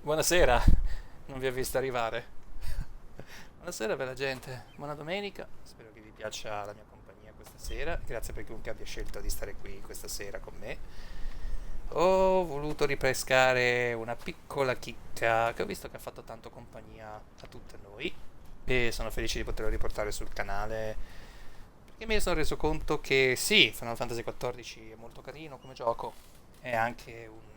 Buonasera, non vi ho visto arrivare. Buonasera bella gente, buona domenica, spero che vi piaccia la mia compagnia questa sera, grazie per chiunque abbia scelto di stare qui questa sera con me. Ho voluto ripescare una piccola chicca che ho visto che ha fatto tanto compagnia a tutte noi e sono felice di poterlo riportare sul canale perché mi sono reso conto che sì, Final Fantasy XIV è molto carino come gioco, è anche un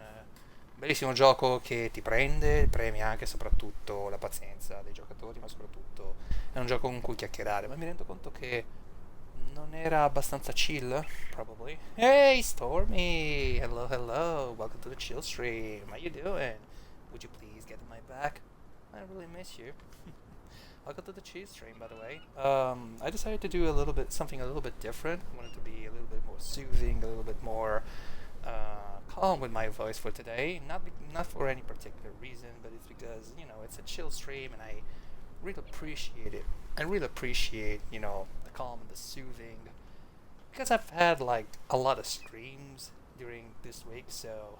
bellissimo gioco che ti prende, premia anche e soprattutto la pazienza dei giocatori, ma soprattutto è un gioco con cui chiacchierare, ma mi rendo conto che non era abbastanza chill, probably. Hey Stormy! Hello, hello! Welcome to the chill stream. How you doing? Would you please get in my back? I really miss you. Welcome to the chill stream, by the way. I decided to do a little bit something a little bit different. I wanted to be a little bit more soothing, a little bit more calm with my voice for today. Not for any particular reason, but it's because it's a chill stream, and I really appreciate it. I really appreciate the calm and the soothing because I've had like a lot of streams during this week, so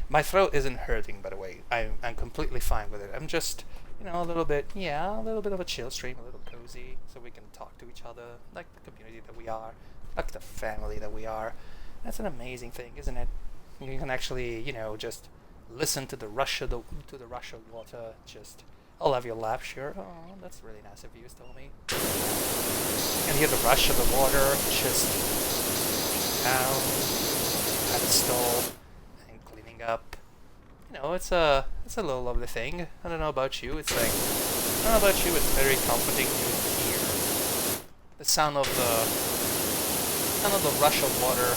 my throat isn't hurting. By the way, I'm completely fine with it. I'm just a little bit a little bit of a chill stream, a little cozy, so we can talk to each other like the community that we are, like the family that we are. That's an amazing thing, isn't it? You can actually, just listen to the rush of the rush of water. Just, I'll have your laugh, sure. Oh, that's really nice of you, Stormy. You can hear the rush of the water just down at the stall and cleaning up. It's a little lovely thing. I don't know about you. It's like I don't know about you. It's very comforting to hear the sound of the rush of water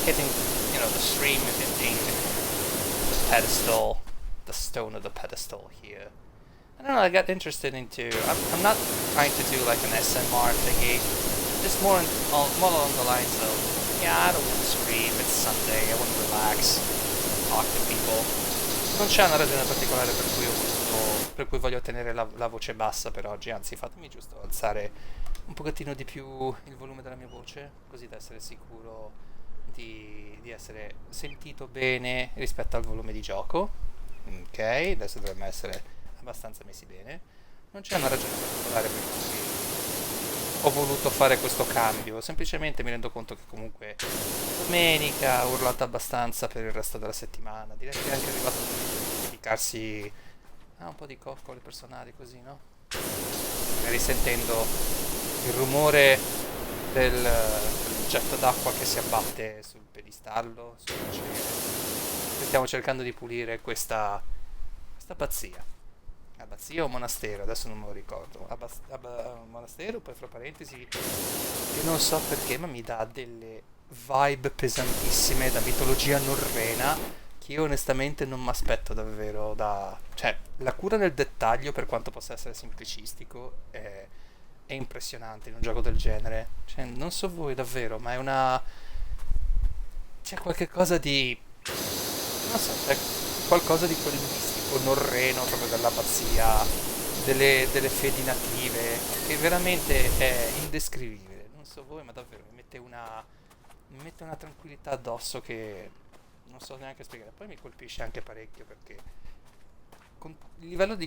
hitting, the stream hitting the pedestal, the stone of the pedestal here. I don't know, I got interested into, I'm not trying to do like an SMR thingy, just more along the lines of, yeah, I don't want to scream, it's Sunday, I want to relax, talk to people. Non c'è una ragione particolare per cui voglio tenere la voce bassa per oggi, anzi fatemi giusto alzare un pochettino di più il volume della mia voce, così da essere sicuro di essere sentito bene rispetto al volume di gioco. Ok, adesso dovremmo essere abbastanza messi bene. Non c'è una ragione particolare per cui ho voluto fare questo cambio, semplicemente mi rendo conto che comunque domenica ho urlato abbastanza per il resto della settimana. Direi che è anche arrivato il momento di dedicarsi a un po' di coccole personali così, no? Magari sentendo il rumore del getto d'acqua che si abbatte sul pedistallo, sul bicchiere. Stiamo cercando di pulire questa abbazia. Abbazia o monastero? Adesso non me lo ricordo. Monastero, poi fra parentesi, io non so perché, ma mi dà delle vibe pesantissime da mitologia norrena che io onestamente non mi aspetto davvero da... Cioè, la cura nel dettaglio, per quanto possa essere semplicistico, è impressionante in un gioco del genere. Cioè, non so voi davvero, ma è una... C'è qualche cosa di... Non so, c'è qualcosa di quel mistico norreno, proprio dall'abbazia, delle fedi native, che veramente è indescrivibile. Non so voi, ma davvero mi mette una tranquillità addosso che non so neanche spiegare. Poi mi colpisce anche parecchio perché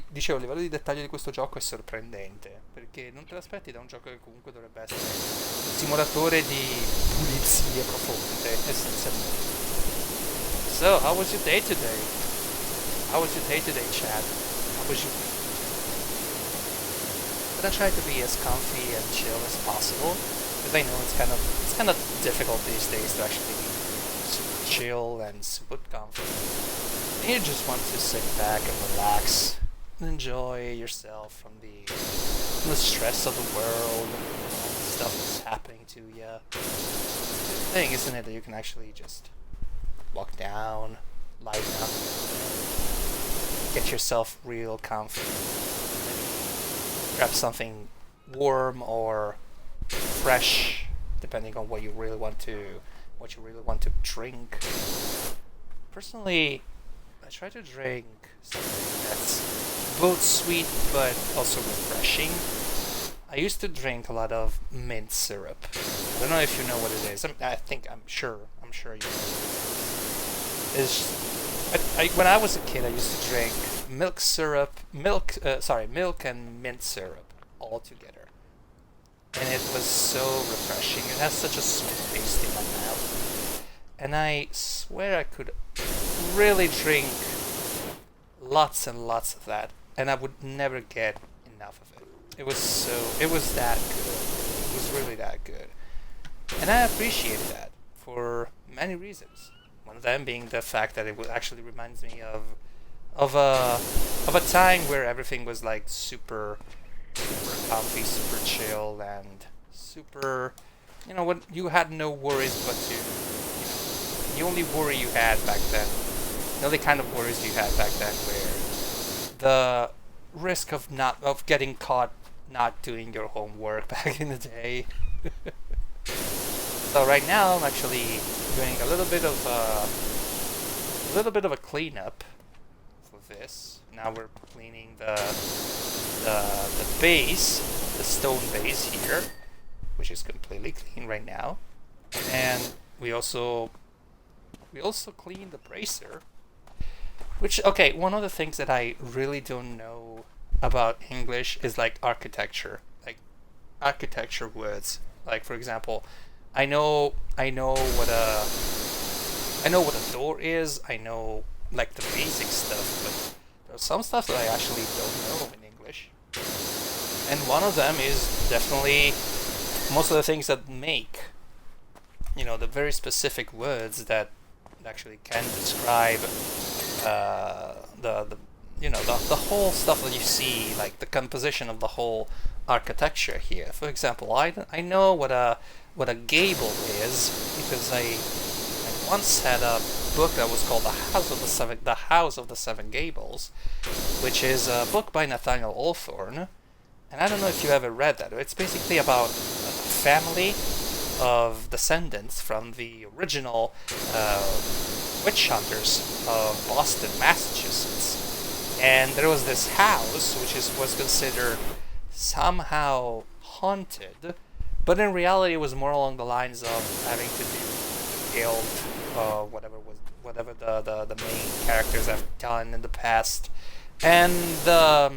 dicevo, il livello di dettaglio di questo gioco è sorprendente, perché non te l'aspetti da un gioco che comunque dovrebbe essere un simulatore di pulizie profonde, essenzialmente. So, how was your day today? How was your day today, Chad? How was your week? But I try to be as comfy and chill as possible, because I know it's kind of difficult these days to actually be super chill and super comfy. And you just want to sit back and relax and enjoy yourself from the stress of the world and all the stuff that's happening to you. The thing, isn't it, that you can actually just walk down, lie down, get yourself real comfy, grab something warm or fresh, depending on what you really want to drink. Personally, I try to drink something that's both sweet but also refreshing. I used to drink a lot of mint syrup. I don't know if you know what it is. I'm sure you know. It's When I was a kid, I used to drink milk syrup, milk and mint syrup all together, and it was so refreshing. It has such a sweet taste in my mouth, and I swear I could really drink lots and lots of that, and I would never get enough of it. It was that good. It was really that good, and I appreciated that for many reasons. One of them being the fact that actually reminds me of a time where everything was like super comfy, super chill, and super, when you had no worries but the only worry you had back then, the only kind of worries you had back then were the risk of getting caught not doing your homework back in the day. So right now I'm actually doing a little bit of a cleanup for this. Now we're cleaning the base, the stone base here, which is completely clean right now, and we also clean the bracer. Which, okay, one of the things that I really don't know about English is like architecture words. Like, for example, I know what a door is. I know like the basic stuff, but there's some stuff that I actually don't know in English. And one of them is definitely most of the things that make, the very specific words that actually can describe the whole stuff that you see, like the composition of the whole architecture here. For example, I know what a gable is because I once had a book that was called The House of the Seven Gables, which is a book by Nathaniel Hawthorne, and I don't know if you ever read that. It's basically about a family of descendants from the original witch hunters of Boston, Massachusetts, and there was this house which was considered somehow haunted, but in reality it was more along the lines of having to do with guilt, whatever the main characters have done in the past, and the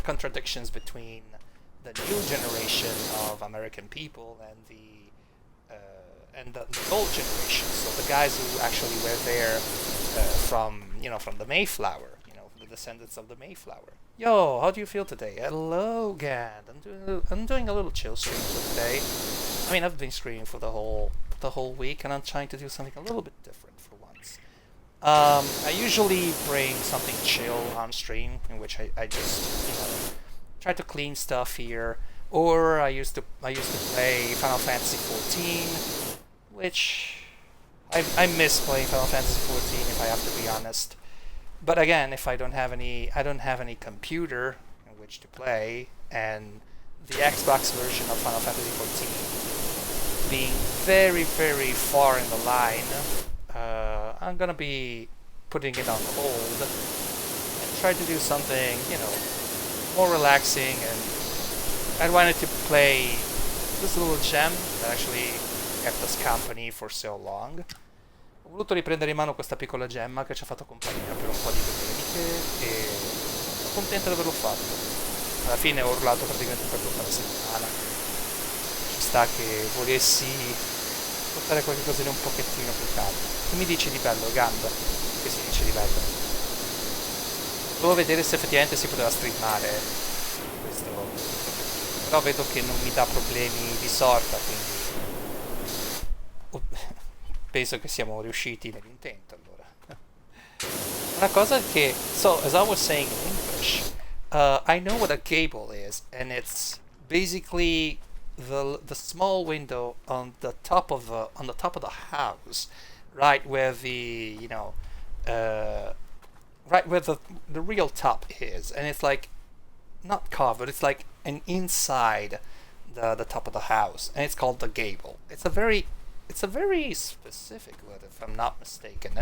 contradictions between the new generation of American people and the old generation. So the guys who actually were there from the Mayflower, the descendants of the Mayflower. Yo, how do you feel today? Hello, Gad. I'm doing a little chill stream for today. I mean, I've been streaming for the whole week, and I'm trying to do something a little bit different for once. I usually bring something chill on stream, in which I just try to clean stuff here, or I used to play Final Fantasy 14, which I miss playing Final Fantasy 14 if I have to be honest. But again, if I don't have any computer in which to play, and the Xbox version of Final Fantasy 14 being very, very far in the line, I'm gonna be putting it on hold and try to do something, more relaxing. And I wanted to play this little gem that actually kept us company for so long. Ho voluto riprendere in mano questa piccola gemma che ci ha fatto compagnia per un po' di domeniche e sono contento di averlo fatto. Alla fine ho urlato praticamente per tutta la settimana. Ci sta che volessi portare qualcosa di un pochettino più calmo. Che mi dici di bello, Ganda? Che si dice di bello? Volevo vedere se effettivamente si poteva streamare questo, però vedo che non mi dà problemi di sorta, quindi penso che siamo riusciti nell'intento allora. Una cosa che, so as I was saying in English, I know what a gable is, and it's basically the small window on the top of the house, right where right where the real top is, and it's like not covered, it's like an inside the top of the house, and it's called the gable. It's a very specific word, if I'm not mistaken.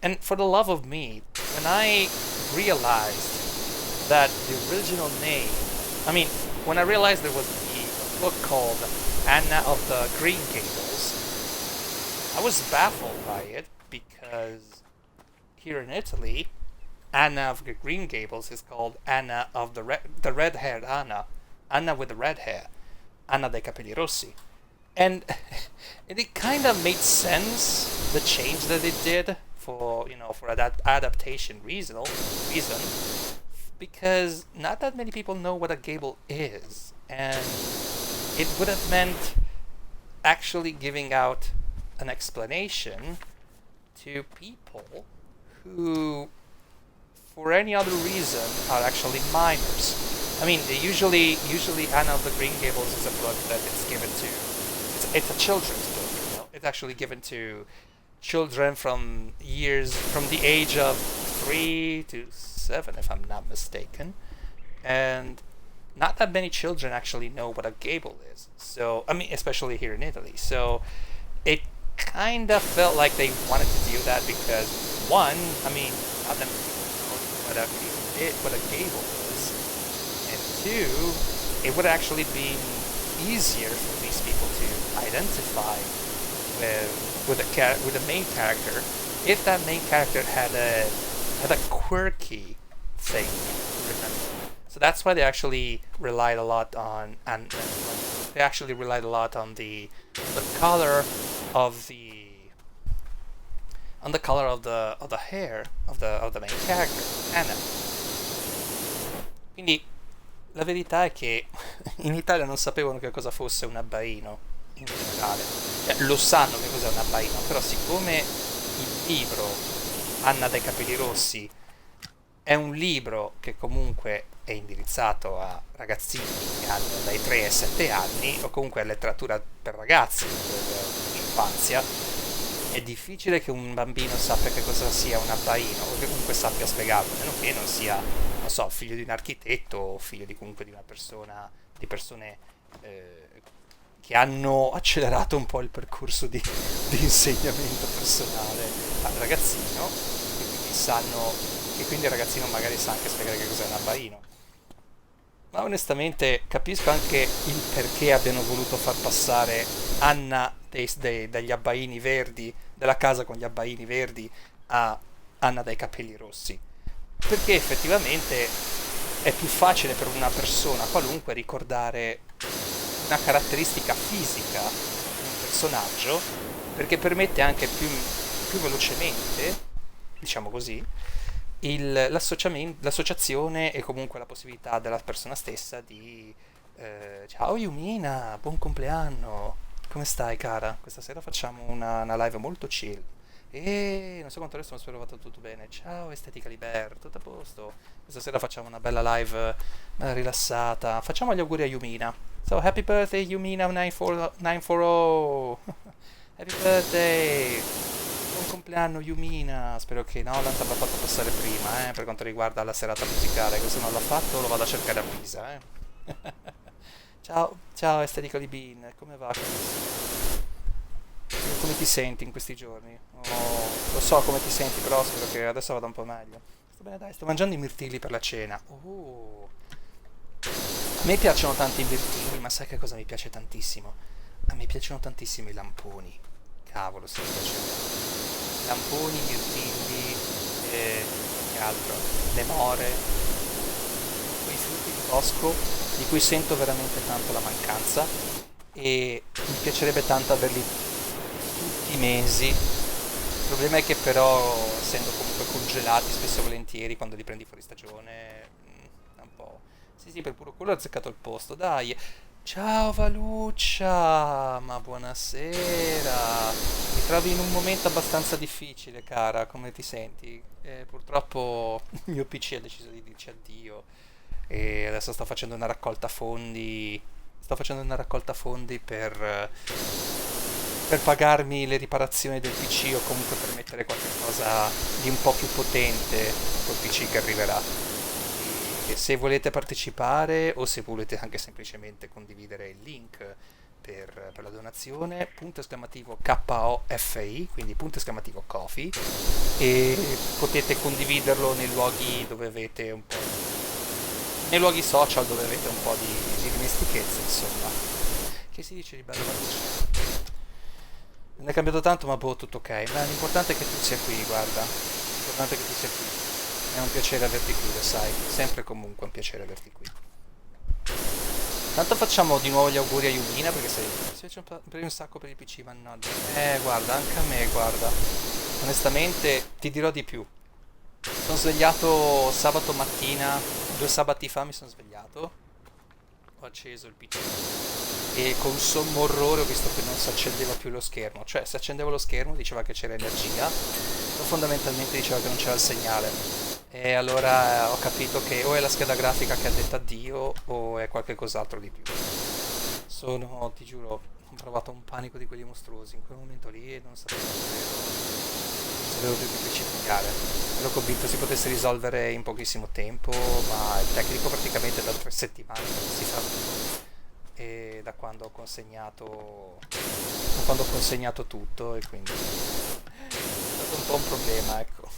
And for the love of me, when I realized that the original name, when I realized there was a book called Anna of the Green Gables, I was baffled by it because here in Italy, Anna of the Green Gables is called Anna of the red-haired Anna, Anna with the red hair, Anna dai capelli rossi, and and it kind of made sense, the change that it did for for that adaptation reason, because not that many people know what a gable is, and it would have meant actually giving out an explanation to people who, for any other reason, are actually minors. I mean, usually Anna of the Green Gables is a book that it's given to. It's a children's book. It's actually given to children from the age of 3 to 7, if I'm not mistaken, and not that many children actually know what a gable is. So, I mean, especially here in Italy. So, it kind of felt like they wanted to do that because, one, I mean, not that many people know what a gable is, and two, it would actually be easier for these people to identify with the main character if that main character had a quirky thing to remember. So that's why they actually relied a lot on the color of the hair of the main character, Anna. Quindi la verità è che in Italia non sapevano che cosa fosse un abbaino in generale. Cioè, lo sanno che cos'è un abbaino, però siccome il libro Anna dai capelli rossi è un libro che comunque è indirizzato a ragazzini che hanno dai 3 ai 7 anni, o comunque è letteratura per ragazzi, per l'infanzia, è difficile che un bambino sappia che cosa sia un abbaino, o che comunque sappia spiegarlo, a meno che non sia, non so, figlio di un architetto o figlio di comunque di una persona, di persone che hanno accelerato un po' il percorso di insegnamento personale al ragazzino, e quindi sanno, e quindi il ragazzino magari sa anche spiegare che cos'è un abbaino. Ma onestamente capisco anche il perché abbiano voluto far passare Anna dagli abbaini verdi, della casa con gli abbaini verdi, a Anna dai capelli rossi. Perché effettivamente è più facile per una persona qualunque ricordare una caratteristica fisica di un personaggio, perché permette anche più velocemente, diciamo così, l'associazione e comunque la possibilità della persona stessa di ciao Yumina, buon compleanno, come stai cara? Questa sera facciamo una live molto chill e non so quanto adesso, ma spero vada tutto bene. Ciao Estetica Liber, tutto a posto? Questa sera facciamo una bella live rilassata, facciamo gli auguri a Yumina. So happy birthday Yumina 940. Happy birthday, buon compleanno Yumina. Spero che Nolan ti abbia fatto passare prima, per quanto riguarda la serata musicale, che se non l'ha fatto lo vado a cercare a Pisa, ciao Estetico di Bean, come va carissimo? Come ti senti in questi giorni? Oh, lo so come ti senti, però spero che adesso vada un po' meglio. Sto bene, dai, sto mangiando i mirtilli per la cena. Oh. A me piacciono tanto i mirtilli, ma sai che cosa mi piace tantissimo? A me piacciono tantissimo i lamponi. Cavolo, se mi piacciono. Lamponi, mirtilli, che altro? Le more, quei frutti di bosco di cui sento veramente tanto la mancanza e mi piacerebbe tanto averli tutti i mesi. Il problema è che però, essendo comunque congelati spesso e volentieri quando li prendi fuori stagione, è un po'... Sì, per puro quello ho azzeccato il posto, dai. Ciao Valuccia, ma buonasera. Mi trovi in un momento abbastanza difficile, cara, come ti senti? Purtroppo il mio PC ha deciso di dirci addio e adesso sto facendo una raccolta fondi. Sto facendo una raccolta fondi per pagarmi le riparazioni del PC o comunque per mettere qualche cosa di un po' più potente col PC che arriverà. E se volete partecipare o se volete anche semplicemente condividere il link per la donazione, punto esclamativo KOFI, quindi punto esclamativo kofi, e potete condividerlo nei luoghi dove avete un po' nei luoghi social dove avete un po' di dimestichezza, insomma. Che si dice di bello Valuccia? Non è cambiato tanto, ma boh, tutto ok. Ma l'importante è che tu sia qui, guarda. Importante che tu sia qui. È un piacere averti qui, lo sai. Sempre e comunque un piacere averti qui. Tanto facciamo di nuovo gli auguri a Yumina perché sei per un sacco per il PC, mannaggia. Guarda, anche a me, guarda. Onestamente, ti dirò di più. Sono svegliato sabato mattina, 2 sabati fa mi sono svegliato, ho acceso il PC e con sommo orrore ho visto che non si accendeva più lo schermo. Cioè, se accendevo lo schermo diceva che c'era energia, ma fondamentalmente diceva che non c'era il segnale. E allora ho capito che o è la scheda grafica che ha detto addio o è qualche cos'altro di più. Ti giuro, ho provato un panico di quelli mostruosi in quel momento lì e non sapevo più che precipitare. Ero convinto si potesse risolvere in pochissimo tempo, ma il tecnico praticamente da 3 settimane non si fa nulla. E da quando ho consegnato tutto, e quindi è stato un po' un problema, ecco.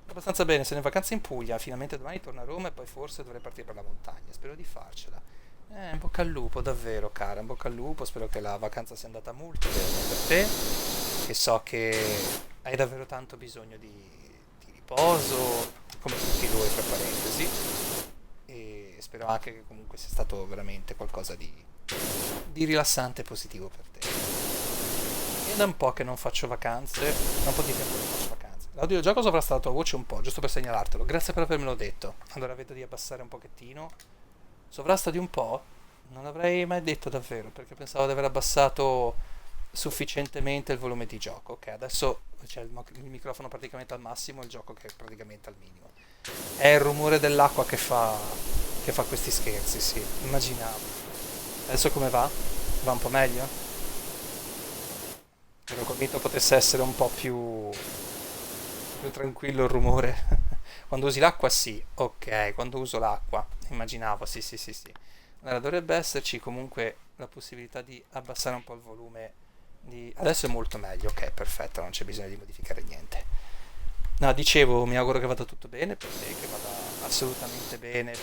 Abbastanza bene, sono in vacanza in Puglia, finalmente domani torno a Roma e poi forse dovrei partire per la montagna, spero di farcela. In bocca al lupo, davvero cara, in bocca al lupo, spero che la vacanza sia andata molto bene per te, che so che hai davvero tanto bisogno di riposo, come tutti noi fra parentesi, e spero anche che comunque sia stato veramente qualcosa di rilassante e positivo per te. E da un po' che non faccio vacanze, da un po' di tempo che non faccio vacanze. L'audiogioco sovrasta la tua voce un po', giusto per segnalartelo, grazie per avermelo detto. Allora vedo di abbassare un pochettino. Sovrasta di un po'? Non l'avrei mai detto davvero, perché pensavo di aver abbassato sufficientemente il volume di gioco. Ok, adesso c'è il microfono praticamente al massimo, il gioco che è praticamente al minimo. È il rumore dell'acqua che fa questi scherzi, sì, immaginavo. Adesso come va? Va un po' meglio? Ero convinto potesse essere un po' più tranquillo il rumore. Quando usi l'acqua sì, ok, quando uso l'acqua, immaginavo, sì sì sì sì. Allora dovrebbe esserci comunque la possibilità di abbassare un po' il volume Adesso è molto meglio, ok, perfetto, non c'è bisogno di modificare niente. No, dicevo, mi auguro che vada tutto bene per te, che vada assolutamente bene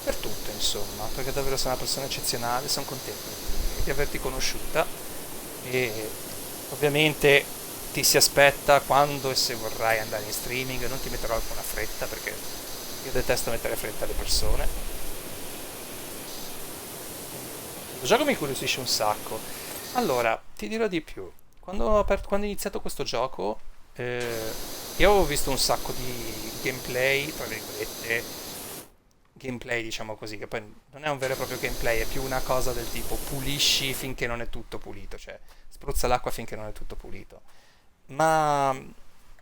per tutto, insomma, perché davvero sei una persona eccezionale, sono contento di averti conosciuta e ovviamente ti si aspetta quando e se vorrai andare in streaming, non ti metterò alcuna fretta perché io detesto mettere fretta alle persone. Il gioco mi incuriosisce un sacco. Allora, ti dirò di più. Quando ho iniziato questo gioco, io avevo visto un sacco di gameplay, tra virgolette, gameplay diciamo così, che poi non è un vero e proprio gameplay, è più una cosa del tipo pulisci finché non è tutto pulito, cioè spruzza l'acqua finché non è tutto pulito. Ma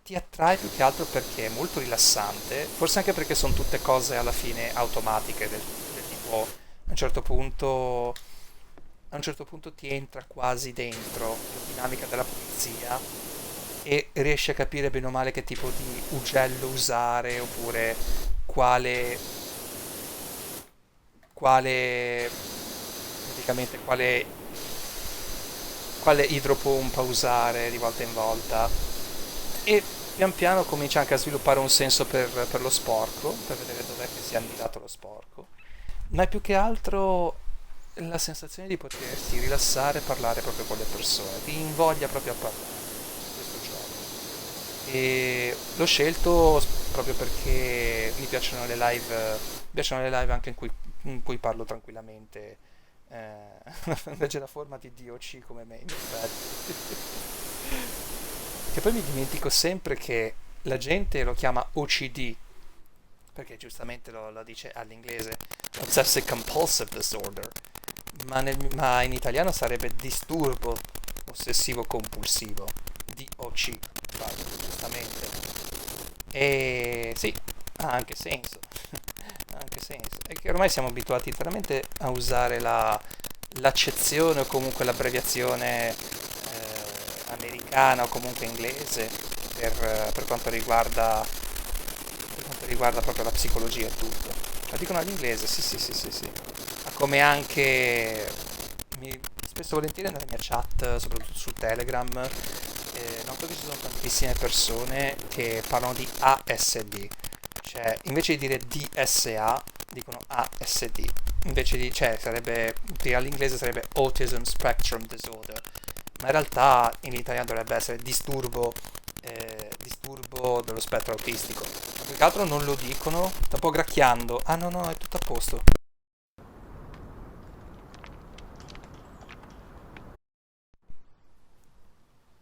ti attrae più che altro perché è molto rilassante, forse anche perché sono tutte cose alla fine automatiche, del tipo a un certo punto ti entra quasi dentro la dinamica della pulizia e riesci a capire bene o male che tipo di ugello usare oppure quale quale praticamente quale idropompa usare di volta in volta e pian piano comincia anche a sviluppare un senso per lo sporco, per vedere dov'è che si è annidato lo sporco, ma è più che altro la sensazione di potersi rilassare e parlare proprio con le persone, ti invoglia proprio a parlare questo gioco. E l'ho scelto proprio perché mi piacciono le live anche in cui parlo tranquillamente, invece la forma di DOC come me, in effetti. Che poi mi dimentico sempre che la gente lo chiama OCD, perché giustamente lo dice all'inglese, Obsessive Compulsive Disorder, ma in italiano sarebbe disturbo ossessivo compulsivo, DOC, infatti, giustamente. E sì, ha anche senso, ha anche senso. È che ormai siamo abituati veramente a usare l'accezione o comunque l'abbreviazione americana o comunque inglese per quanto riguarda proprio la psicologia e tutto. La dicono all'inglese, sì sì sì sì sì. Ma come anche spesso e volentieri nella mia chat, soprattutto su Telegram, noto che ci sono tantissime persone che parlano di ASD, cioè invece di dire DSA dicono ASD, cioè all'inglese sarebbe Autism Spectrum Disorder, ma in realtà in italiano dovrebbe essere disturbo disturbo dello spettro autistico. Più che altro non lo dicono, sta un po' gracchiando. Ah no no, è tutto a posto.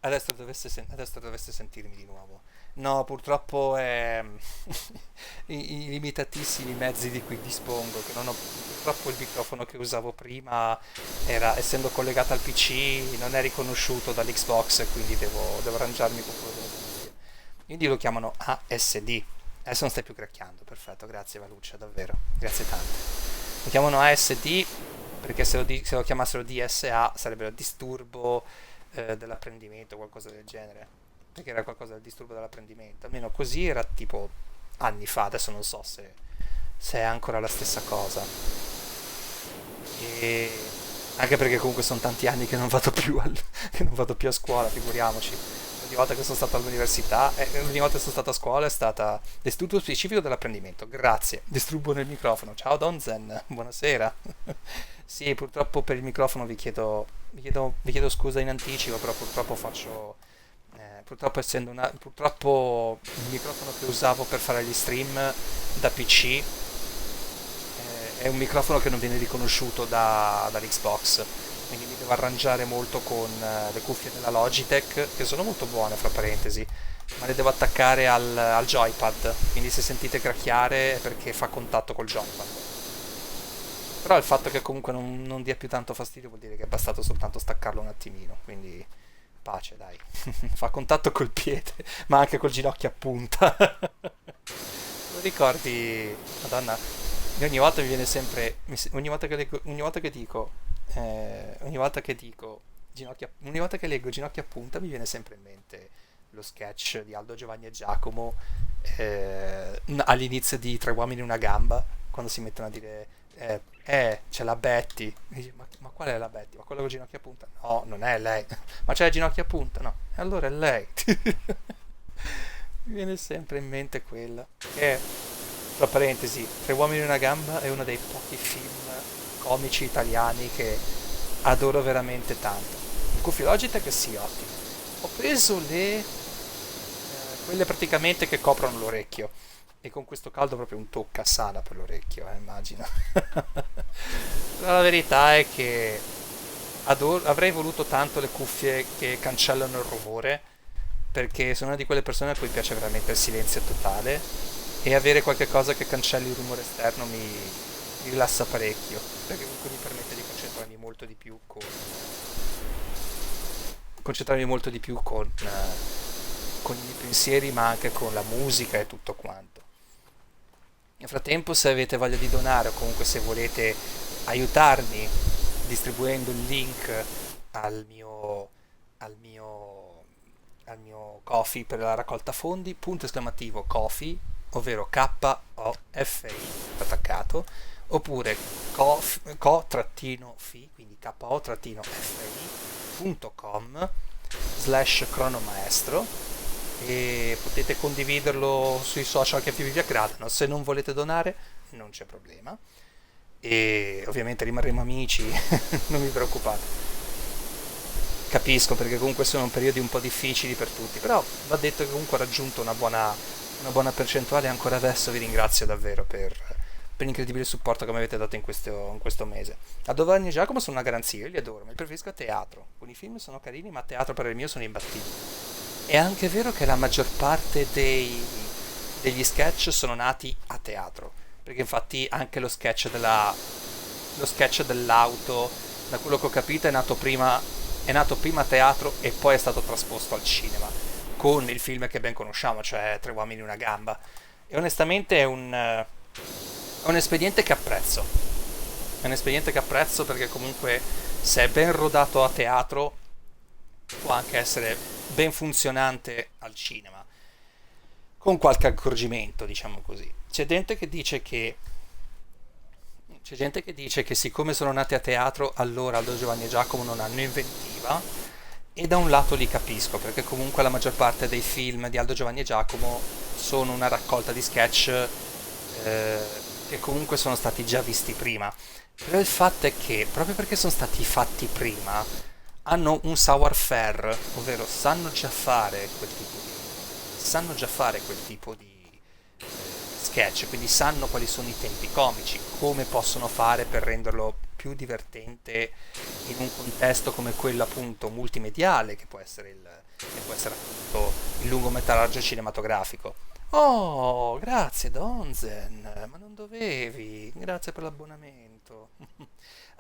Adesso dovesse sentirmi di nuovo. No, purtroppo è i limitatissimi mezzi di cui dispongo, che non ho, purtroppo il microfono che usavo prima era, essendo collegato al PC, non è riconosciuto dall'Xbox, e quindi devo arrangiarmi con quello delle cuffie. Quindi lo chiamano ASD. Adesso non stai più cracchiando, perfetto, grazie Valuccia, davvero, grazie tante. Lo chiamano ASD perché se lo chiamassero DSA sarebbe disturbo dell'apprendimento o qualcosa del genere, perché era qualcosa del disturbo dell'apprendimento, almeno così era tipo anni fa, adesso non so se è ancora la stessa cosa. E anche perché comunque sono tanti anni che non vado più, che non vado più a scuola, figuriamoci. L'ultima volta che sono stato all'università, l'ultima volta che sono stato a scuola è stata disturbo specifico dell'apprendimento. Grazie, disturbo nel microfono. Ciao Donzen, buonasera. Sì, purtroppo per il microfono vi chiedo scusa in anticipo, però purtroppo purtroppo il microfono che usavo per fare gli stream da PC è un microfono che non viene riconosciuto dall'Xbox, quindi mi devo arrangiare molto con le cuffie della Logitech, che sono molto buone, fra parentesi, ma le devo attaccare al joypad, quindi se sentite cracchiare è perché fa contatto col joypad. Però il fatto che comunque non dia più tanto fastidio vuol dire che è bastato soltanto staccarlo un attimino, quindi pace, dai. Fa contatto col piede, ma anche col ginocchio a punta. Lo ricordi, Madonna, ogni volta mi viene sempre, ogni volta che leggo, ogni volta che leggo ginocchia a punta mi viene sempre in mente lo sketch di Aldo, Giovanni e Giacomo all'inizio di Tre uomini e una gamba, quando si mettono a dire c'è la Betty. E dici, ma qual è la Betty? Ma quella con ginocchia a punta? No, non è lei. Ma c'è la ginocchia a punta? No. E allora è lei. Mi viene sempre in mente quella. Che, tra parentesi, Tre uomini e una gamba è uno dei pochi film comici italiani che adoro veramente tanto. Il cuffie Logitech sì, ottimo. Ho preso quelle praticamente che coprono l'orecchio. E con questo caldo proprio un tocca sana per l'orecchio, immagino. Però la verità è che avrei voluto tanto le cuffie che cancellano il rumore, perché sono una di quelle persone a cui piace veramente il silenzio totale, e avere qualche cosa che cancelli il rumore esterno mi rilassa parecchio, perché comunque mi permette di concentrarmi molto di più con i miei pensieri, ma anche con la musica e tutto quanto. Nel frattempo, se avete voglia di donare o comunque se volete aiutarmi distribuendo il link al mio, al mio, al mio Kofi per la raccolta fondi, punto esclamativo Kofi, ovvero Kofi attaccato, oppure ko-fi, quindi ko-fi.com/cronomaestro, e potete condividerlo sui social che più vi aggradano. Se non volete donare non c'è problema, e ovviamente rimarremo amici. Non vi preoccupate, capisco, perché comunque sono periodi un po' difficili per tutti, però va detto che comunque ho raggiunto una buona percentuale, e ancora adesso vi ringrazio davvero per l'incredibile supporto che mi avete dato in questo mese. A Giovanni e Giacomo sono una garanzia, io li adoro, ma li preferisco a teatro. Alcuni film sono carini, ma a teatro per il mio sono imbattibili. È anche vero che la maggior parte degli sketch sono nati a teatro, perché infatti anche lo sketch dell'auto, da quello che ho capito, è nato prima a teatro e poi è stato trasposto al cinema, con il film che ben conosciamo, cioè Tre uomini e una gamba. E onestamente è un espediente che apprezzo. È un espediente che apprezzo perché comunque, se è ben rodato a teatro, può anche essere ben funzionante al cinema, con qualche accorgimento, diciamo così. C'è gente che dice che siccome sono nati a teatro, allora Aldo, Giovanni e Giacomo non hanno inventiva, e da un lato li capisco, perché comunque la maggior parte dei film di Aldo, Giovanni e Giacomo sono una raccolta di sketch che comunque sono stati già visti prima. Però il fatto è che, proprio perché sono stati fatti prima, hanno un savoir-faire, ovvero sanno già fare quel tipo sanno già fare quel tipo di sketch, quindi sanno quali sono i tempi comici, come possono fare per renderlo più divertente in un contesto come quello appunto multimediale, che può essere appunto il lungometraggio cinematografico. Oh, grazie Donzen, ma non dovevi, grazie per l'abbonamento.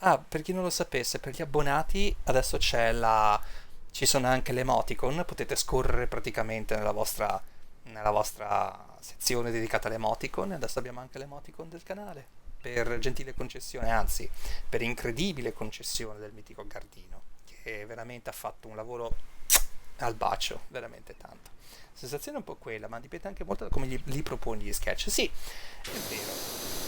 Ah, per chi non lo sapesse, per gli abbonati adesso ci sono anche le emoticon, potete scorrere praticamente nella vostra sezione dedicata alle emoticon, e adesso abbiamo anche le emoticon del canale, per gentile concessione, anzi, per incredibile concessione del mitico Gardino, che veramente ha fatto un lavoro al bacio, veramente tanto. La sensazione è un po' quella, ma dipende anche molto da come li proponi gli sketch. Sì, è vero.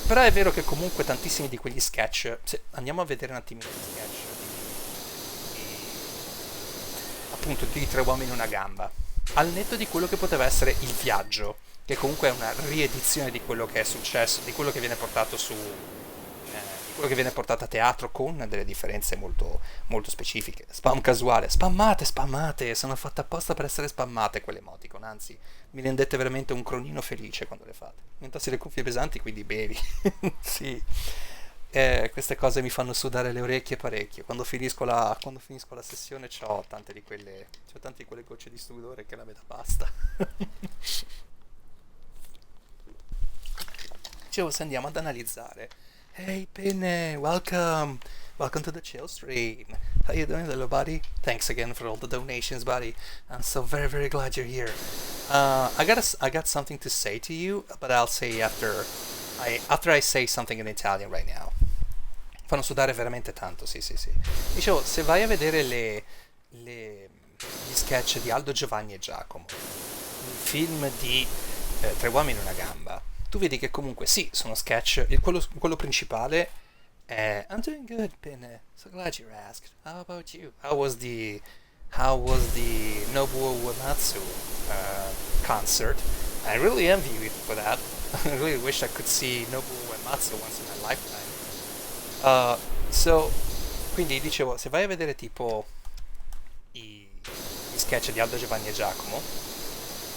Però è vero che comunque tantissimi di quegli sketch, se andiamo a vedere un attimino gli sketch appunto di Tre uomini e una gamba, al netto di quello che poteva essere il viaggio, che comunque è una riedizione di quello che è successo, di quello che viene portato di quello che viene portato a teatro con delle differenze molto, molto specifiche. Spam casuale, spammate, spammate, sono fatte apposta per essere spammate quelle emoticon, anzi, mi rendete veramente un cronino felice quando le fate. Intassi le cuffie pesanti, quindi bevi. Sì. Queste cose mi fanno sudare le orecchie parecchio. Quando finisco la sessione c'ho tante di quelle gocce di sudore che la metà basta. Dicevo, se andiamo ad analizzare. Hey Penne, welcome. Welcome to the chill stream. How you doing, little buddy? Thanks again for all the donations, buddy. I'm so very, very glad you're here. I got something to say to you, but I'll say after I say something in Italian right now. Fanno sudare veramente tanto, sì, sì, sì. Dicevo, se vai a vedere gli sketch di Aldo, Giovanni e Giacomo, il film di Tre uomini e una gamba, tu vedi che comunque sì, sono sketch, quello principale è I'm doing good, Penne, so glad you asked. How about you? How was the Nobuo Uematsu concert? I really envy you for that. I really wish I could see Nobuo Uematsu once in my lifetime. Uh, so, quindi dicevo, se vai a vedere tipo gli sketch di Aldo, Giovanni e Giacomo,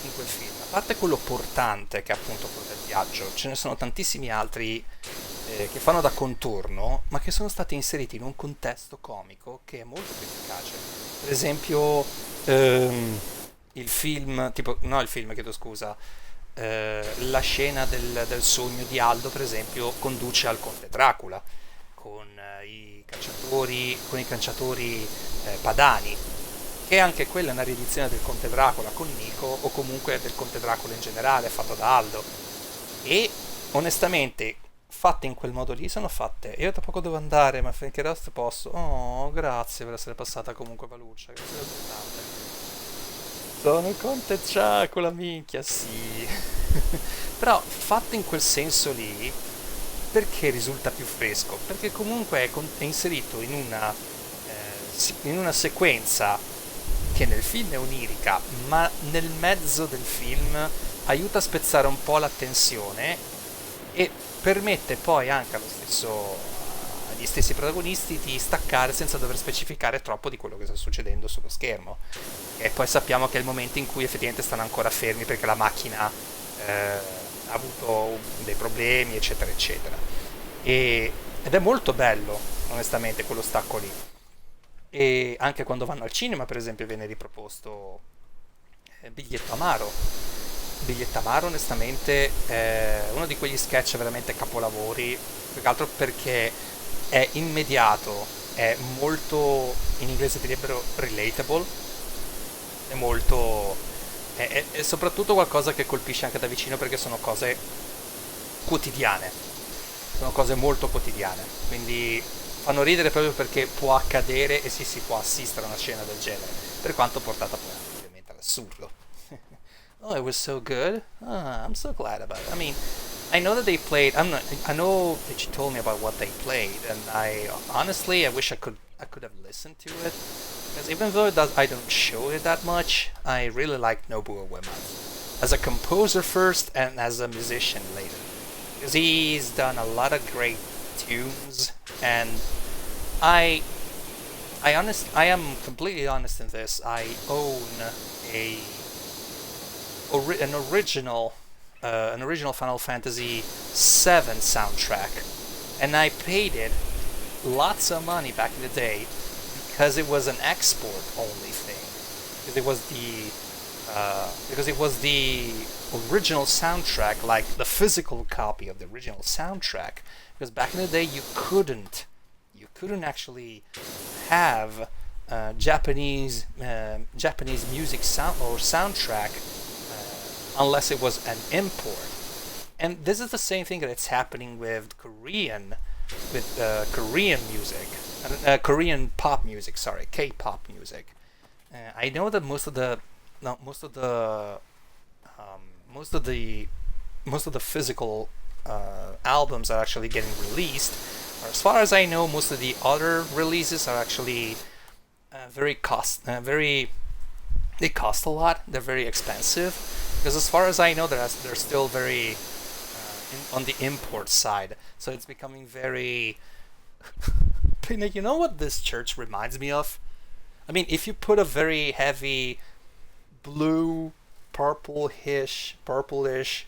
in quel film, a parte quello portante che è appunto quello del viaggio, ce ne sono tantissimi altri che fanno da contorno, ma che sono stati inseriti in un contesto comico che è molto più efficace. Per esempio, il film, tipo, no il film, chiedo scusa, la scena del sogno di Aldo, per esempio, conduce al Conte Dracula con i cacciatori padani, che anche quella è una riedizione del Conte Dracula con Nico, o comunque del Conte Dracula in generale, fatto da Aldo. E onestamente, fatte in quel modo lì, sono fatte. Io tra poco devo andare, ma finché resto posso. Oh, grazie per essere passata comunque, Valuccia, grazie altrettanto. Sono Conte Dracula, minchia, sì. Però fatto in quel senso lì, perché risulta più fresco? Perché comunque è inserito in una sequenza che nel film è onirica, ma nel mezzo del film aiuta a spezzare un po' la tensione e permette poi anche agli stessi protagonisti di staccare senza dover specificare troppo di quello che sta succedendo sullo schermo. E poi sappiamo che è il momento in cui effettivamente stanno ancora fermi perché la macchina ha avuto dei problemi, eccetera, eccetera. Ed è molto bello, onestamente, quello stacco lì. E anche quando vanno al cinema, per esempio, viene riproposto Biglietto Amaro. Biglietto Amaro, onestamente, è uno di quegli sketch veramente capolavori, più che altro perché è immediato, è molto, in inglese direbbero relatable, è molto, è soprattutto qualcosa che colpisce anche da vicino perché sono cose quotidiane, sono cose molto quotidiane, quindi fanno ridere proprio perché può accadere e si può assistere a una scena del genere, per quanto portata poi ovviamente all'assurdo. Oh, it was so good. I'm so glad about it. I mean, I know that they played. I know that you told me about what they played, and I honestly, I wish I could have listened to it, because even though I don't show it that much, I really like Nobuo Uematsu as a composer first and as a musician later, because he's done a lot of great tunes, and I I am completely honest in this. I own a an original Final Fantasy VII soundtrack, and I paid it lots of money back in the day because it was an export only thing. Because it was the original soundtrack, like the physical copy of the original soundtrack. Because back in the day, you couldn't actually have Japanese music sound or soundtrack unless it was an import. And this is the same thing that's happening with Korean music, Korean pop music. Sorry, K-pop music. I know that most of the no, um, most of the most of the physical albums are actually getting released. Or as far as I know, most of the other releases are actually very they cost a lot. They're very expensive because as far as I know, they're still very on the import side. So it's becoming very. Pina, you know what this church reminds me of? I mean, if you put a very heavy blue, purplish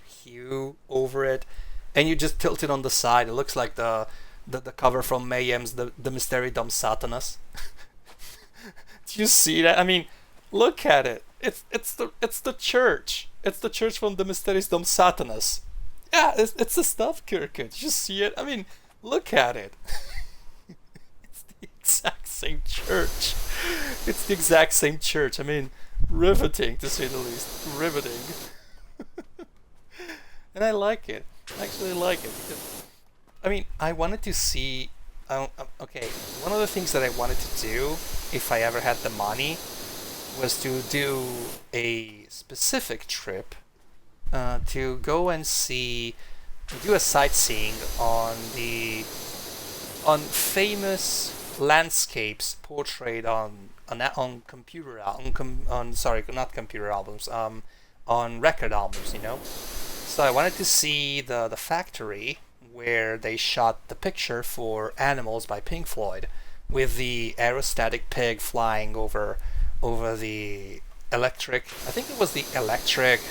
hue over it, and you just tilt it on the side, it looks like the cover from Mayhem's the Mystery Dom Satanas. Do you see that? I mean, look at it. It's the church. It's the church from the Mysteries Dom Satanas. Yeah, it's the stuff, Kirk. Did you see it? I mean, look at it. It's the exact same church. It's the exact same church. I mean, riveting to say the least. Riveting. And I like it. I actually like it because I mean, I wanted to see. Okay, one of the things that I wanted to do, if I ever had the money, was to do a specific trip to go and do a sightseeing on famous landscapes portrayed on computer on sorry, not computer albums, on record albums, you know. So I wanted to see the factory where they shot the picture for Animals by Pink Floyd, with the aerostatic pig flying over the electric. I think it was the electric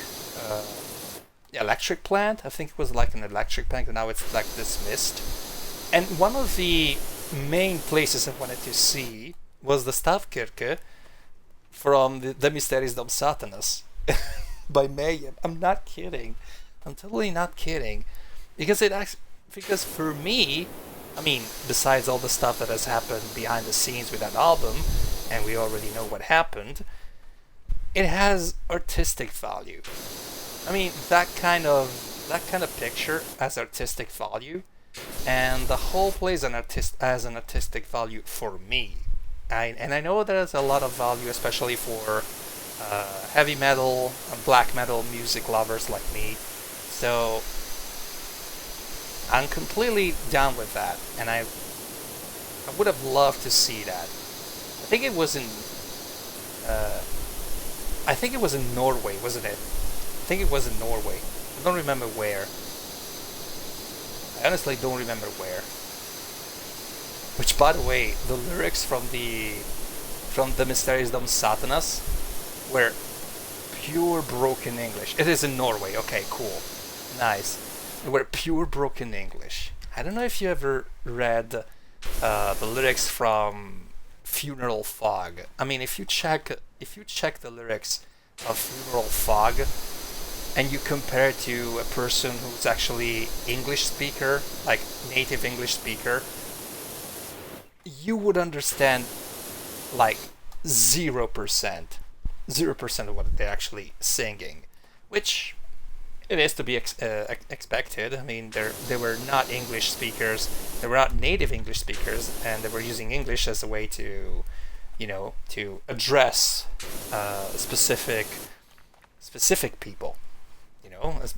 plant. I think it was like an electric plant, and now it's like dismissed. And one of the main places I wanted to see was the Stavkirke from the Mysteries Dom Satanas by Mayhem. I'm not kidding. I'm totally not kidding. Because for me, I mean, besides all the stuff that has happened behind the scenes with that album, and we already know what happened, it has artistic value. I mean, that kind of picture has artistic value, and the whole plays as an artistic value for me. And I know there's a lot of value, especially for heavy metal and black metal music lovers like me. So I'm completely down with that, and I would have loved to see that. I think it was in uh, I think it was in Norway, wasn't it? I think it was in Norway. I don't remember where. I honestly don't remember where. Which, by the way, the lyrics from the Mysteries Dom Satanas were pure broken English. It is in Norway. Okay, cool, nice. They were pure broken English. I don't know if you ever read the lyrics from Funeral Fog. I mean, if you check the lyrics of Funeral Fog and you compare it to a person who's actually English speaker, like native English speaker, you would understand like 0%, 0% of what they're actually singing, which it is to be expected. I mean, they were not English speakers, they were not native English speakers, and they were using English as a way to, to address specific people,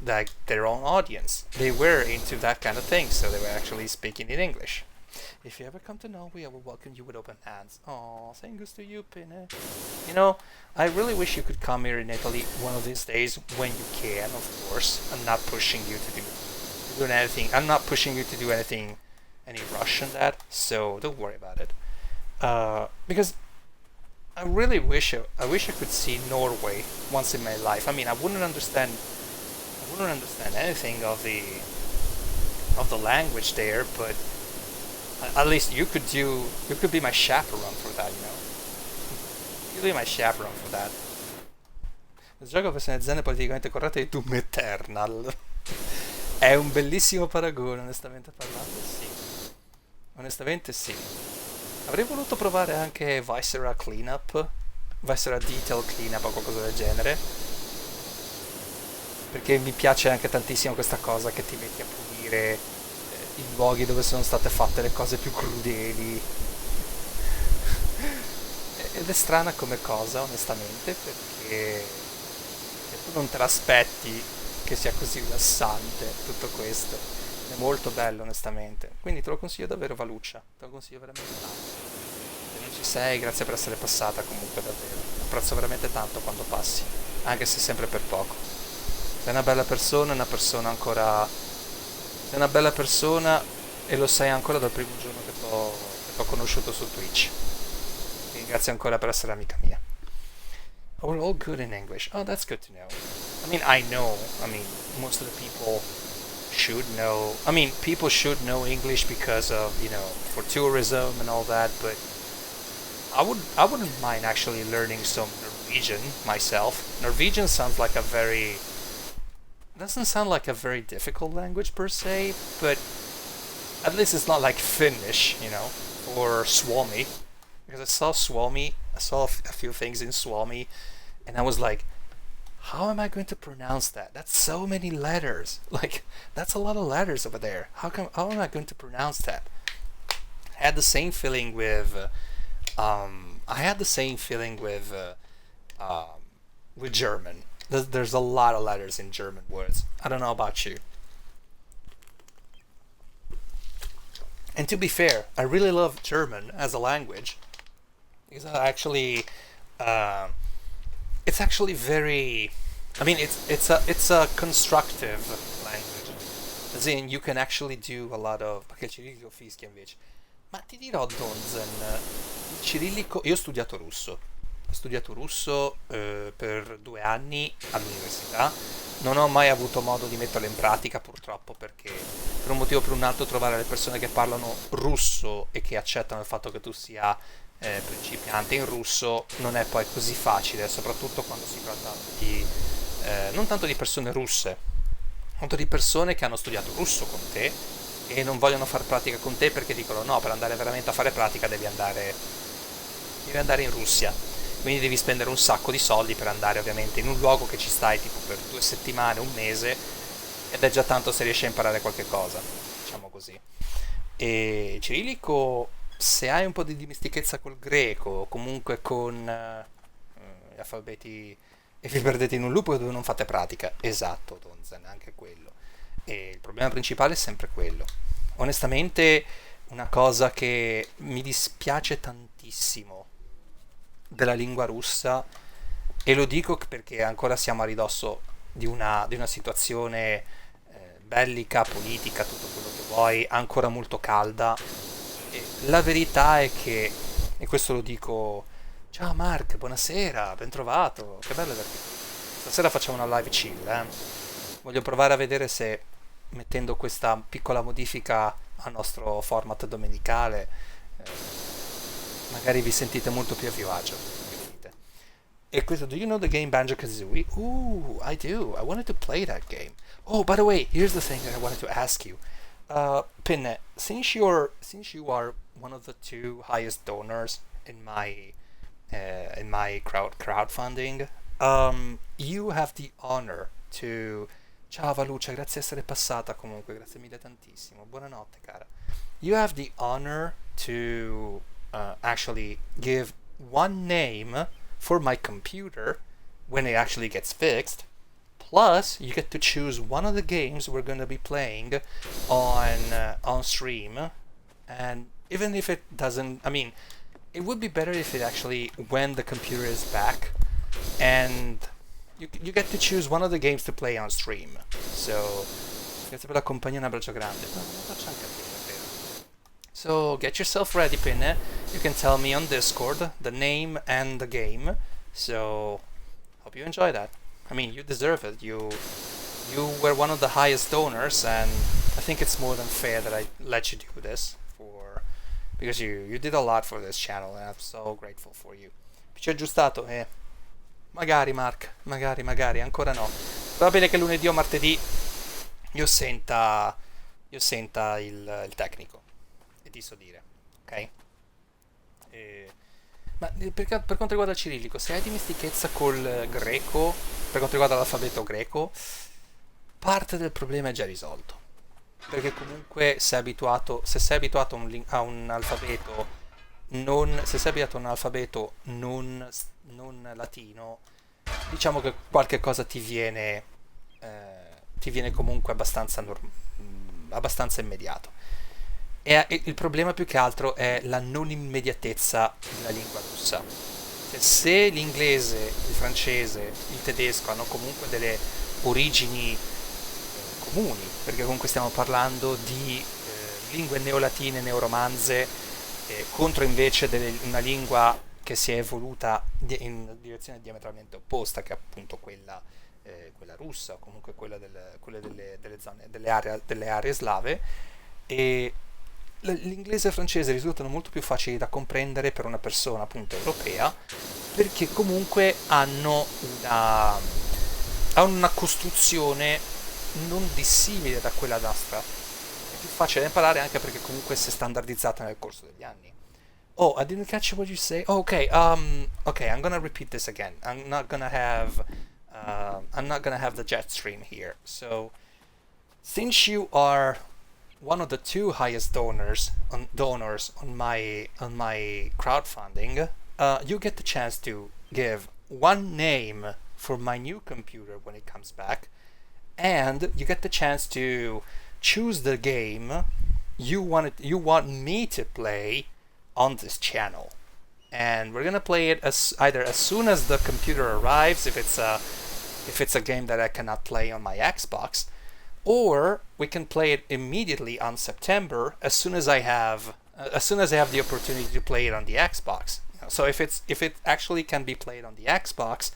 like their own audience. They were into that kind of thing, so they were actually speaking in English. If you ever come to Norway, I will welcome you with open hands. Oh, thanks to you, Pinne. I really wish you could come here in Italy one of these days when you can, of course. I'm not pushing you to do anything. I'm not pushing you to do anything, any rush on that, so don't worry about it. Because I really wish I wish I could see Norway once in my life. I mean, I wouldn't understand anything of the language there, but at least you could be my chaperone for that, you know. You could be my chaperone for that. Il gioco per zone politicamente corrette di Doom Eternal. È un bellissimo paragone, onestamente parlando, sì. Onestamente sì. Avrei voluto provare anche Viscera Cleanup, Viscera Detail Cleanup o qualcosa del genere, perché mi piace anche tantissimo questa cosa che ti metti a pulire i luoghi dove sono state fatte le cose più crudeli. Ed è strana come cosa, onestamente, perché tu non te l'aspetti che sia così rilassante tutto questo. È molto bello, onestamente. Quindi te lo consiglio davvero, Valuccia. Te lo consiglio veramente tanto. Se non ci sei, grazie per essere passata comunque, davvero. Apprezzo veramente tanto quando passi, anche se sempre per poco. Sei una bella persona, una persona ancora... Sei una bella persona e lo sei ancora dal primo giorno che t'ho conosciuto su Twitch. Quindi grazie ancora per essere amica mia. Oh, we're all good in English. Oh, that's good to know. I mean, most of the people should know. I mean, people should know English because of, for tourism and all that, but I wouldn't mind actually learning some Norwegian myself. Norwegian sounds like a very doesn't sound like a very difficult language per se, but at least it's not like Finnish, or Suomi. Because I saw Suomi, I saw a few things in Suomi, and I was like, how am I going to pronounce that? That's so many letters. Like, that's a lot of letters over there. How am I going to pronounce that? I had the same feeling with German. There's a lot of letters in German words. I don't know about you. And to be fair, I really love German as a language. It's actually very. I mean, it's a constructive language. As in, you can actually do a lot of. Perché il cirillico fischia invece. Ma ti dirò, Donzen, il cirillico. Io ho studiato russo per 2 anni all'università. Non ho mai avuto modo di metterlo in pratica, purtroppo, perché per un motivo o per un altro trovare le persone che parlano russo e che accettano il fatto che tu sia principiante in russo non è poi così facile, soprattutto quando si tratta di non tanto di persone russe, quanto di persone che hanno studiato russo con te e non vogliono fare pratica con te perché dicono no, per andare veramente a fare pratica devi andare in Russia, quindi devi spendere un sacco di soldi per andare ovviamente in un luogo che ci stai tipo per 2 settimane, un mese, ed è già tanto se riesci a imparare qualche cosa, diciamo così. E cirillico, se hai un po' di dimestichezza col greco o comunque con gli alfabeti e vi perdete in un loop dove non fate pratica, esatto, Donzen, anche quello. E il problema principale è sempre quello. Onestamente, una cosa che mi dispiace tantissimo della lingua russa, e lo dico perché ancora siamo a ridosso di una situazione bellica, politica, tutto quello che vuoi, ancora molto calda. E la verità è che, e questo lo dico, ciao Mark, buonasera, ben trovato, che bello averti qui. Stasera facciamo una live chill, Voglio provare a vedere se mettendo questa piccola modifica al nostro format domenicale magari vi sentite molto più a mio agio. E questo, do you know the game Banjo-Kazooie? Ooh, I do. I wanted to play that game. Oh, by the way, here's the thing that I wanted to ask you. Pinne, since you are one of the 2 highest donors in my crowdfunding, you have the honor to. Ciao Valucia, grazie di essere passata comunque, grazie mille tantissimo. Buonanotte, cara. You have the honor to actually give one name for my computer when it actually gets fixed. Plus, you get to choose one of the games we're going to be playing on stream. And even if it doesn't, I mean, it would be better if it actually, when the computer is back, and you get to choose one of the games to play on stream. So, grazie per la compagnia, un abbraccio grande. No, un abbraccio anche a te, davvero. So, get yourself ready, Pinne. you can tell me on Discord the name and the game. So hope you enjoy that. I mean, you deserve it. You were one of the highest donors, and I think it's more than fair that I let you do this for because you did a lot for this channel, and I'm so grateful for you. Ci ho aggiustato? Magari Mark, magari, ancora no. Probabile che lunedì o martedì io senta il tecnico e ti so dire, ok? Ma per quanto riguarda il cirillico, se hai dimestichezza col greco, per quanto riguarda l'alfabeto greco, parte del problema è già risolto. Perché comunque se sei abituato a un alfabeto se sei abituato a un alfabeto non latino, diciamo che qualche cosa ti viene comunque abbastanza immediato. E il problema più che altro è la non immediatezza della lingua russa. Cioè, se l'inglese, il francese, il tedesco hanno comunque delle origini comuni, perché comunque stiamo parlando di lingue neolatine, neoromanze, contro invece una lingua che si è evoluta in direzione diametralmente opposta, che è appunto quella russa, o comunque quelle delle aree slave, e l'inglese e il francese risultano molto più facili da comprendere per una persona appunto europea, perché comunque hanno una costruzione non dissimile da quella nostra. È più facile da imparare anche perché comunque si è standardizzata nel corso degli anni. Oh, I didn't catch what you say. Oh, okay. Okay. I'm gonna repeat this again. I'm not gonna have the jet stream here. So, since you are one of the two highest donors on my crowdfunding, you get the chance to give one name for my new computer when it comes back, and you get the chance to choose the game you want me to play on this channel, and we're gonna play it either as soon as the computer arrives, if it's a game that I cannot play on my Xbox, or we can play it immediately on September as soon as I have the opportunity to play it on the Xbox. So if it actually can be played on the Xbox,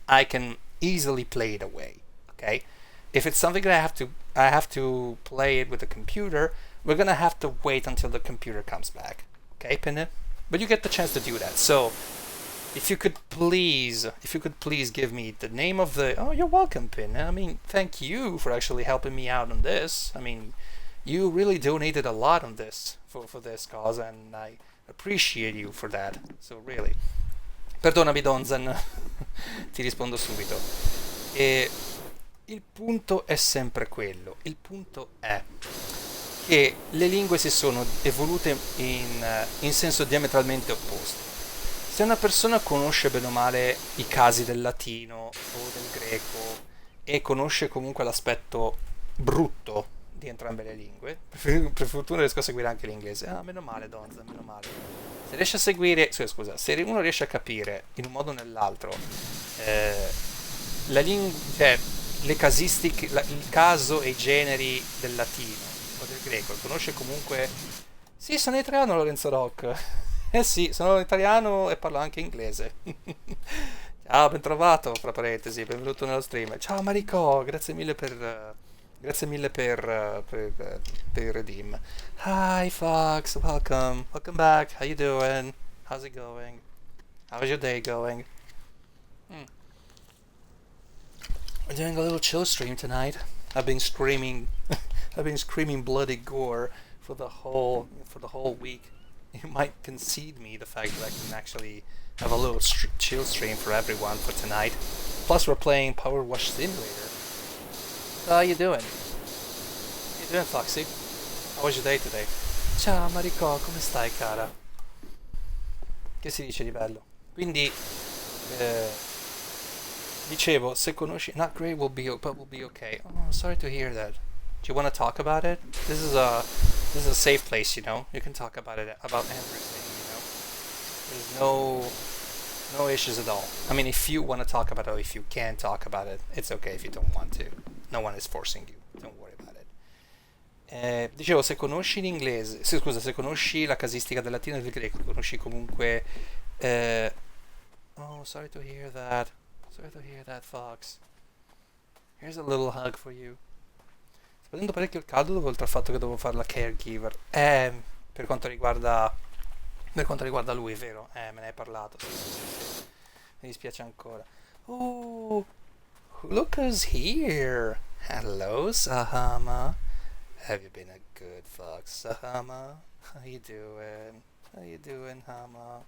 I can easily play it away. Okay, if it's something that I have to play it with the computer, we're gonna have to wait until the computer comes back. Okay, Pinne? But you get the chance to do that. So if you could please give me the name of the... Oh, you're welcome, Pinne. I mean, thank you for actually helping me out on this. I mean, you really donated a lot on this for this cause, and I appreciate you for that. So really. Perdonami, Donzen. Ti rispondo subito. E il punto è sempre quello. Il punto è che le lingue si sono evolute in senso diametralmente opposto. Se una persona conosce bene o male i casi del latino o del greco e conosce comunque l'aspetto brutto di entrambe le lingue, per fortuna riesco a seguire anche l'inglese. Ah, meno male, Donza, meno male. Se riesce a seguire, se uno riesce a capire in un modo o nell'altro le casistiche, il caso e i generi del latino o del greco, conosce comunque... Sì, sono italiano, Lorenzo Rock. Eh sì, sono italiano e parlo anche inglese. Ciao, ben trovato, fra parentesi, benvenuto nello stream. Ciao Maricò, grazie mille per il redeem. Hi Fox, welcome back. How you doing? How's it going? How's your day going? We're doing a little chill stream tonight. I've been screaming bloody gore for the whole week. You might concede me the fact that I can actually have a little chill stream for everyone for tonight. Plus we're playing Power Wash Simulator. How you doing? How you doing, Foxy? How was your day today? Ciao Maricò, come stai, cara? Che si dice di bello? Quindi dicevo, se conosci... Not great, but will be okay. Oh, sorry to hear that. Do you want to talk about it? This is a safe place, you know. You can talk about everything, you know. There's no issues at all. I mean, if you want to talk about it, or if you can talk about it, it's okay if you don't want to. No one is forcing you. Don't worry about it. Dicevo, se conosci l'inglese, scusa, se conosci la casistica del latino e del greco, conosci comunque... eh, oh, sorry to hear that. Sorry to hear that, Fox. Here's a little hug for you. Sto prendendo parecchio il caldo oltre al fatto che devo fare la caregiver. Per quanto riguarda... Per quanto riguarda lui, vero? Me ne hai parlato. Sì, sì, sì, sì. Mi dispiace ancora. Oh, look who's here. Hello, Sahama. Have you been a good fox, Hama? How you doing? How you doing, Hama?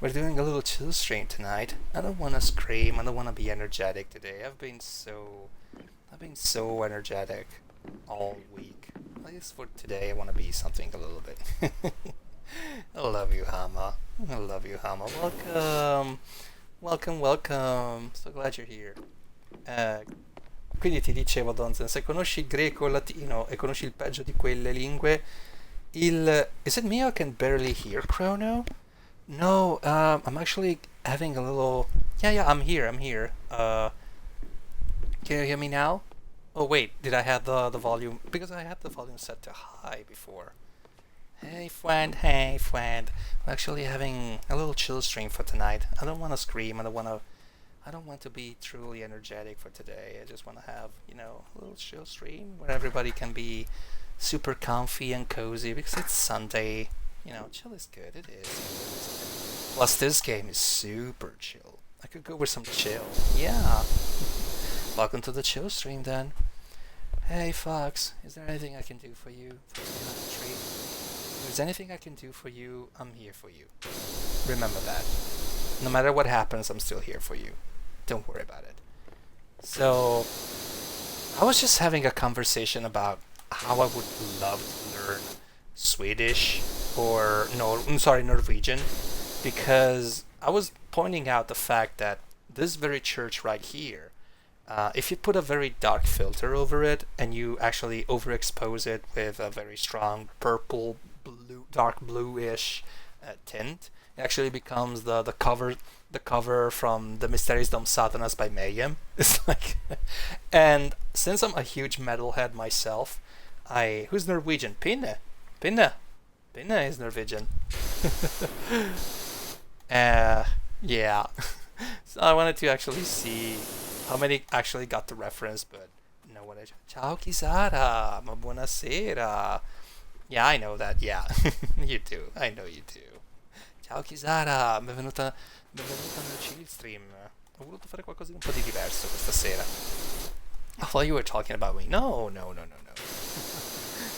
We're doing a little chill stream tonight. I don't want to scream. I don't want to be energetic today. I've been so energetic all week. At least for today, I want to be something a little bit. I love you, Hama. I love you, Hama. Welcome, welcome, welcome. So glad you're here. Uh, Quindi ti dicevo, Donzen, se conosci il greco o il latino e conosci il peggio di quelle lingue, il... Is it me? I can barely hear Chrono? No, I'm actually having a little... Yeah, I'm here, I'm here. Can you hear me now? Oh, wait, did I have the volume? Because I had the volume set to high before. Hey, friend, hey, friend. I'm actually having a little chill stream for tonight. I don't want to scream, I don't want to be truly energetic for today. I just want to have, a little chill stream where everybody can be super comfy and cozy because it's Sunday. Chill is good. It is. Plus, this game is super chill. I could go with some chill. Yeah. Welcome to the chill stream then. Hey, Fox. Is there anything I can do for you? If there's anything I can do for you, I'm here for you. Remember that. No matter what happens, I'm still here for you. Don't worry about it. So, I was just having a conversation about how I would love to learn Swedish or Norwegian, because I was pointing out the fact that this very church right here, if you put a very dark filter over it and you actually overexpose it with a very strong purple, blue, dark bluish tint, it actually becomes the cover from The Mysteries dom Satanas by Mayhem. It's like, and since I'm a huge metalhead myself, who's Norwegian? Pinne is Norwegian. Yeah. So I wanted to actually see how many actually got the reference, but no one. Ciao Kisara, ma buonasera. Yeah, I know that. Yeah, you do. I know you do. Ciao Kisara, benvenuta nel chill stream. Ho voluto fare qualcosa di un po' di diverso questa sera. I thought you were talking about me. No.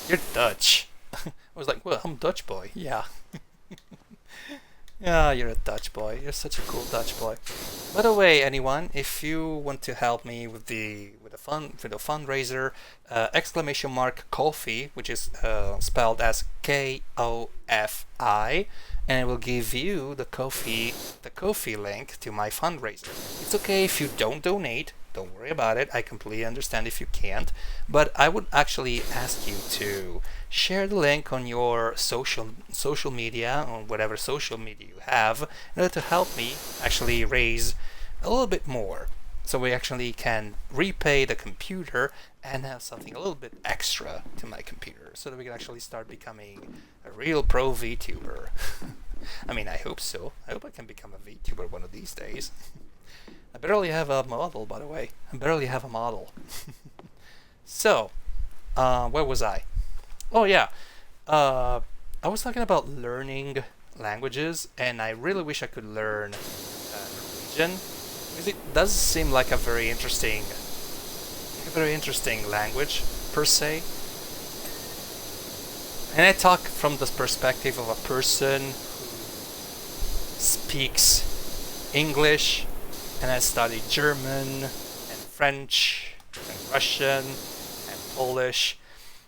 You're Dutch. I was like, well, I'm Dutch boy. Yeah. Yeah, you're a Dutch boy. You're such a cool Dutch boy. By the way, anyone, if you want to help me with the fundraiser, !kofi, which is spelled as KOFI, and I will give you the Kofi link to my fundraiser. It's okay if you don't donate. Don't worry about it. I completely understand if you can't. But I would actually ask you to share the link on your social media, on whatever social media you have, in order to help me actually raise a little bit more, so we actually can repay the computer and have something a little bit extra to my computer, so that we can actually start becoming a real pro VTuber. I mean, I hope so. I hope I can become a VTuber one of these days. I barely have a model, by the way. I barely have a model. So, where was I? Oh yeah, I was talking about learning languages, and I really wish I could learn Norwegian, because it does seem like a very interesting language per se. And I talk from the perspective of a person who speaks English and has studied German and French and Russian and Polish.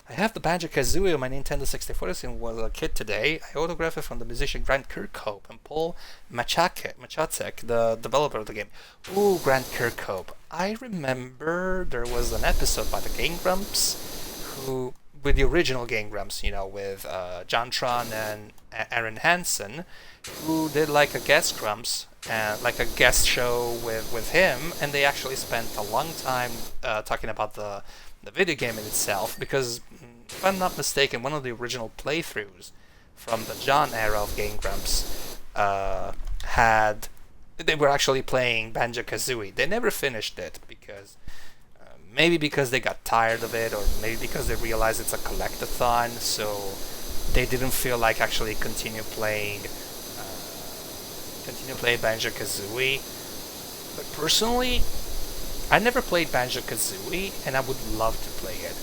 I have the Banjo-Kazooie on my Nintendo 64 since I was a kid today. I autographed it from the musician Grant Kirkhope and Paul Machacek, the developer of the game. Ooh, Grant Kirkhope. I remember there was an episode by the Game Grumps, with the original Game Grumps, with Jontron and Aaron Hansen, who did like a guest Grumps, like a guest show with him, and they actually spent a long time talking about the the video game in itself, because if I'm not mistaken, one of the original playthroughs from the John era of Game Grumps had they were actually playing Banjo-Kazooie. They never finished it because maybe because they got tired of it, or maybe because they realized it's a collectathon, so they didn't feel like actually continue playing Banjo-Kazooie. But personally, I never played Banjo-Kazooie, and I would love to play it.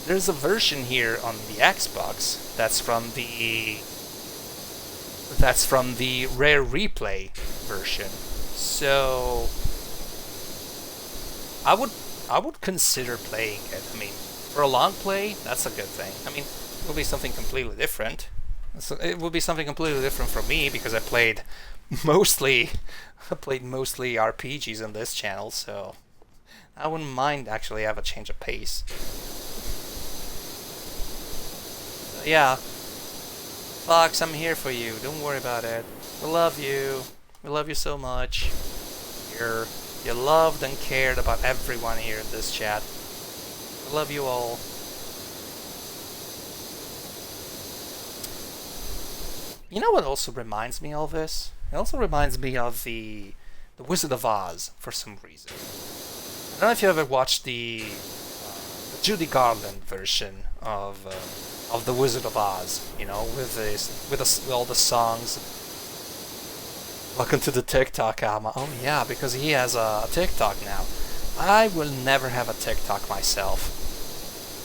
There's a version here on the Xbox that's from the Rare Replay version. So I would consider playing it. I mean, for a long play, that's a good thing. I mean, it will be something completely different. So it will be something completely different from me because I played mostly RPGs on this channel, so I wouldn't mind actually have a change of pace. So yeah, Fox, I'm here for you. Don't worry about it. We love you. We love you so much. You're loved and cared about everyone here in this chat. We love you all. You know what also reminds me of this? It also reminds me of the Wizard of Oz for some reason. I don't know if you ever watched the Judy Garland version of the Wizard of Oz. You know, with all the songs. Welcome to the TikTok, Alma. Oh yeah, because he has a TikTok now. I will never have a TikTok myself.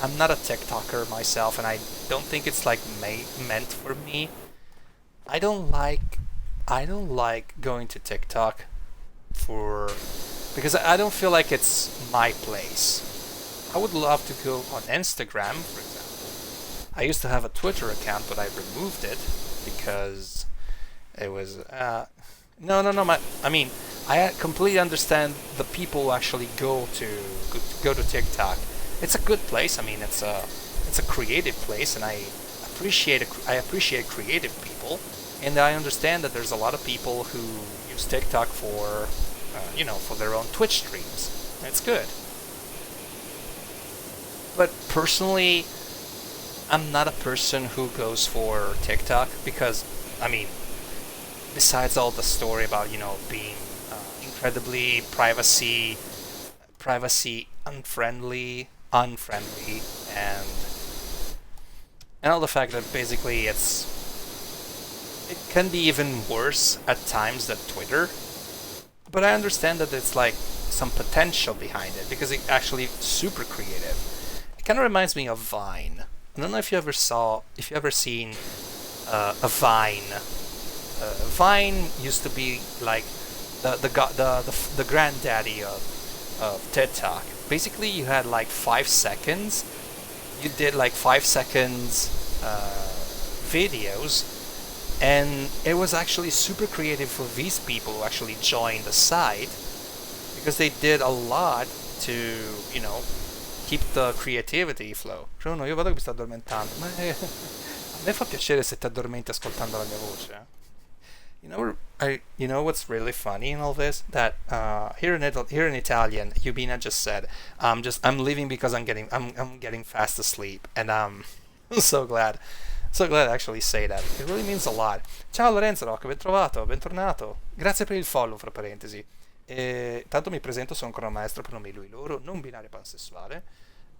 I'm not a TikToker myself, and I don't think it's like meant for me. I don't like going to TikTok because I don't feel like it's my place. I would love to go on Instagram, for example. I used to have a Twitter account, but I removed it because it was no. I mean, I completely understand the people who actually go to TikTok. It's a good place. I mean, it's a creative place, and I appreciate creative people, and I understand that there's a lot of people who use TikTok for for their own Twitch streams. It's good. But personally, I'm not a person who goes for TikTok because, I mean, besides all the story about being incredibly privacy unfriendly, and all the fact that basically it can be even worse at times than Twitter. But I understand that it's like some potential behind it because it's actually super creative. It kind of reminds me of Vine. I don't know if you ever seen a Vine. Vine used to be like the granddaddy of TikTok. Basically, you had like 5 seconds. You did like 5 seconds videos, and it was actually super creative for these people who actually joined the site because they did a lot to keep the creativity flow. Bruno, io vado che mi sto addormentando, ma a me fa piacere se ti addormenti ascoltando la mia voce. You know what's really funny in all this? That here in Italian, Yubina just said, I'm leaving because I'm getting fast asleep," and I'm so glad to actually say that. It really means a lot. Ciao Lorenzo Rock, ben trovato, bentornato. Grazie per il follow, fra parentesi. Tanto mi presento, sono ancora un maestro per nomi lui loro, non binario pansessuale.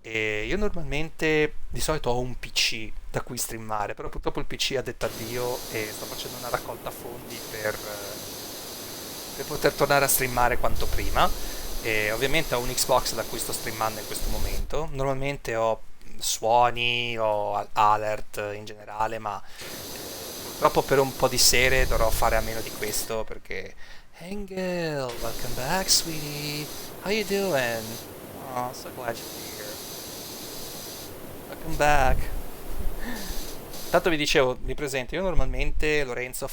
E io normalmente di solito ho un PC da cui streamare, però purtroppo il PC ha detto addio e sto facendo una raccolta fondi per poter tornare a streamare quanto prima. E ovviamente ho un Xbox da cui sto streamando in questo momento. Normalmente ho suoni o alert in generale, ma purtroppo per un po' di sere dovrò fare a meno di questo perché Engel, welcome back sweetie, how you doing? Oh, so glad you're here. Welcome back. Tanto vi dicevo, mi presento, io normalmente Lorenzo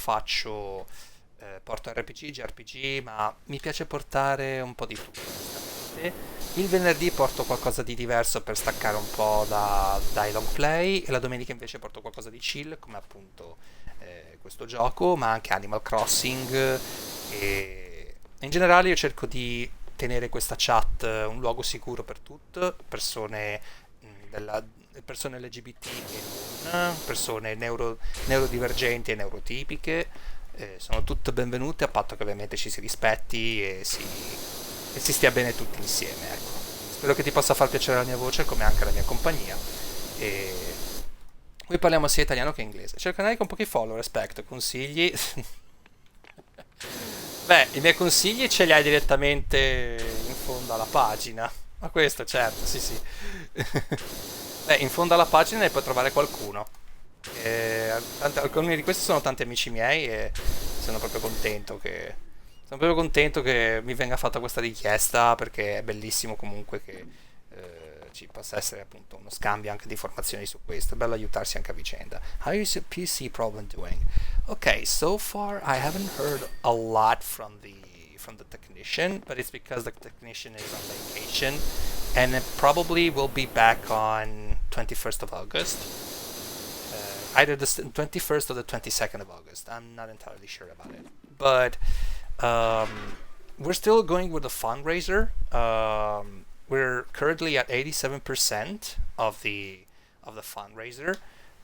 porto RPG, JRPG, ma mi piace portare un po' di tutto onestamente. Il venerdì porto qualcosa di diverso per staccare un po' dai long play, e la domenica invece porto qualcosa di chill, come appunto questo gioco, ma anche Animal Crossing, e in generale io cerco di tenere questa chat un luogo sicuro per tutte, della, persone LGBT e non, persone neurodivergenti e neurotipiche, sono tutte benvenute a patto che ovviamente ci si rispetti e si stia bene tutti insieme, ecco. Spero che ti possa far piacere la mia voce come anche la mia compagnia. E qui parliamo sia italiano che inglese. C'è il canale con pochi follower, aspetto, consigli. Beh, i miei consigli ce li hai direttamente in fondo alla pagina. Ma questo, certo, sì, sì. Beh, in fondo alla pagina ne puoi trovare qualcuno. Alcuni di questi sono tanti amici miei e sono proprio contento che, sono proprio contento che mi venga fatta questa richiesta perché è bellissimo comunque che ci possa essere appunto uno scambio anche di informazioni su questo. È bello aiutarsi anche a vicenda. How is your PC problem doing? Okay, so far I haven't heard a lot from the technician, but it's because the technician is on vacation and it probably will be back on 21st of August. Either the 21st or the 22nd of August. I'm not entirely sure about it. But we're still going with the fundraiser. We're currently at 87% of the fundraiser.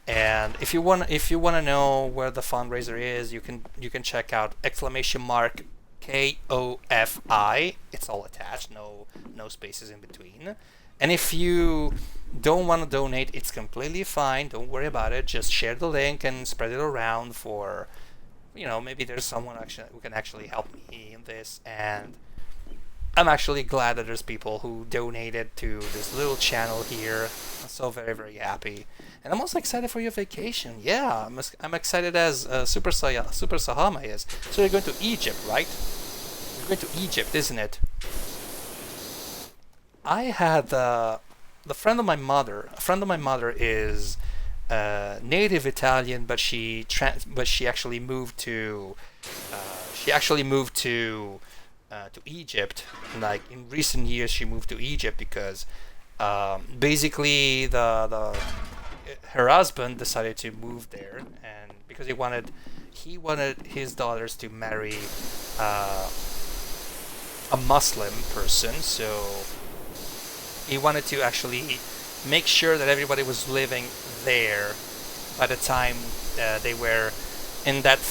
And if you want to know where the fundraiser is, you can check out exclamation mark KOFI. It's all attached, no spaces in between. And if you don't want to donate, it's completely fine. Don't worry about it. Just share the link and spread it around for, maybe there's someone actually who can actually help me in this. And I'm actually glad that there's people who donated to this little channel here. I'm so very, very happy. And I'm also excited for your vacation. Yeah, I'm excited as Super Sahama is. So you're going to Egypt, right? You're going to Egypt, isn't it? I had the friend of my mother. A friend of my mother is native Italian, but she actually moved to to Egypt. Like in recent years, she moved to Egypt because basically her husband decided to move there, and because he wanted his daughters to marry a Muslim person, so he wanted to actually make sure that everybody was living there by the time they were in that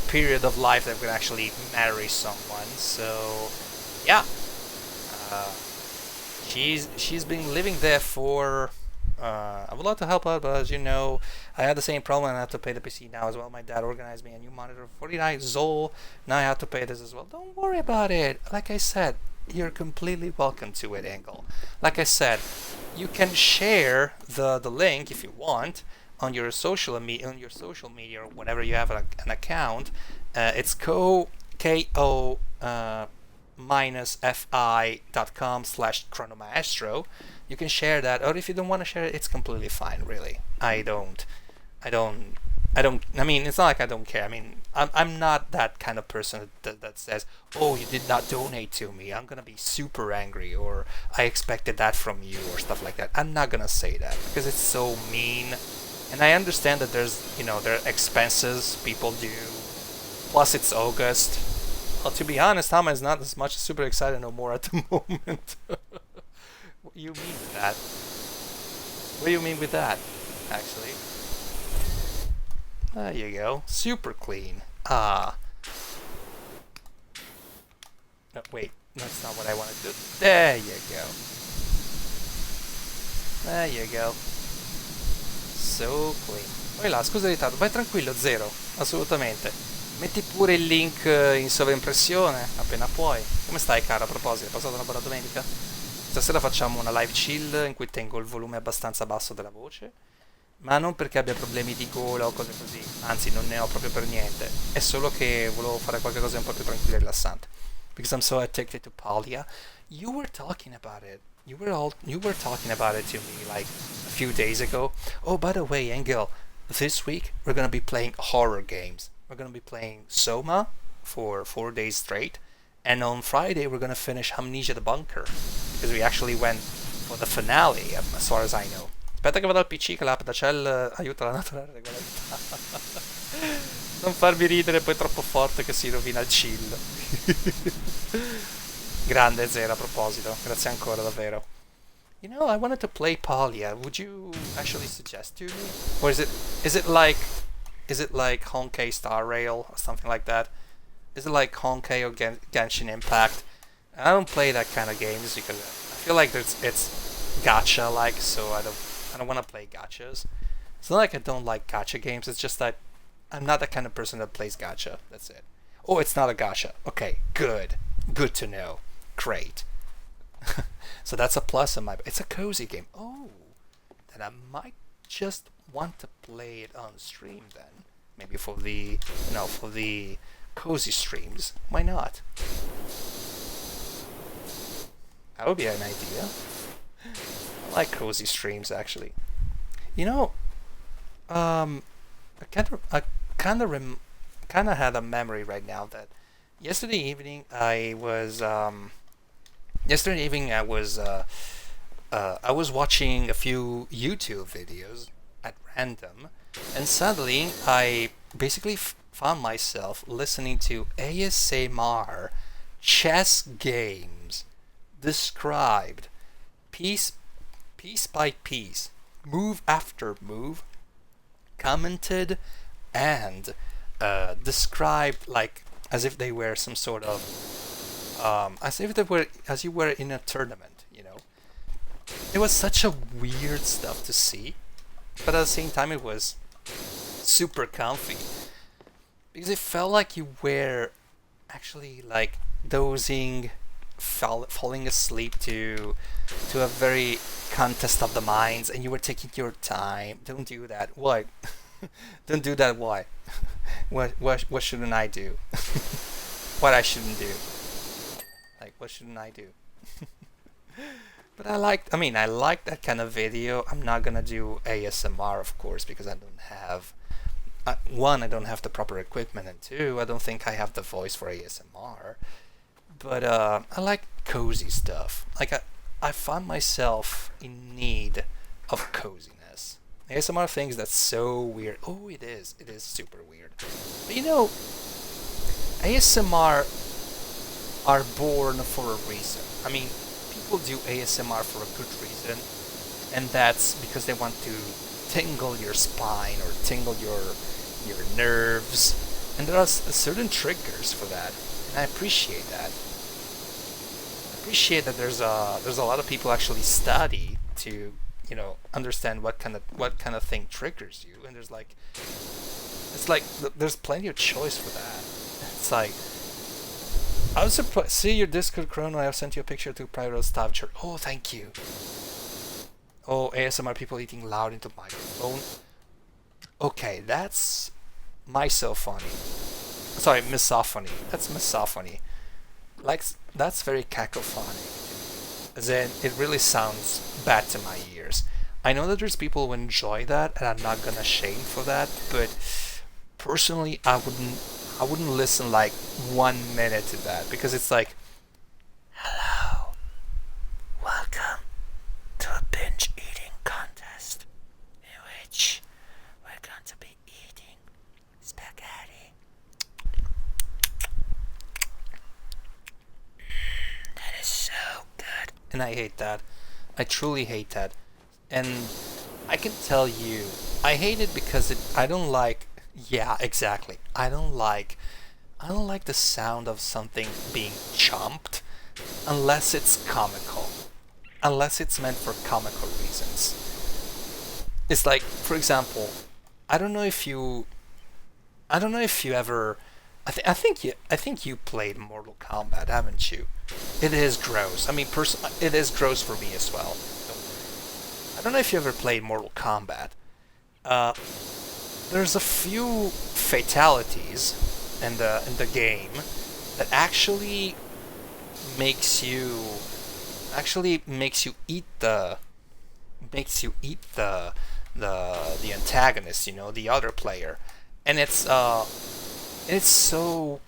period of life that could actually marry someone. So yeah, she's been living there for I would love to help out, but as you know, I had the same problem and I have to pay the PC now as well. My dad organized me a new monitor for 49 Zoll. Now I have to pay this as well. Don't worry about it. Like I said, you're completely welcome to it, Engel. Like I said, you can share the link if you want on your social media or whenever you have an account. It's ko minus fi.com/chronomaestro. You can share that, or if you don't want to share it, it's completely fine. Really, I mean, it's not like I don't care. I mean, I'm not that kind of person that says, oh, you did not donate to me, I'm gonna be super angry, or I expected that from you, or stuff like that. I'm not gonna say that because it's so mean. And I understand that there are expenses people do. Plus, it's August. Well, to be honest, Hama is not as much super excited no more at the moment. What do you mean with that? What do you mean with that, actually? There you go. Super clean. No, wait. That's not what I wanted to do. There you go. There you go. So clean. Poi là, scusa il ritardo. Vai tranquillo, zero. Assolutamente. Metti pure il link in sovraimpressione appena puoi. Come stai, cara? A proposito, è passata una buona domenica? Stasera facciamo una live chill in cui tengo il volume abbastanza basso della voce. Ma non perché abbia problemi di gola o cose così, anzi non ne ho proprio per niente, è solo che volevo fare qualcosa un po' più tranquillo e rilassante. Because I'm so addicted to Palia. You were talking about it. You were talking about it to me like a few days ago. Oh, by the way, Engel, this week we're gonna be playing horror games. We're gonna be playing Soma for 4 days straight, and on Friday we're gonna finish Amnesia the Bunker because we actually went for the finale, as far as I know. Aspetta che vado al PC che l'app da Cell aiuta la naturale regolarità. Non farmi ridere poi troppo forte che si rovina il chill. Grande Zero a proposito, grazie ancora davvero. You know, I wanted to play Palia. Would you actually suggest to me? Or is it like Honkai Star Rail or something like that? Is it like Honkai or Genshin Impact? I don't play that kind of games because I feel like it's gacha like, so I don't want to play gachas. It's not like I don't like gacha games. It's just that I'm not the kind of person that plays gacha. That's it. Oh, it's not a gacha. Okay, good. Good to know. Great. So that's a plus in my. It's a cozy game. Oh, then I might just want to play it on stream then. Maybe for the for the cozy streams. Why not? That would be an idea. I like cozy streams actually. You know, I kind of had a memory right now that yesterday evening I was watching a few YouTube videos at random, and suddenly I basically found myself listening to ASMR chess games described piece by piece, move after move, commented and described like as if they were some sort of as you were in a tournament, you know. It was such a weird stuff to see, but at the same time it was super comfy because it felt like you were actually like dozing, falling asleep to a very contest of the minds, and you were taking your time. Don't do that. Why? Don't do that. Why? What shouldn't I do? What I shouldn't do? Like, what shouldn't I do? But I like that kind of video. I'm not gonna do ASMR, of course, because I don't have one, I don't have the proper equipment, and two, I don't think I have the voice for ASMR. But I like cozy stuff. Like I find myself in need of coziness. ASMR things that's so weird. Oh, it is. It is super weird. But you know, ASMR are born for a reason. I mean, people do ASMR for a good reason, and that's because they want to tingle your spine or tingle your nerves, and there are certain triggers for that, and I appreciate that. I appreciate that there's a lot of people actually study to understand what kind of thing triggers you, and there's plenty of choice for that. It's like, I was surprised. See your Discord, Chrono. I have sent you a picture to private staff chat. Oh, thank you. Oh, ASMR people eating loud into microphone. Okay, that's misophony. Sorry, misophony. That's misophony. Like, that's very cacophonic. As in, it really sounds bad to my ears. I know that there's people who enjoy that, and I'm not gonna shame for that, but personally, I wouldn't listen like 1 minute to that, because it's like, hello, welcome to a binge eating contest in which we're going to be eating spaghetti. That is so good. And I hate that. I truly hate that. And I can tell you, I hate it because I don't like. Yeah, exactly. I don't like the sound of something being chomped unless it's comical. Unless it's meant for comical reasons. It's like, for example, I don't know if you ever I think you played Mortal Kombat, haven't you? It is gross. I mean, it is gross for me as well. I don't know if you ever played Mortal Kombat. There's a few fatalities in the game that actually makes you eat the antagonist, the other player, and it's so.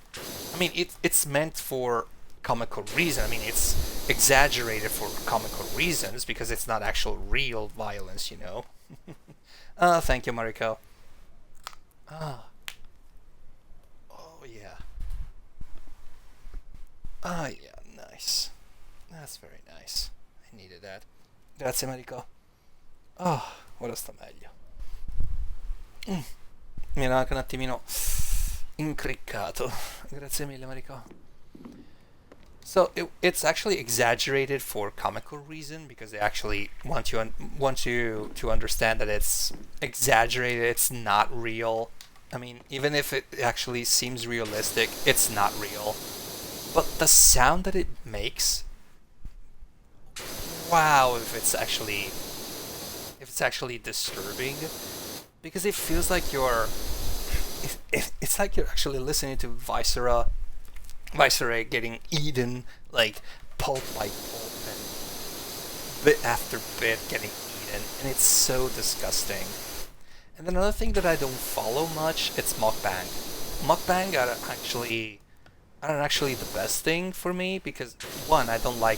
I mean, it's meant for comical reason. I mean, it's exaggerated for comical reasons because it's not actual real violence. Thank you, Mariko. Ah. Oh, yeah. Ah, yeah, nice. That's very nice. I needed that. Grazie Mariko. Oh, ora sto meglio. Mi ero anche un attimino incriccato. Grazie mille Mariko. So it's actually exaggerated for comical reason because they actually want you to understand that it's exaggerated. It's not real. I mean, even if it actually seems realistic, it's not real. But the sound that it makes, wow! If it's actually disturbing, because it feels like it's like you're actually listening to Viscera getting eaten, like pulp by pulp and bit after bit getting eaten, and it's so disgusting. And then another thing that I don't follow much, it's mukbang. Mukbang are actually the best thing for me because one, I don't like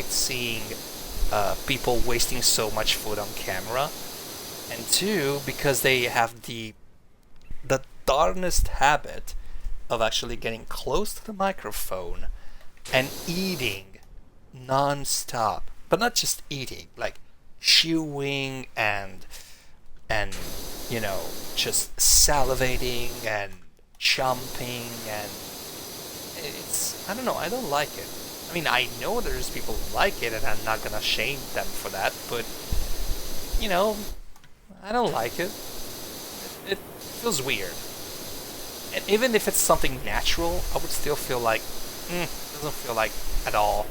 seeing people wasting so much food on camera, and two, because they have the darnest habit of actually getting close to the microphone and eating non-stop, but not just eating, like chewing and just salivating and chomping, and I don't know, I don't like it. I mean, I know there's people who like it and I'm not gonna shame them for that, but I don't like it. It feels weird. And even if it's something natural, I would still feel like, it doesn't feel like at all.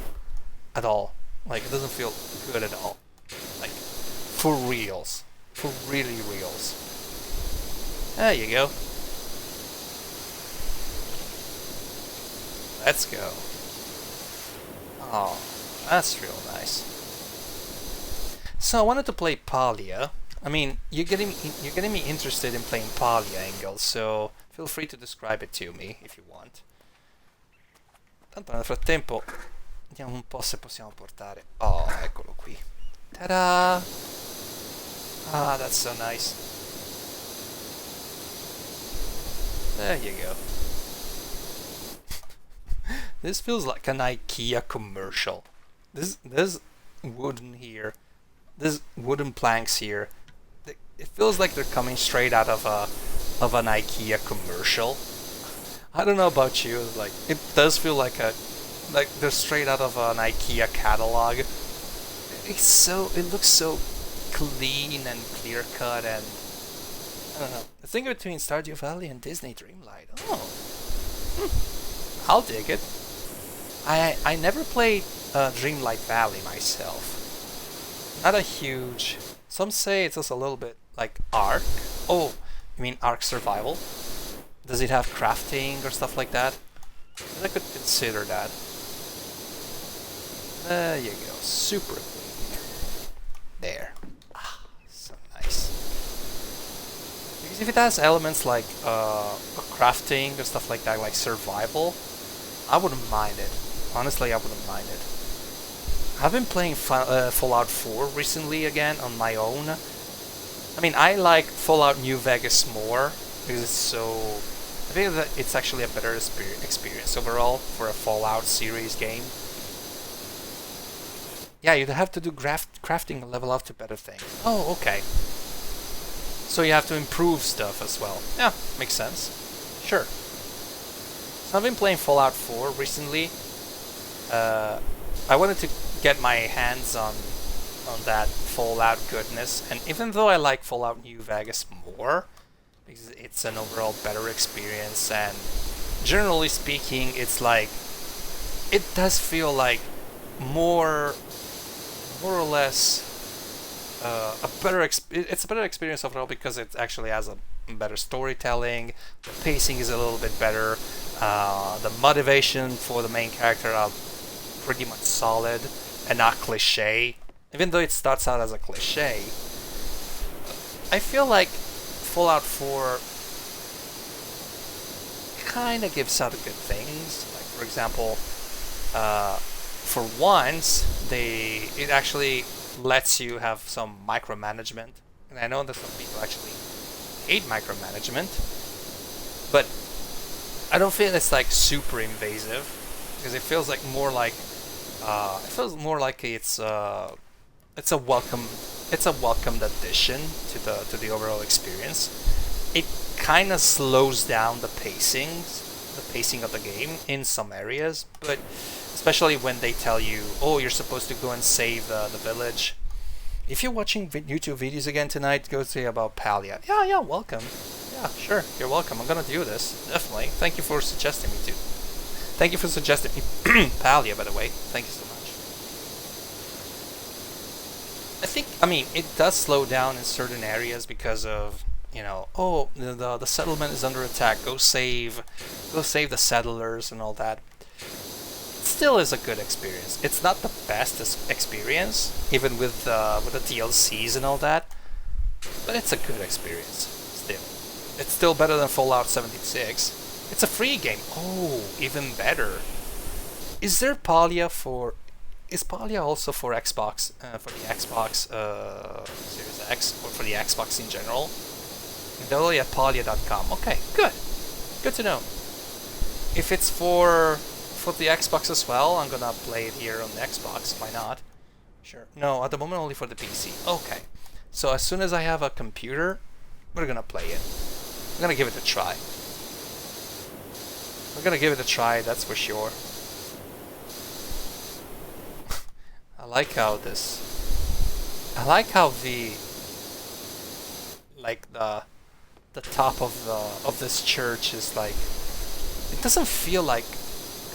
Like, it doesn't feel good at all. Like, for reals. For really reals. There you go. Let's go. Oh, that's real nice. So I wanted to play Palia. I mean, you're getting me interested in playing Palia, Engel, so feel free to describe it to me if you want. Tanto nel frattempo vediamo un po' se possiamo portare. Oh, eccolo qui. Ta-da! Ah, that's so nice. There you go. This feels like an IKEA commercial. There's wooden here. There's wooden planks here. It feels like they're coming straight out of an IKEA commercial. I don't know about you, like it does feel like they're straight out of an IKEA catalog. It looks so clean and clear cut, and I don't know. The thing between Stardew Valley and Disney Dreamlight. Oh, I'll dig it. I never played Dreamlight Valley myself. Not a huge. Some say it's just a little bit like Ark. Oh, you mean Ark Survival? Does it have crafting or stuff like that? I could consider that. There you go. Super clean. There. Ah, so nice. Because if it has elements like crafting or stuff like that, like survival, I wouldn't mind it. Honestly, I wouldn't mind it. I've been playing Fallout 4 recently again on my own. I mean, I like Fallout New Vegas more because it's so... I think that it's actually a better experience overall for a Fallout series game. Yeah, you'd have to do crafting and level up to better things. Oh, okay. So you have to improve stuff as well. Yeah, makes sense. Sure. So I've been playing Fallout 4 recently. I wanted to get my hands on that Fallout goodness, and even though I like Fallout New Vegas more, because it's an overall better experience, and generally speaking, it's like, it does feel like more or less it's a better experience overall because it actually has a better storytelling, the pacing is a little bit better, the motivation for the main character are pretty much solid and not cliche. Even though it starts out as a cliche, I feel like Fallout 4 kind of gives out good things. Like, for example, for once, it actually lets you have some micromanagement. And I know that some people actually hate micromanagement, but I don't feel it's like super invasive, because it feels like more like It feels more like it's a welcome it's a welcomed addition to the overall experience. It kind of slows down the pacing of the game in some areas, but especially when they tell you, oh, you're supposed to go and save the village. If you're watching YouTube videos again tonight, go say about Palia. Yeah, welcome. Yeah, sure, you're welcome. I'm gonna do this, definitely. Thank you for suggesting me to. Thank you for suggesting me Palia, by the way. Thank you so much. I mean, it does slow down in certain areas because of, oh, the settlement is under attack. Go save the settlers and all that. It still is a good experience. It's not the best experience, even with the DLCs and all that, but it's a good experience still. It's still better than Fallout 76. It's a free game. Oh, even better. Is there Palia for? Is Palia also for Xbox? For the Xbox Series X, or for the Xbox in general? Only at Palia.com. Okay, good. Good to know. If it's for the Xbox as well, I'm gonna play it here on the Xbox. Why not? Sure. No, at the moment only for the PC. Okay. So as soon as I have a computer, we're gonna play it. I'm gonna give it a try. We're gonna give it a try, that's for sure. I like how the top of this church is like, it doesn't feel like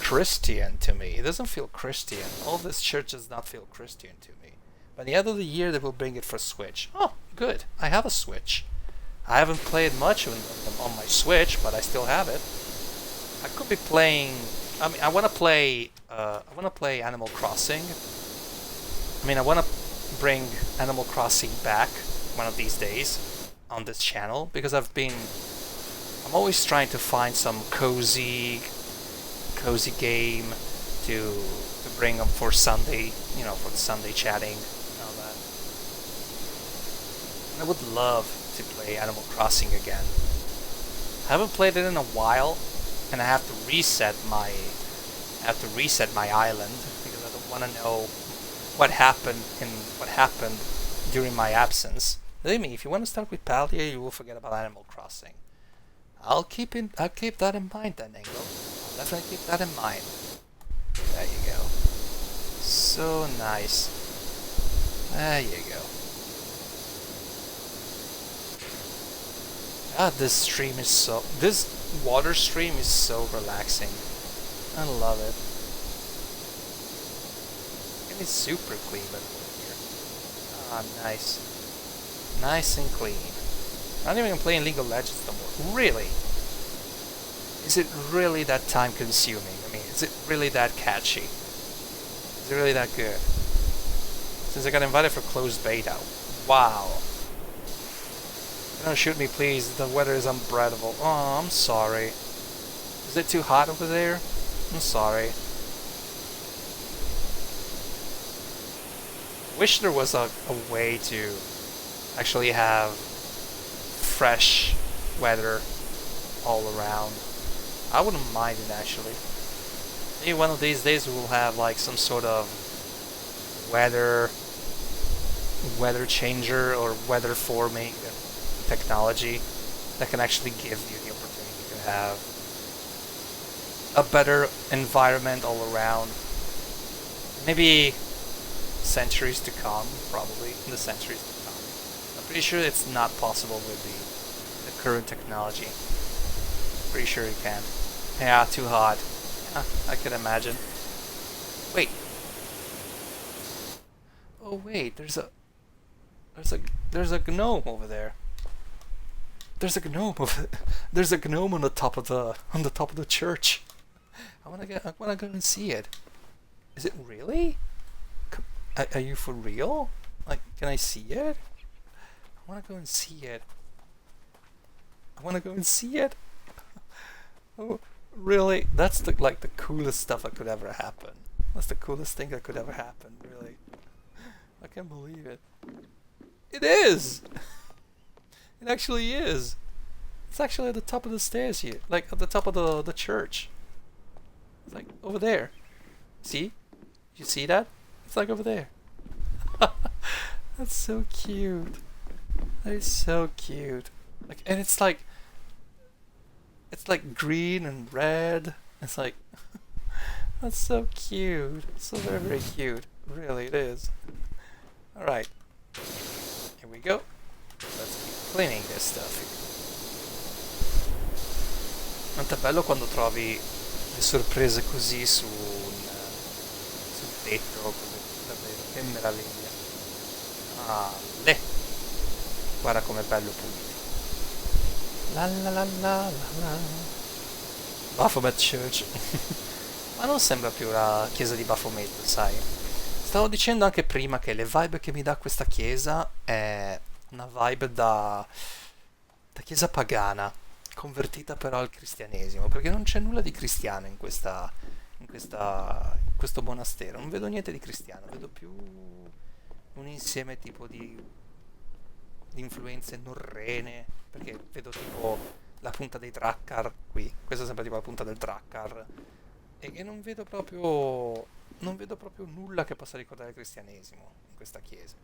Christian to me. It doesn't feel Christian. All this church does not feel Christian to me. By the end of the year, they will bring it for Switch. Oh, good. I have a Switch. I haven't played much on my Switch, but I still have it. I could be playing. I mean, I want to play. I want to play Animal Crossing. I mean, I want to bring Animal Crossing back one of these days on this channel because I'm always trying to find some cozy game to bring up for Sunday, for the Sunday chatting and all that. And I would love to play Animal Crossing again. I haven't played it in a while, and I have to reset my island because I don't want to know what happened during my absence. Believe me, if you want to start with Palia, you will forget about Animal Crossing. I'll keep that in mind then, Engel. I'll definitely keep that in mind. There you go. So nice. There you go. God, this water stream is so relaxing. I love it. It's super clean over here. Ah, nice. Nice and clean. I'm not even playing League of Legends no more. Really? Is it really that time consuming? I mean, is it really that catchy? Is it really that good? Since I got invited for closed beta. Wow. Don't shoot me, please. The weather is unbearable. Oh, I'm sorry. Is it too hot over there? I'm sorry. Wish there was a way to actually have fresh weather all around. I wouldn't mind it actually. Maybe one of these days we will have like some sort of weather changer or weather forming technology that can actually give you the opportunity to have a better environment all around. Maybe centuries to come, probably in the centuries to come. I'm pretty sure it's not possible with the current technology. Pretty sure you can. Yeah, too hot. Yeah, I can imagine. Wait. Oh wait, there's a gnome over there. There's a gnome There's a gnome on the top of the church. I wanna go and see it. Is it really? Are you for real? Like, can I see it? I wanna go and see it. Oh, really? That's the coolest stuff that could ever happen. That's the coolest thing that could ever happen, really. I can't believe it. It is! It actually is. It's actually at the top of the stairs here. Like, at the top of the church. It's like, over there. See? You see that? It's like over there. That's so cute. That is so cute. Like, and it's like green and red. It's like that's so cute. So very very cute. Really, it is. All right, here we go. Let's keep cleaning this stuff here. Quanto è bello quando trovi le sorprese così sul tetto, così, davvero, che meraviglia. Ah, le, guarda com'è bello pulito. La la la la la la. Baphomet Church. Ma non sembra più la chiesa di Baphomet, sai? Stavo dicendo anche prima che le vibe che mi dà questa chiesa è una vibe da chiesa pagana, convertita però al cristianesimo, perché non c'è nulla di cristiano in questo monastero. Non vedo niente di cristiano, vedo più un insieme tipo di influenze norrene, perché vedo tipo la punta dei Drakkar qui, questa è sempre tipo la punta del Drakkar, e non vedo proprio nulla che possa ricordare il cristianesimo in questa chiesa.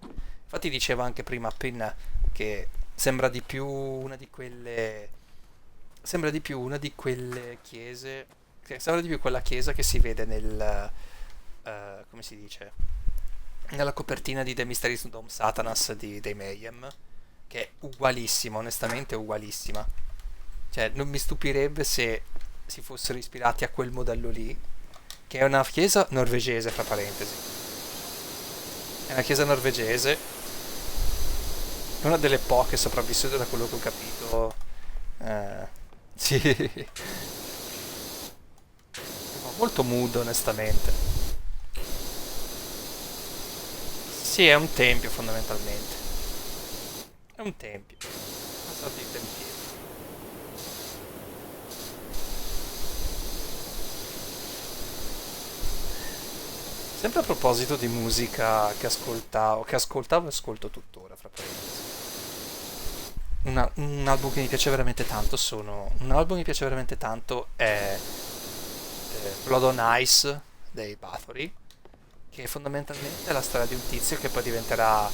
Infatti diceva anche prima Pin che sembra di più una di quelle chiese, che sembra di più quella chiesa che si vede come si dice, nella copertina di The Mysteries Dome Satanas dei Mayhem, che è ugualissima, onestamente ugualissima. Cioè, non mi stupirebbe se si fossero ispirati a quel modello lì, che è una chiesa norvegese, fra parentesi. È una chiesa norvegese, è una delle poche sopravvissute da quello che ho capito. Sì, molto mood, onestamente. Sì, è un tempio, fondamentalmente. È un tempio. Una sorta di tempietto. Sempre a proposito di musica che ascoltavo e ascolto tuttora, fra parentesi. Un album che mi piace veramente tanto un album che mi piace veramente tanto è Blood on Ice dei Bathory, che fondamentalmente è la storia di un tizio che poi diventerà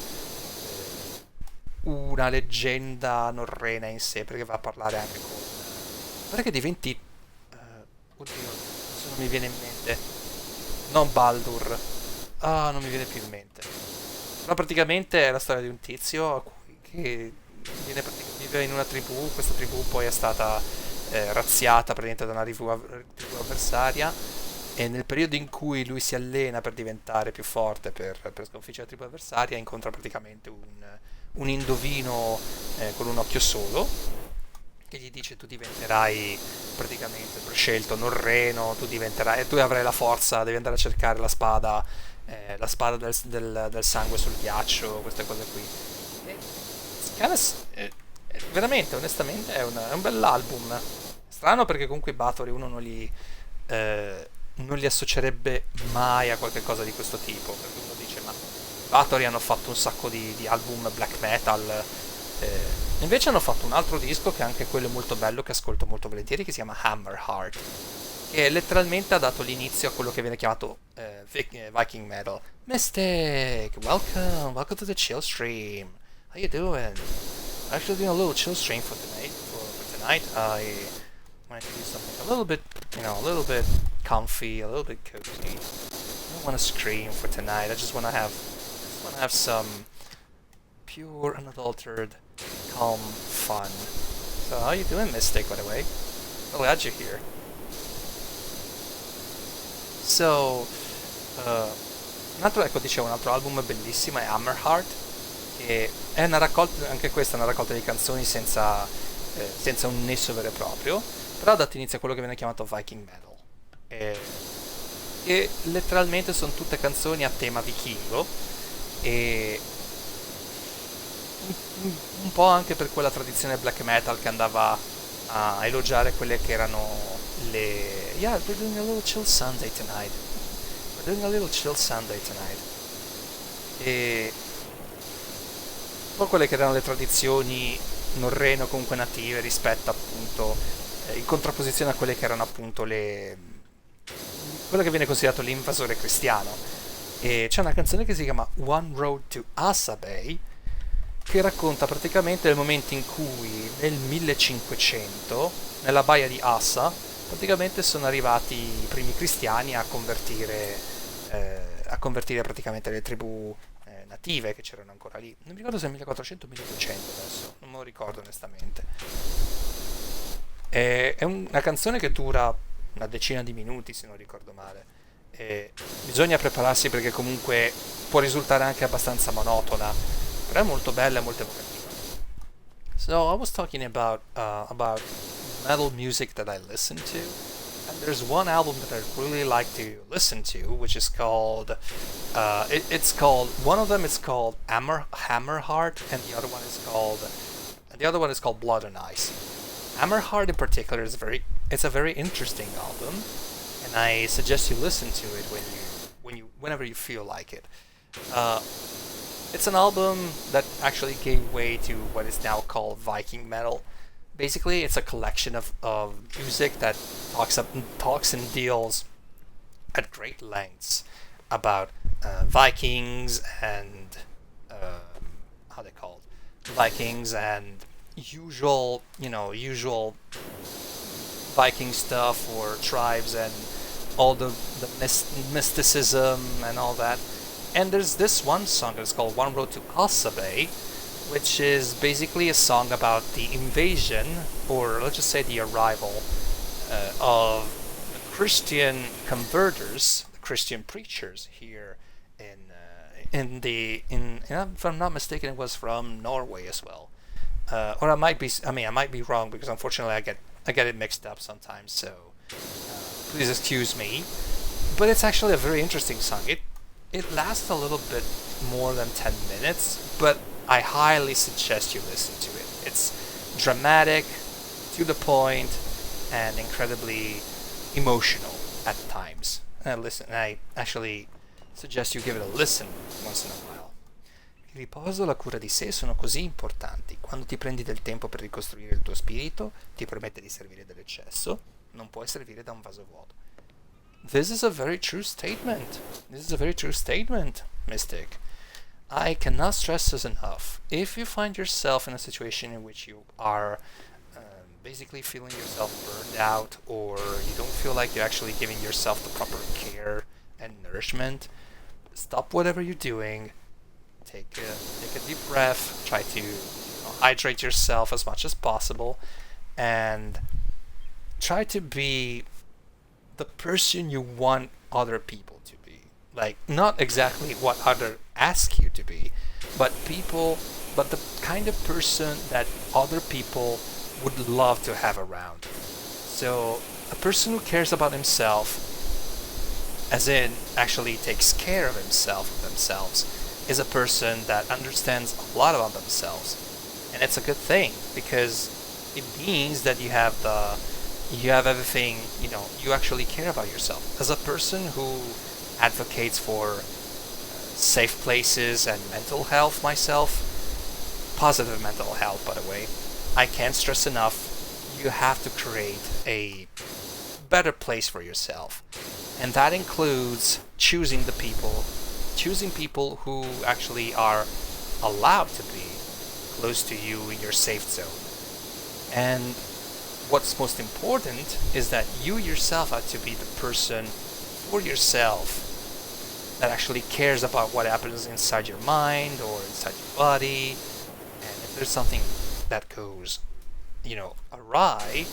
una leggenda norrena in sé, perché va a parlare anche con... Pare che diventi... oddio, adesso non mi viene in mente. Non Baldur. Ah, non mi viene più in mente. Ma praticamente è la storia di un tizio che vive in una tribù. Questa tribù poi è stata razziata praticamente da una tribù avversaria, e nel periodo in cui lui si allena per diventare più forte, per sconfiggere la tribù avversaria, incontra praticamente un indovino con un occhio solo, che gli dice: tu diventerai praticamente prescelto norreno, tu avrai la forza, devi andare a cercare la spada del sangue sul ghiaccio, queste cose qui. E, veramente, onestamente, è un bell'album. Strano perché comunque i Bathory uno non li associerebbe mai a qualche cosa di questo tipo, perché uno dice: ma i Bathory hanno fatto un sacco di album black metal. Invece hanno fatto un altro disco che anche quello è molto bello, che ascolto molto volentieri, che si chiama Hammerheart, che letteralmente ha dato l'inizio a quello che viene chiamato Viking Metal. Mystic, welcome to the chill stream. How you doing? I'm actually doing a little chill stream for tonight. For tonight, I wanted to do something a little bit, a little bit comfy, a little bit cozy. I don't want to scream for tonight. I just want to have some pure, unadulterated, calm fun. So how you doing, Mystic, by the way? Oh, glad you're here. So, un altro album bellissimo è Hammerheart, che è una raccolta, anche questa è una raccolta di canzoni senza un nesso vero e proprio, però ha dato inizio a quello che viene chiamato Viking Metal. E letteralmente sono tutte canzoni a tema vichingo, e un po' anche per quella tradizione black metal che andava a elogiare quelle che erano le... Yeah, we're doing a little chill Sunday tonight. We're doing a little chill Sunday tonight. E un po' quelle che erano le tradizioni norrene o comunque native, rispetto appunto in contrapposizione a quelle che erano appunto quello che viene considerato l'invasore cristiano. e c'è una canzone che si chiama One Road to Asa Bay, che racconta praticamente il momento in cui nel 1500 nella baia di Assa praticamente sono arrivati i primi cristiani a convertire praticamente le tribù native che c'erano ancora lì. Non mi ricordo se è 1400 o 1200 adesso, non me lo ricordo onestamente. È una canzone che dura una decina di minuti se non ricordo male. E bisogna prepararsi perché comunque può risultare anche abbastanza monotona, però è molto bella e molto evocativa. So I was talking about metal music that I listen to, and there's one album that I really like to listen to, which is called it's called one of them is called Hammerheart, and the other one is called Blood and Ice. Hammerheart in particular is it's a very interesting album, and I suggest you listen to it whenever you feel like it. Uh, it's an album that actually gave way to what is now called Viking metal. Basically, it's a collection of music that talks and deals at great lengths about Vikings and how they called Vikings and usual Viking stuff or tribes and all the mysticism and all that. And there's this one song that's called One Road to Kosovo, which is basically a song about the invasion, or let's just say the arrival, of the Christian converters, the Christian preachers here in if I'm not mistaken, it was from Norway as well, or I might be wrong because unfortunately I get it mixed up sometimes. So please excuse me, but it's actually a very interesting song. It lasts a little bit more than 10 minutes, but I highly suggest you listen to it. It's dramatic, to the point, and incredibly emotional at times. I actually suggest you give it a listen once in a while. Il riposo e la cura di sé sono così importanti. Quando ti prendi del tempo per ricostruire il tuo spirito, ti permette di servire dell'eccesso, non puoi servire da un vaso vuoto. This is a very true statement. This is a very true statement, Mystic. I cannot stress this enough. If you find yourself in a situation in which you are basically feeling yourself burned out, or you don't feel like you're actually giving yourself the proper care and nourishment, stop whatever you're doing, take a deep breath, try to hydrate yourself as much as possible, and try to be the person you want other people to be. Like, not exactly what other ask you to be, but the kind of person that other people would love to have around. So a person who cares about himself, as in actually takes care of himself or themselves, is a person that understands a lot about themselves. And it's a good thing because it means that you have everything, you actually care about yourself. As a person who advocates for safe places and mental health myself, positive mental health by the way, I can't stress enough, you have to create a better place for yourself. And that includes choosing people who actually are allowed to be close to you in your safe zone. And what's most important is that you yourself have to be the person for yourself that actually cares about what happens inside your mind or inside your body. And if there's something that goes, awry,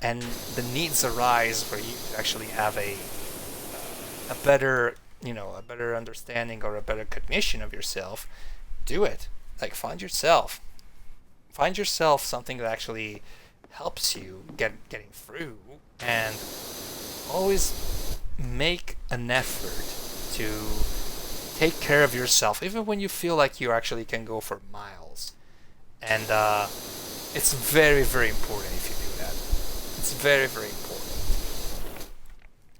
and the needs arise for you to actually have a better understanding or a better cognition of yourself, do it. Like, find yourself something that actually helps you getting through, and always make an effort to take care of yourself, even when you feel like you actually can go for miles. And it's very, very important if you do that. It's very, very important.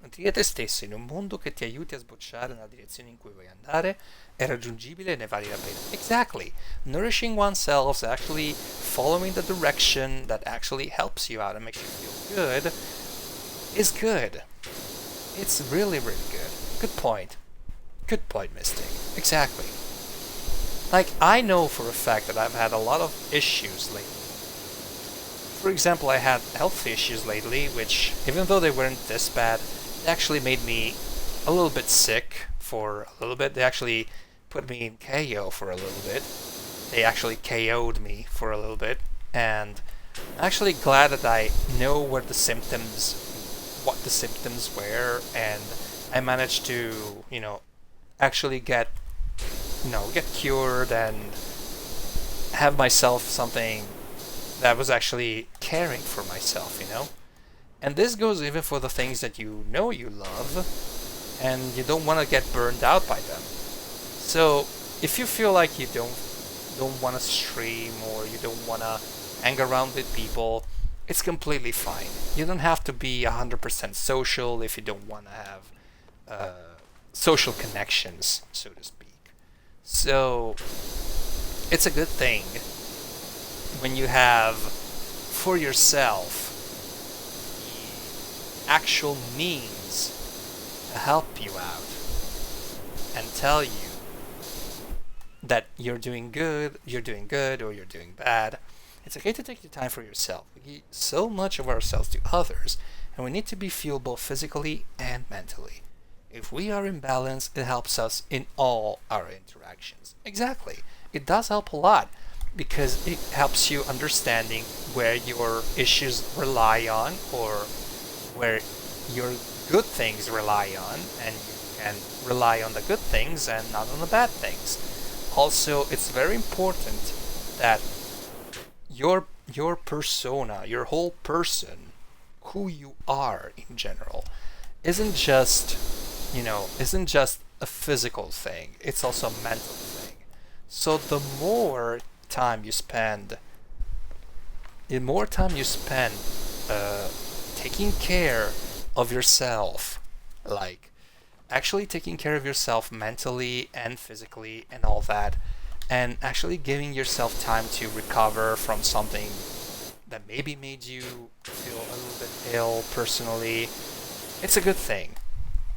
Nutri te stesso in un mondo che ti aiuti a sbocciare nella direzione in cui vuoi andare è raggiungibile e ne vale la pena. Exactly. Nourishing oneself, actually following the direction that actually helps you out and makes you feel good, is good. It's really, really good. Good point. Good point, Mystic. Exactly. Like, I know for a fact that I've had a lot of issues lately. For example, I had health issues lately, which, even though they weren't this bad, they actually made me a little bit sick for a little bit. They actually put me in KO for a little bit. They actually KO'd me for a little bit. And I'm actually glad that I know what the symptoms were, and I managed to, actually get cured and have myself something that was actually caring for myself. And this goes even for the things that you love, and you don't want to get burned out by them. So if you feel like you don't want to stream, or you don't want to hang around with people, it's completely fine. You don't have to be 100% social if you don't want to have social connections, so to speak. So it's a good thing when you have for yourself the actual means to help you out and tell you that you're doing good, or you're doing bad. It's okay to take the time for yourself. We give so much of ourselves to others, and we need to be fueled both physically and mentally. If we are in balance, it helps us in all our interactions. Exactly. It does help a lot, because it helps you understanding where your issues rely on, or where your good things rely on, and you can rely on the good things and not on the bad things. Also, it's very important that your persona, your whole person, who you are in general, isn't just a physical thing. It's also a mental thing. So the more time you spend taking care of yourself, like actually taking care of yourself mentally and physically and all that, and actually giving yourself time to recover from something that maybe made you feel a little bit ill personally, it's a good thing.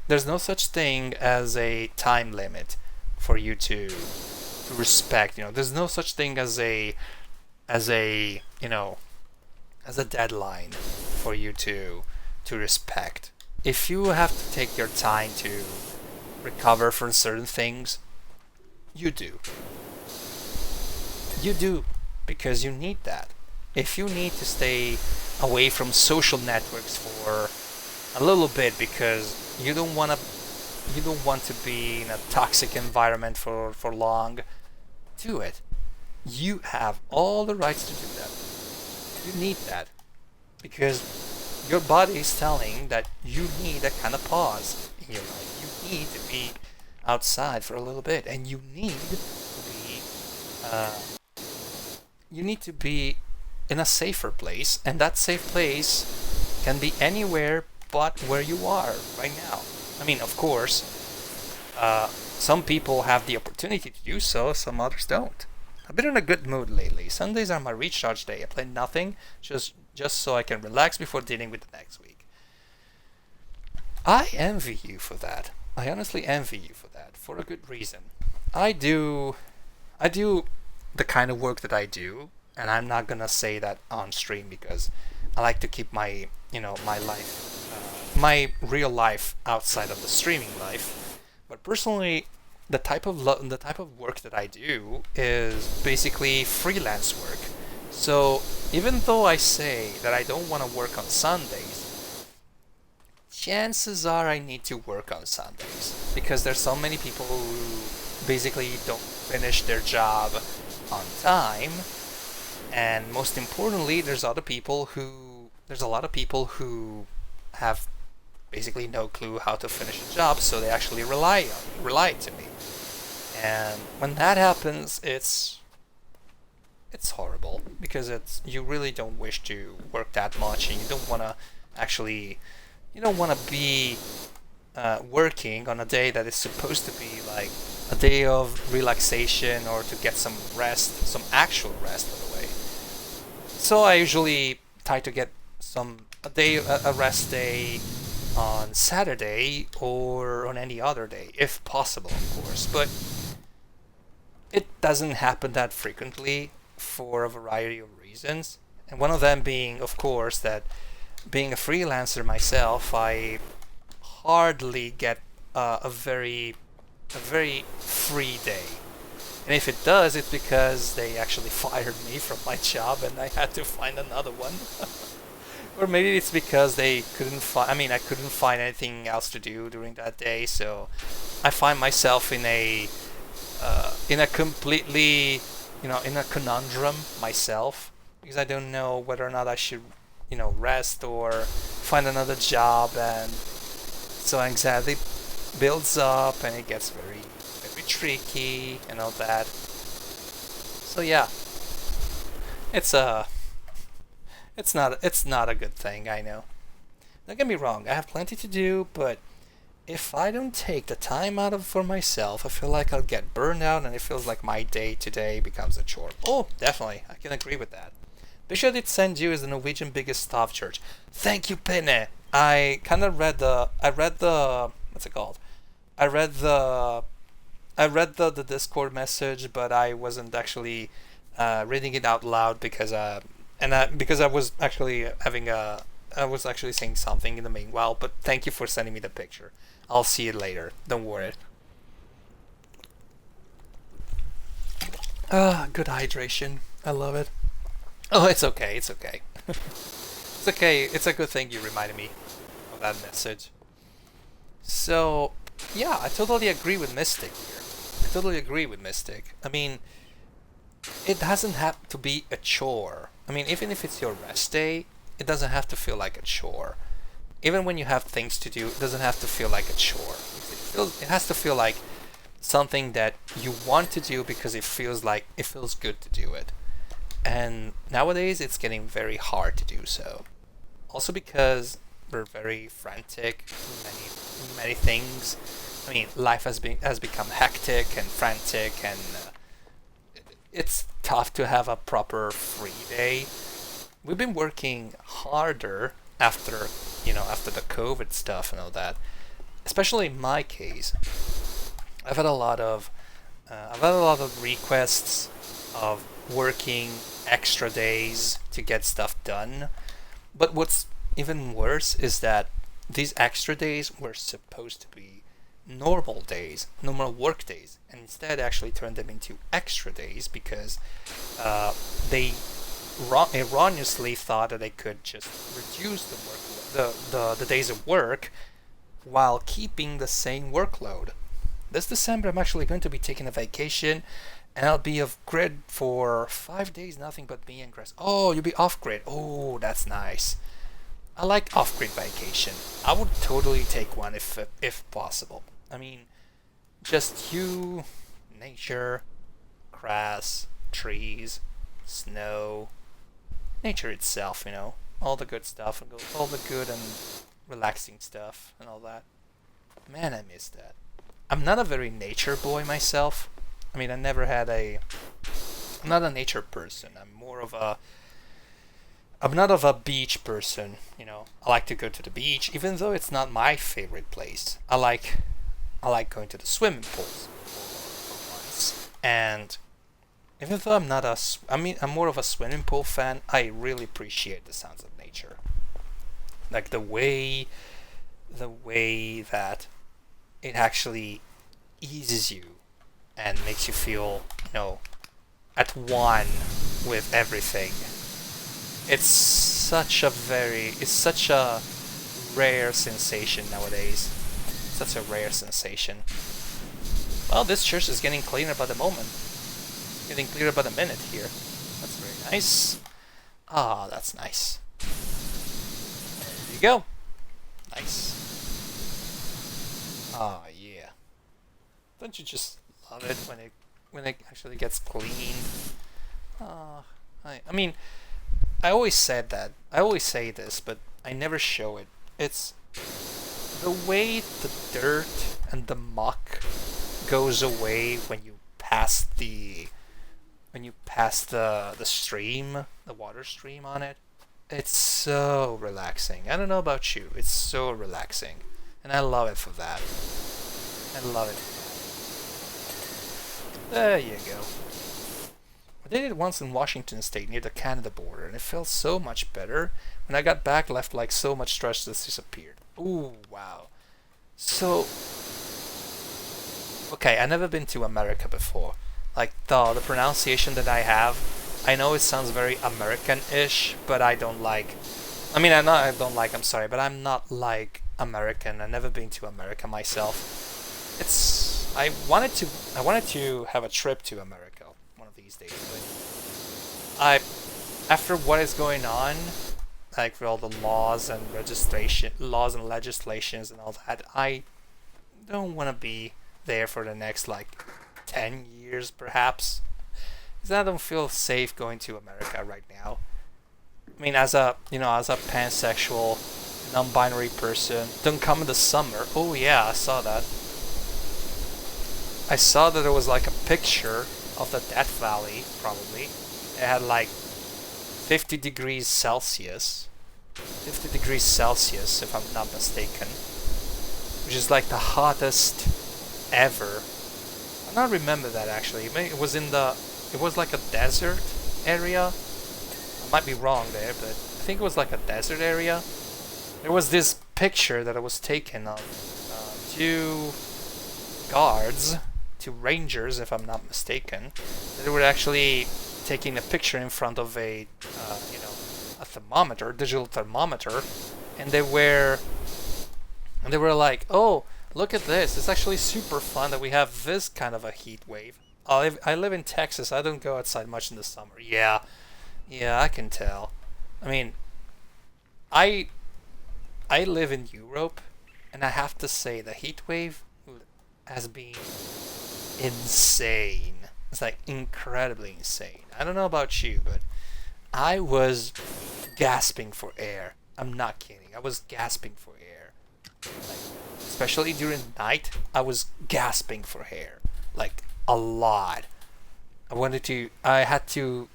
There's no such thing as a time limit for you to respect. There's no such thing as a deadline for you to respect. If you have to take your time to recover from certain things, you do. You do, because you need that. If you need to stay away from social networks for a little bit because you don't want to be in a toxic environment for long, do it. You have all the rights to do that. You need that, because your body is telling that you need a kind of pause in your life. You need to be outside for a little bit, and you need to be in a safer place, and that safe place can be anywhere but where you are right now. I mean, of course, some people have the opportunity to do so, some others don't. I've been in a good mood lately. Sundays are my recharge day. I play nothing, just so I can relax before dealing with the next week. I envy you for that. I honestly envy you for that, for a good reason. I do the kind of work that I do, and I'm not gonna say that on stream because I like to keep my life, my real life outside of the streaming life. But personally, the type of work that I do is basically freelance work. So even though I say that I don't want to work on Sundays, chances are I need to work on Sundays, because there's so many people who basically don't finish their job on time, and most importantly, there's a lot of people who have basically no clue how to finish a job, so they actually rely to me. And when that happens, it's horrible, because you really don't wish to work that much, and you don't want to be working on a day that is supposed to be like a day of relaxation, or to get some rest, some actual rest, by the way. So I usually try to get a rest day on Saturday or on any other day, if possible, of course. But it doesn't happen that frequently for a variety of reasons. And one of them being, of course, that being a freelancer myself, I hardly get a very free day. And if it does, it's because they actually fired me from my job and I had to find another one. Or maybe it's because they couldn't find, I mean, I couldn't find anything else to do during that day, so I find myself in a completely, in a conundrum myself, because I don't know whether or not I should, rest or find another job, and so anxiety builds up and it gets very, very tricky and all that. So yeah, it's a it's not a good thing, I know. Don't get me wrong, I have plenty to do, but if I don't take the time out for myself, I feel like I'll get burned out and it feels like my day to day becomes a chore. Oh, definitely, I can agree with that. Bisha did send you is the Norwegian biggest staff church. Thank you, Pinne. I kind of what's it called? I read the the Discord message, but I wasn't actually reading it out loud because I was actually I was actually saying something in the meanwhile. But thank you for sending me the picture. I'll see it later. Don't worry. Ah, good hydration. I love it. Oh, it's okay. It's okay. It's okay. It's a good thing you reminded me of that message. So, yeah, I totally agree with Mystic here. I totally agree with Mystic. I mean, it doesn't have to be a chore. I mean, even if it's your rest day, it doesn't have to feel like a chore. Even when you have things to do, it doesn't have to feel like a chore. It has to feel like something that you want to do because it feels good to do it. And nowadays, it's getting very hard to do so. Also because we're very frantic, many things. I mean, life has become hectic and frantic, and it's tough to have a proper free day. We've been working harder after the COVID stuff and all that. Especially in my case, I've had a lot of requests of working extra days to get stuff done. But what's even worse is that these extra days were supposed to be normal days, normal work days, and instead actually turned them into extra days because they erroneously thought that they could just reduce the days of work while keeping the same workload. This December, I'm actually going to be taking a vacation, and I'll be off grid for 5 days, nothing but me and Chris. Oh, you'll be off grid. Oh, that's nice. I like off grid vacation. I would totally take one if possible. I mean, just you, nature, grass, trees, snow, nature itself, all the good stuff, and all the good and relaxing stuff and all that. Man, I miss that. I'm not a very nature boy myself. I mean, I'm not a nature person. I'm not of a beach person, I like to go to the beach, even though it's not my favorite place. I like going to the swimming pools for once. And even though I'm more of a swimming pool fan, I really appreciate the sounds of nature. Like the way that it actually eases you and makes you feel, at one with everything. It's such a rare sensation nowadays. Such a rare sensation. Well, this church is getting cleaner by the moment. Getting clearer by the minute here. That's very nice. Ah, that's nice. There you go. Nice. Ah, yeah. Don't you just love it when it actually gets cleaned? Ah, I mean, I always said that. I always say this, but I never show it. It's the way the dirt and the muck goes away when you pass the stream, the water stream on it. It's so relaxing. I don't know about you. It's so relaxing. And I love it for that. I love it. There you go. I did it once in Washington State near the Canada border, and it felt so much better. When I got back, left like so much stress just disappeared. Ooh, wow. So, okay, I never been to America before. Like the pronunciation that I have, I know it sounds very American-ish, but I don't like. I mean, I don't like. I'm sorry, but I'm not like American. I've never been to America myself. It's. I wanted to have a trip to America one of these days, but after what is going on, like with all the laws and legislations and all that, I don't want to be there for the next like 10 years perhaps, because I don't feel safe going to America right now. I mean, as a pansexual, non-binary person, don't come in the summer. Oh yeah, I saw that. I saw that there was like a picture of the Death Valley, probably. It had like 50 degrees Celsius. 50 degrees Celsius, if I'm not mistaken. Which is like the hottest ever. I don't remember that actually. It was like a desert area. I might be wrong there, but I think it was like a desert area. There was this picture that was taken of two guards, two rangers, if I'm not mistaken. They were actually taking a picture in front of a a thermometer, digital thermometer, and they were like, "Oh, look at this! It's actually super fun that we have this kind of a heat wave." I live in Texas. I don't go outside much in the summer. Yeah, I can tell. I mean, I live in Europe, and I have to say the heat wave has been insane. It's like incredibly insane. I don't know about you, but I was gasping for air. I'm not kidding. I was gasping for air. Like, especially during the night, I was gasping for air. Like a lot. I had to.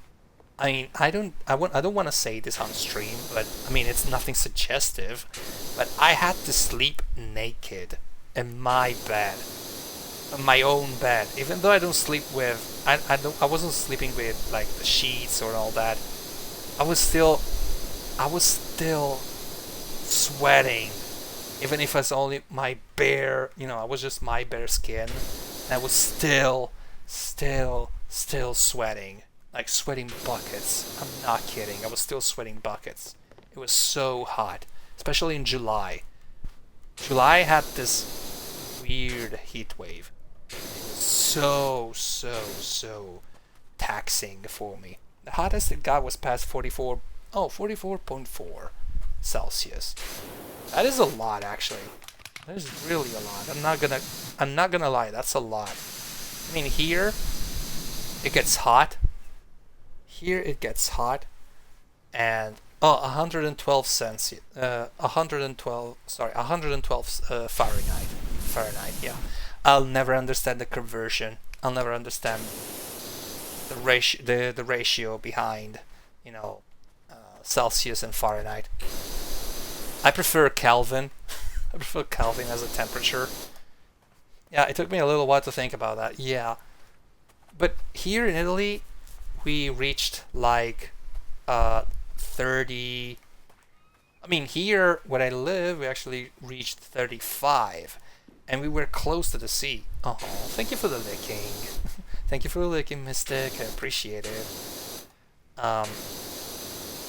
I mean, I don't want to say this on stream, but I mean, it's nothing suggestive. But I had to sleep naked in my bed, in my own bed. Even though I don't sleep with, I wasn't sleeping with like the sheets or all that. I was still sweating, even if it's only my bare, I was just my bare skin. And I was still sweating. Like sweating buckets. I'm not kidding. I was still sweating buckets. It was so hot, especially in July. July had this weird heat wave. It was so taxing for me. The hottest it got was past 44.4 Celsius. That is a lot, actually. That is really a lot. I'm not gonna lie. That's a lot. I mean, here it gets hot. Here it gets hot, and 112 Celsius, 112 Fahrenheit. Fahrenheit, yeah. I'll never understand the conversion. I'll never understand the ratio behind, Celsius and Fahrenheit. I prefer Kelvin. I prefer Kelvin as a temperature. Yeah, it took me a little while to think about that. Yeah, but here in Italy, we reached like 30. I mean, here where I live, we actually reached 35, and we were close to the sea. Oh, thank you for the licking. Thank you for the licking, Mystic. I appreciate it.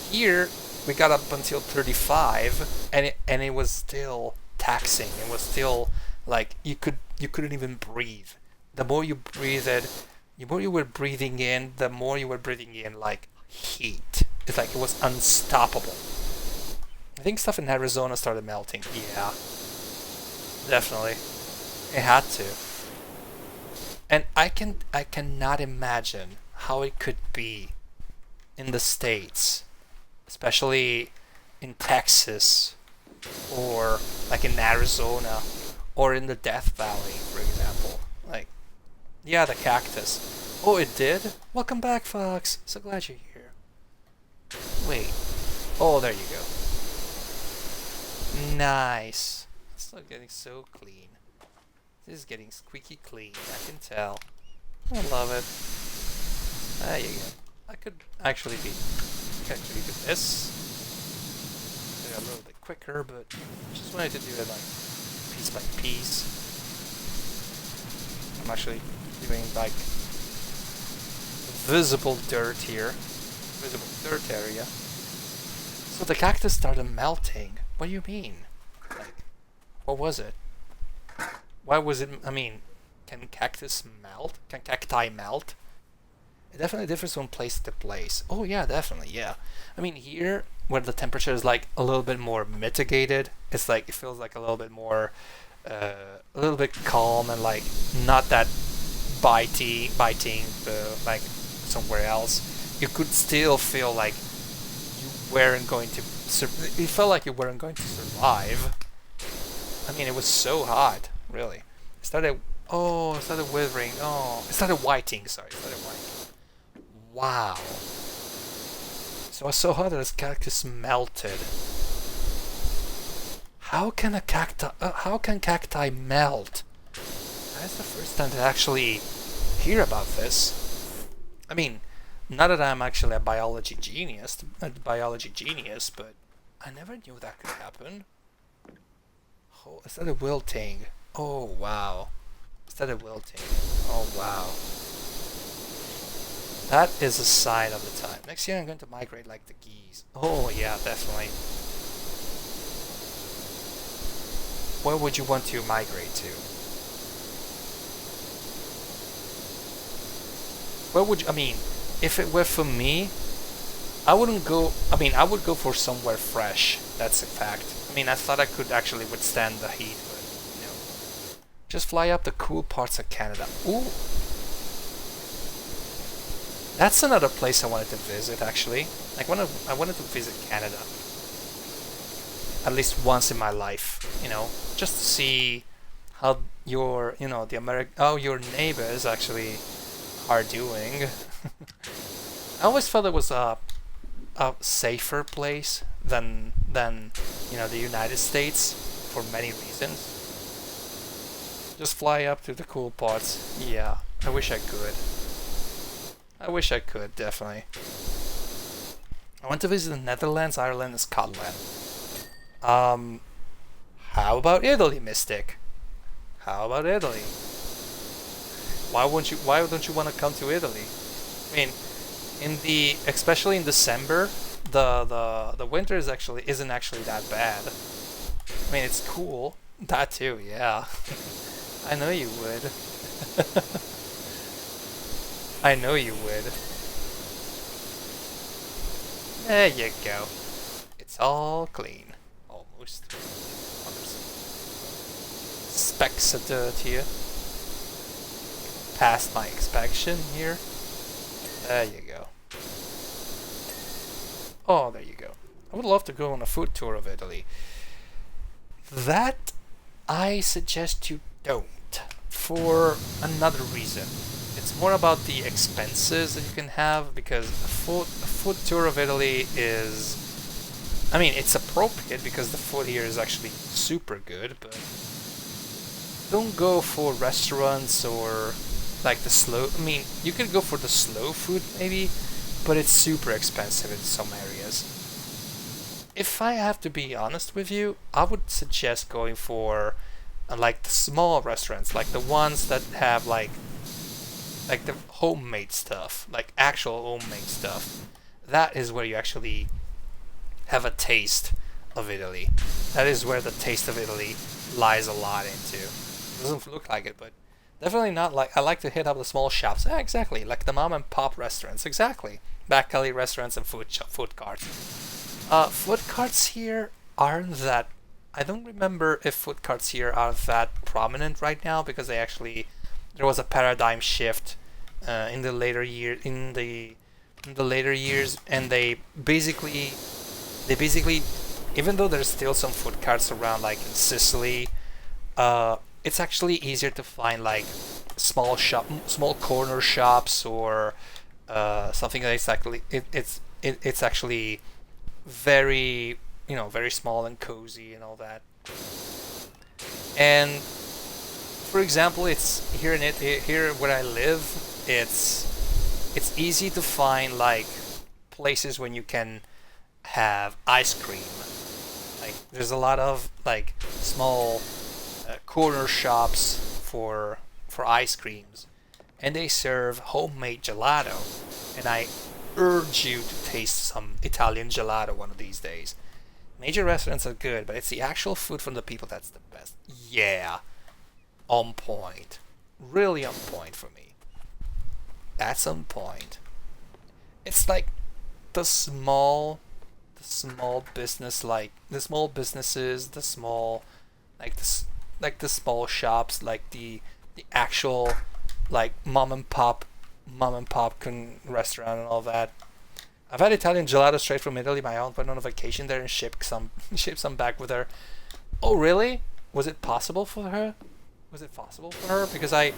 Here we got up until 35, and it was still taxing. It was still like you couldn't even breathe. The more you breathed, the more you were breathing in, the more you were breathing in like heat. It's like it was unstoppable. I think stuff in Arizona started melting. Yeah, definitely. It had to. And I cannot imagine how it could be in the States, especially in Texas or like in Arizona or in the Death Valley, for example. Like, yeah, the cactus. Oh, it did? Welcome back, Fox. So glad you're here. Wait, Oh, there you go. Nice. It's not getting so clean. This is getting squeaky clean, I can tell. I love it. There you go. I could actually do this. Do it a little bit quicker, but I just wanted to do it like piece by piece. I'm actually doing like visible dirt here. Visible dirt area. So the cactus started melting. What do you mean? Like, what was it? Why was it? I mean, can cactus melt? Can cacti melt? It definitely differs from place to place. Oh yeah, definitely, yeah. I mean, here where the temperature is like a little bit more mitigated, it's like it feels like a little bit more, a little bit calm and like not that biting, like somewhere else. You could still feel like you weren't going to. It felt like you weren't going to survive. I mean, it was so hot, really. It started. Oh, it started withering. Oh, it started whiting. Sorry, it started whiting. Wow. So it was so hot that this cactus melted. How can cacti melt? That's the first time to actually hear about this. I mean, not that I'm actually a biology genius, but I never knew that could happen. Oh, is that a wilting? Oh wow. Is that a wilting? Oh wow. That is a sign of the time. Next year I'm going to migrate like the geese. Oh yeah, definitely. Where would you want to migrate to? Where would you, I mean, if it were for me, I wouldn't go, I mean, I would go for somewhere fresh. That's a fact. I mean, I thought I could actually withstand the heat, but no. Just fly up the cool parts of Canada. Ooh. That's another place I wanted to visit, actually. Like, I wanted to visit Canada. At least once in my life, you know, just to see how your, you know, how your neighbors actually are doing. I always thought it was a safer place than you know, the United States for many reasons. Just fly up to the cool parts. Yeah, I wish I could. I wish I could, definitely. I want to visit the Netherlands, Ireland, and Scotland. How about Italy, Mystic? How about Italy? Why don't you want to come to Italy? I mean, especially in December, the winter isn't actually that bad. I mean, it's cool. That too, yeah. I know you would. I know you would. There you go. It's all clean. Almost. Oh, there's specks of dirt here. Past my inspection here. There you go. Oh, there you go. I would love to go on a food tour of Italy. That I suggest you don't, for another reason. It's more about the expenses that you can have, because a food tour of Italy is, I mean, it's appropriate because the food here is actually super good, but don't go for restaurants or like the slow, I mean, you could go for the slow food maybe, but it's super expensive in some areas. If I have to be honest with you, I would suggest going for like the small restaurants, like the ones that have like the homemade stuff, like actual homemade stuff. That is where you actually have a taste of Italy. That is where the taste of Italy lies a lot into. It doesn't look like it, but definitely not like, I like to hit up the small shops. Yeah, exactly, like the mom and pop restaurants, exactly. Back alley restaurants and food carts. Food carts here aren't that, I don't remember if food carts here are that prominent right now, because there was a paradigm shift in the later years, and they basically, even though there's still some food carts around, like in Sicily, it's actually easier to find like small corner shops, or something that's actually it's actually very, very small and cozy and all that. And for example, it's here where I live. It's easy to find like places when you can have ice cream. Like there's a lot of like small corner shops for ice creams, and they serve homemade gelato. And I urge you to taste some Italian gelato one of these days. Major restaurants are good, but it's the actual food from the people that's the best. Yeah, on point. Really on point for me. That's on point. It's like the small business, like the small businesses, the small, like like the small shops, like the actual, like mom and pop restaurant and all that. I've had Italian gelato straight from Italy. My aunt went on a vacation there and shipped some shipped some back with her. Oh really? Was it possible for her? Was it possible for her? Because I.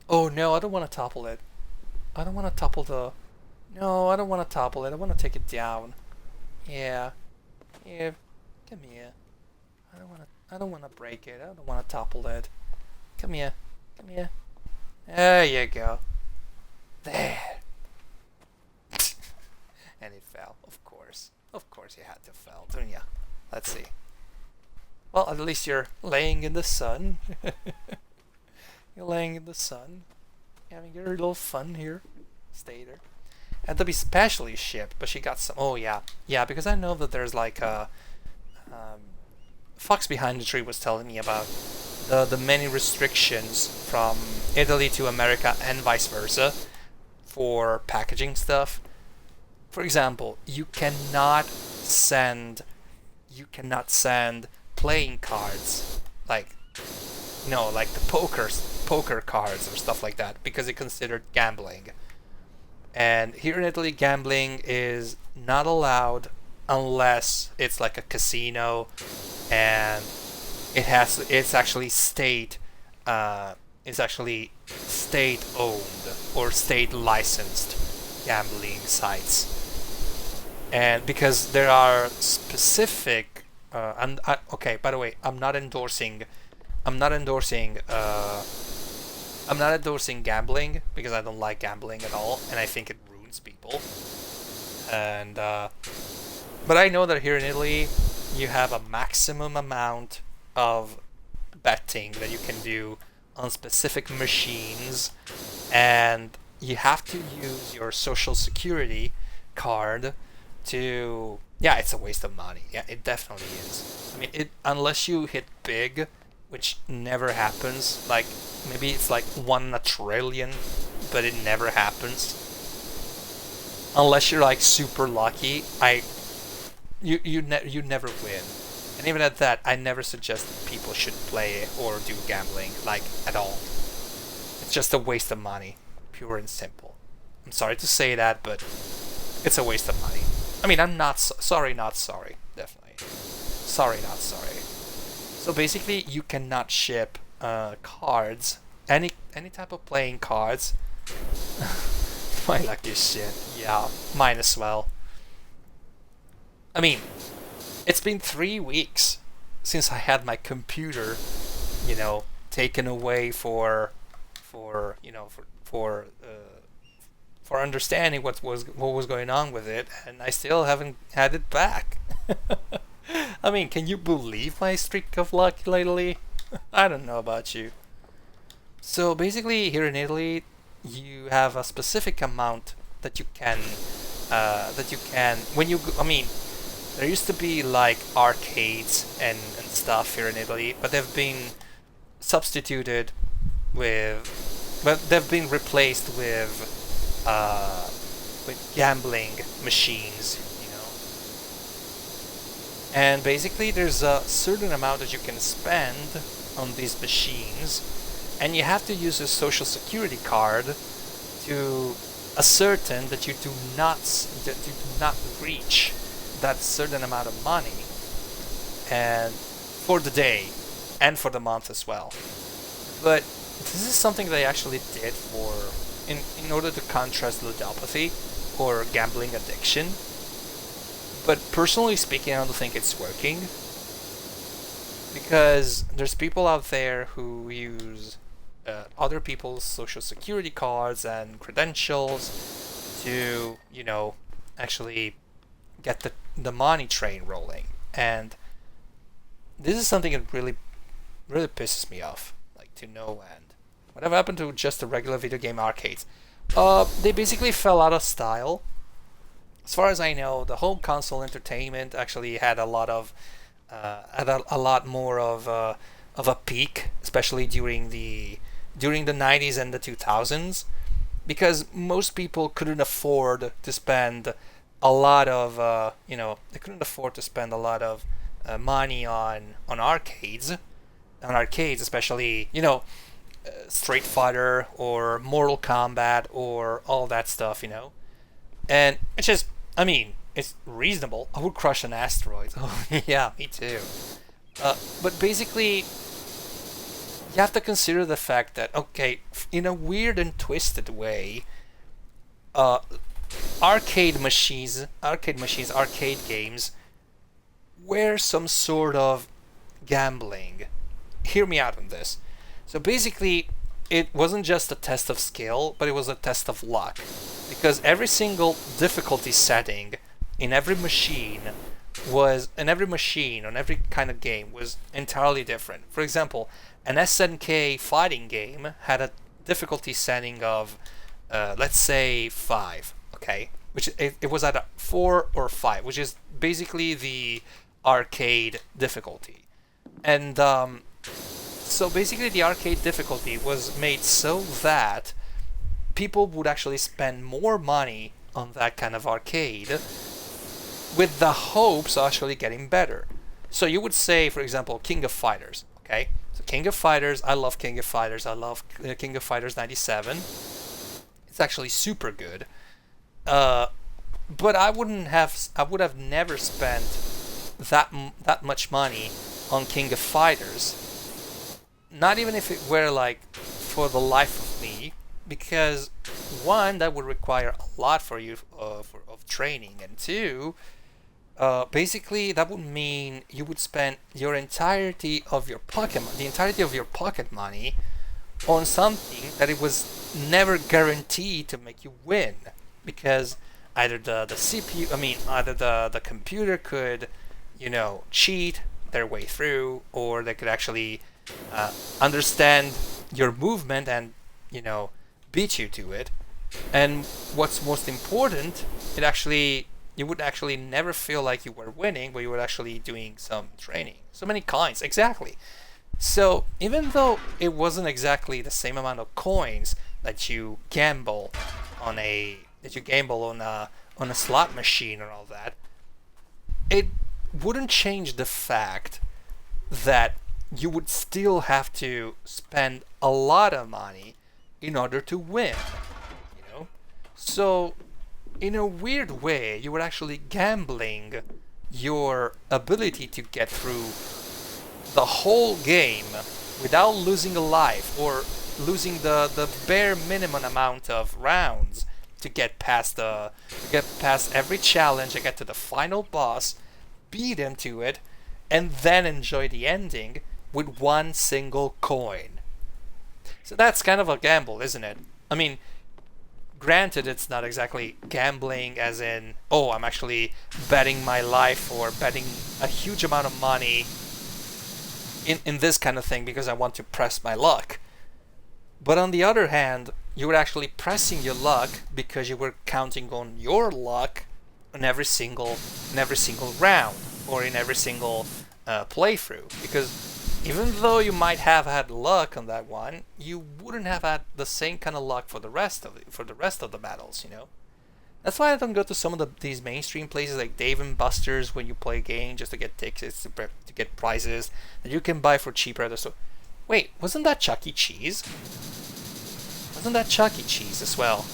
Oh no, I don't want to topple it. I don't want to topple the. No, I don't want to topple it. I want to take it down. Yeah. Yeah. Come here. I don't want to. I don't want to break it. I don't want to topple it. Come here. Come here. There you go. There. And it fell, of course. Of course, it had to fall, don't ya? Let's see. Well, at least you're laying in the sun. You're laying in the sun, having your little fun here. Stay there. And to be specially shipped, but she got some. Oh yeah, yeah. Because I know that there's like a. Fox behind the tree was telling me about the many restrictions from Italy to America and vice versa for packaging stuff. For example, you cannot send playing cards like like the poker cards or stuff like that because it's considered gambling. And here in Italy, gambling is not allowed unless it's like a casino, and it's actually state owned or state licensed gambling sites. And because there are specific okay, by the way, I'm not endorsing gambling because I don't like gambling at all, and I think it ruins people. And but I know that here in Italy, you have a maximum amount of betting that you can do on specific machines, and you have to use your social security card to. Yeah, it's a waste of money. Yeah, it definitely is. I mean, unless you hit big, which never happens. Like maybe it's like 1 in a trillion, but it never happens. Unless you're like super lucky, you never win. And even at that, I never suggest people should play or do gambling like at all. It's just a waste of money, pure and simple. I'm sorry to say that, but it's a waste of money. I mean, I'm not sorry, not sorry, definitely. Sorry, not sorry. So basically, you cannot ship cards, any type of playing cards. My lucky shit. Yeah, mine as well. I mean, it's been 3 weeks since I had my computer, taken away for understanding what was going on with it, and I still haven't had it back. I mean, can you believe my streak of luck lately? I don't know about you. So basically, here in Italy, you have a specific amount that you can when you I mean, there used to be like arcades and stuff here in Italy, but they've been substituted they've been replaced with gambling machines, And basically, there's a certain amount that you can spend on these machines, and you have to use a social security card to ascertain that you do not reach that certain amount of money, and for the day and for the month as well. But this is something they actually did in order to contrast ludopathy or gambling addiction. But personally speaking, I don't think it's working because there's people out there who use other people's social security cards and credentials to, actually get the money train rolling. And this is something that really pisses me off, like to no end. Whatever happened to just the regular video game arcades? They basically fell out of style. As far as I know, the home console entertainment actually had a lot of a lot more of a peak, especially during the 90s and the 2000s, because most people couldn't afford to spend a lot of they couldn't afford to spend a lot of money on arcades, especially Street Fighter or Mortal Kombat or all that stuff, and it's just, I mean, it's reasonable. I would crush an asteroid. Oh, yeah, me too. But basically, you have to consider the fact that, okay, in a weird and twisted way, arcade games were some sort of gambling. Hear me out on this. So basically, it wasn't just a test of skill, but it was a test of luck. Because every single difficulty setting in every machine on every kind of game was entirely different. For example, an SNK fighting game had a difficulty setting of, let's say, 5, okay? Which it was at a 4 or 5, which is basically the arcade difficulty. And so basically the arcade difficulty was made so that people would actually spend more money on that kind of arcade with the hopes of actually getting better. So you would say, for example, King of Fighters, okay? So King of Fighters, I love King of Fighters. I love King of Fighters 97. It's actually super good. But I would have never spent that much money on King of Fighters. Not even if it were like for the life of me, because one, that would require a lot for you of training, and two, basically that would mean you would spend the entirety of your pocket money on something that it was never guaranteed to make you win, because either the CPU, either the computer could, cheat their way through, or they could actually understand your movement and, beat you to it. And what's most important, you would actually never feel like you were winning, but you were actually doing some training. So many coins, exactly. So even though it wasn't exactly the same amount of coins that you gamble on a slot machine or all that, it wouldn't change the fact that you would still have to spend a lot of money in order to win, So in a weird way, you were actually gambling your ability to get through the whole game without losing a life, or losing the bare minimum amount of rounds to get past every challenge and get to the final boss, beat him to it, and then enjoy the ending with one single coin. So that's kind of a gamble, isn't it? Granted, it's not exactly gambling as in, oh, I'm actually betting my life or betting a huge amount of money in this kind of thing because I want to press my luck. But on the other hand, you were actually pressing your luck because you were counting on your luck in every single round, or in every single playthrough. Because even though you might have had luck on that one, you wouldn't have had the same kind of luck for the rest of the battles, That's why I don't go to some of these mainstream places like Dave and Buster's when you play a game just to get tickets, to get prizes that you can buy for cheaper. So, wait, wasn't that Chuck E. Cheese? Wasn't that Chuck E. Cheese as well?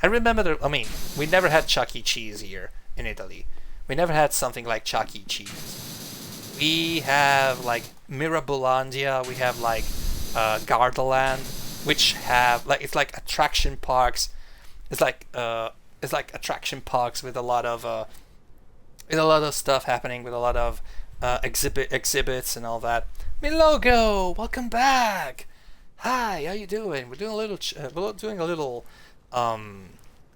I remember we never had Chuck E. Cheese here in Italy. We never had something like Chuck E. Cheese. We have like Mirabolandia, we have like Gardaland, which have it's like attraction parks. It's like attraction parks with a lot of with a lot of stuff happening, with a lot of exhibits and all that. Milogo, welcome back. Hi, how you doing? We're doing a little um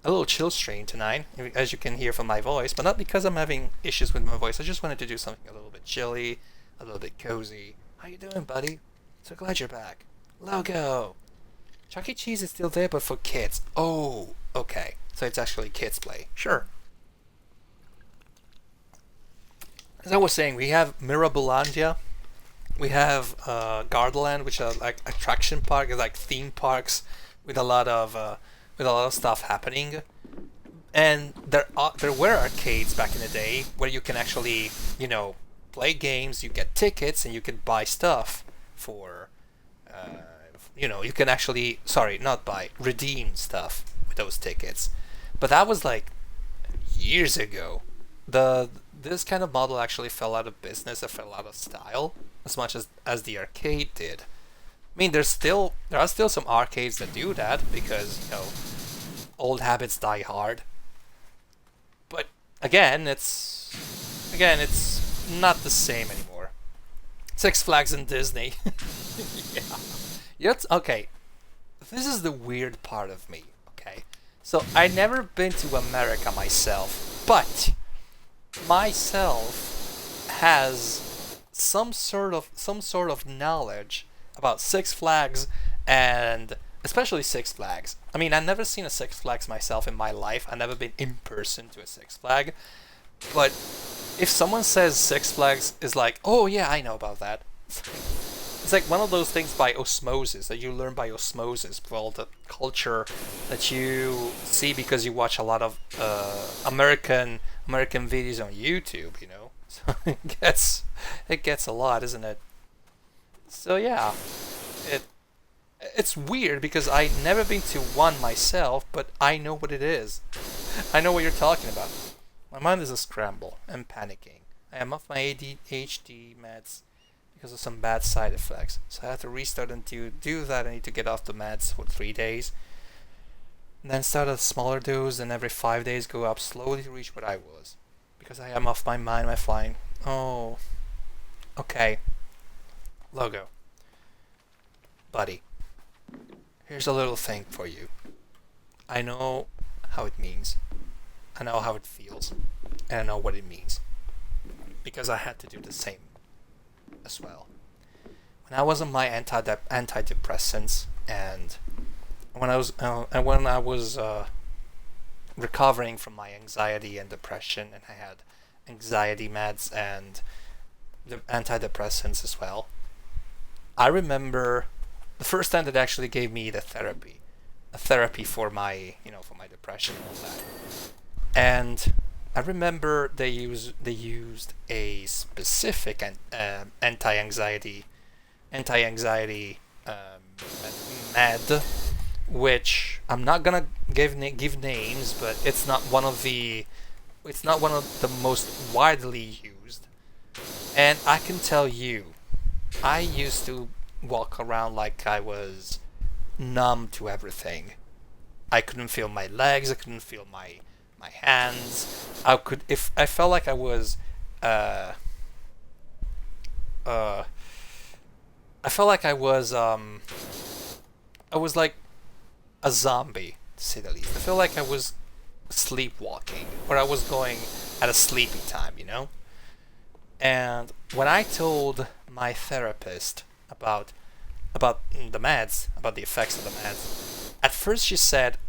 a little chill stream tonight, as you can hear from my voice, but not because I'm having issues with my voice. I just wanted to do something a little bit chilly, a little bit cozy. How you doing, buddy? So glad you're back. Logo. Chuck E. Cheese is still there, but for kids. Oh, okay. So it's actually kids play. Sure. As I was saying, we have Mirabolandia, we have Gardaland, which are like attraction parks, like theme parks with a lot of stuff happening. And there were arcades back in the day where you can actually, play games. You get tickets and you can buy stuff for, you can actually, sorry, not buy, redeem stuff with those tickets. But that was like years ago. This kind of model actually fell out of business. It fell out of style as much as the arcade did. I mean, there are still some arcades that do that because old habits die hard. But it's not the same anymore. Six Flags and Disney. Yeah. Okay. This is the weird part of me. Okay. So I never been to America myself, but myself has some sort of knowledge about Six Flags, and especially Six Flags. I mean, I've never seen a Six Flags myself in my life. I've never been in person to a Six Flag. But if someone says Six Flags is like, oh yeah, I know about that. It's like one of those things by osmosis that you learn by osmosis for all the culture that you see because you watch a lot of American videos on YouTube. So it gets a lot, isn't it? So yeah, it's weird because I never been to one myself, but I know what it is. I know what you're talking about. My mind is a scramble. I'm panicking. I am off my ADHD meds because of some bad side effects. So I have to restart, and to do that I need to get off the meds for 3 days. And then start at a smaller dose, and every 5 days go up slowly to reach what I was. Because I am off my mind, my flying. Oh. Okay. Logo. Buddy. Here's a little thing for you. I know how it means. I know how it feels. And I know what it means. Because I had to do the same as well. When I was on my antidepressants, and when I was recovering from my anxiety and depression, and I had anxiety meds and the antidepressants as well, I remember the first time that actually gave me the therapy for my for my depression and all that. And I remember they used a specific anti-anxiety med, which I'm not gonna give names, but it's not one of the most widely used. And I can tell you, I used to walk around like I was numb to everything. I couldn't feel my legs. I couldn't feel my hands. I felt like I was I felt like I was like a zombie, to say the least. I felt like I was sleepwalking, or I was going at a sleepy time, And when I told my therapist about the meds, about the effects of the meds, at first she said,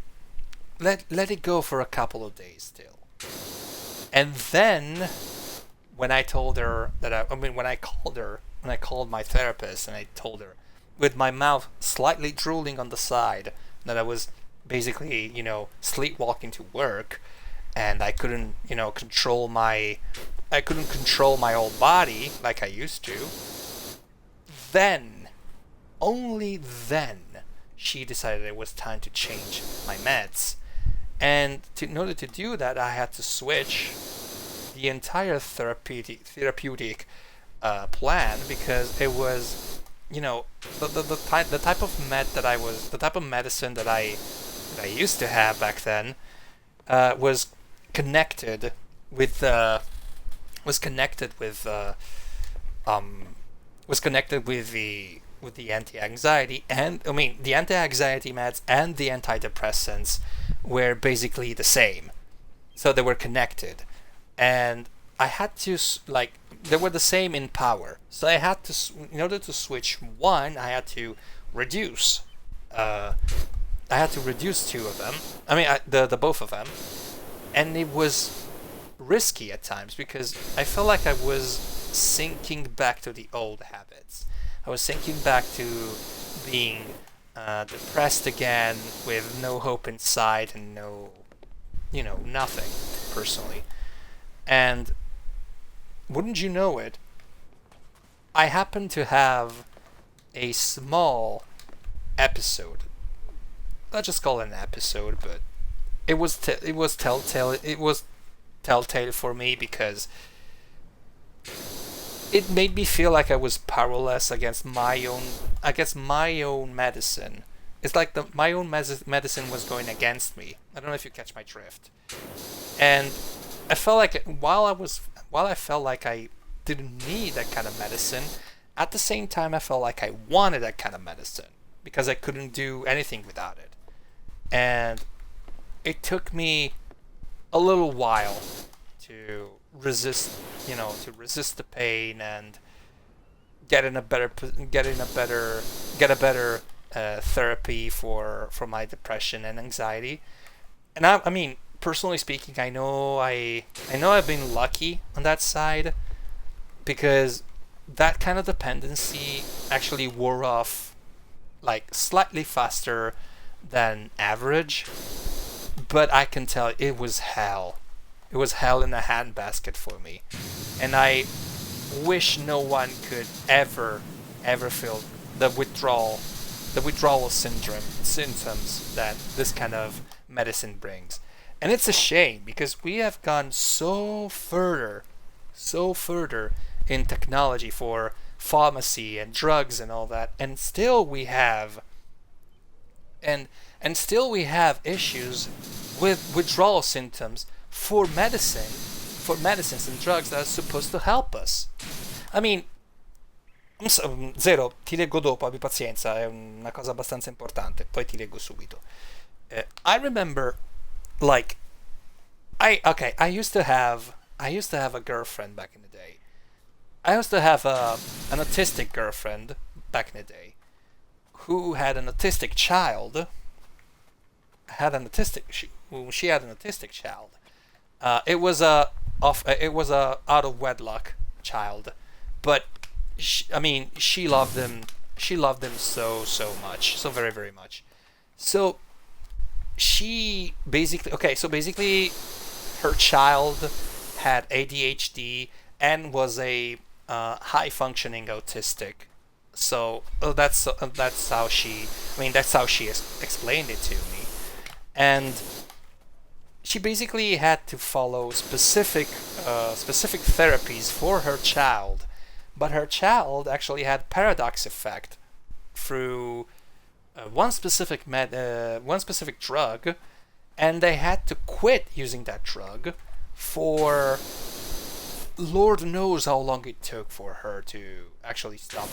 let it go for a couple of days still. And then when I told her that when I called my therapist and I told her with my mouth slightly drooling on the side that I was basically, sleepwalking to work, and I couldn't, control my whole body like I used to. Then, only then, she decided it was time to change my meds. And in order to do that, I had to switch the entire therapeutic plan, because it was, the type of medicine that I used to have back then was connected with the was connected with um, was connected with the anti-anxiety, and I mean the anti-anxiety meds and the antidepressants were basically the same, so they were connected, and I had to like they were the same in power, so I had to in order to switch one, I had to reduce. Uh, I had to reduce two of them. I mean, the both of them, and it was risky at times because I felt like I was sinking back to the old habits. I was sinking back to being depressed again with no hope inside and no, nothing personally. And wouldn't you know it, I happened to have a small episode. Let's just call it an episode, but it was telltale. It was telltale for me because it made me feel like I was powerless against my own medicine. It's like my own medicine was going against me. I don't know if you catch my drift. And I felt like while I felt like I didn't need that kind of medicine, at the same time I felt like I wanted that kind of medicine because I couldn't do anything without it. And it took me a little while to resist, to resist the pain and get a better therapy for my depression and anxiety. And I mean, personally speaking, I know I've been lucky on that side because that kind of dependency actually wore off like slightly faster than average, but I can tell it was hell. It was hell in a handbasket for me, and I wish no one could ever feel the withdrawal symptoms that this kind of medicine brings. And it's a shame because we have gone so further in technology for pharmacy and drugs and all that, and still we have issues with withdrawal symptoms for medicines and drugs that are supposed to help us. I mean, Zero, ti leggo dopo, abbi pazienza, è una cosa abbastanza importante, poi ti leggo subito. I remember, like, I used to have a girlfriend back in the day. I used to have an autistic girlfriend back in the day who had an autistic child. She had an autistic child. It was a out of wedlock child, but she loved him. She loved him so much, so very very much. So basically, her child had ADHD and was a high functioning autistic. So that's how she. That's how she explained it to me, and she basically had to follow specific therapies for her child, but her child actually had paradox effect through one specific drug, and they had to quit using that drug for Lord knows how long it took for her to actually stop,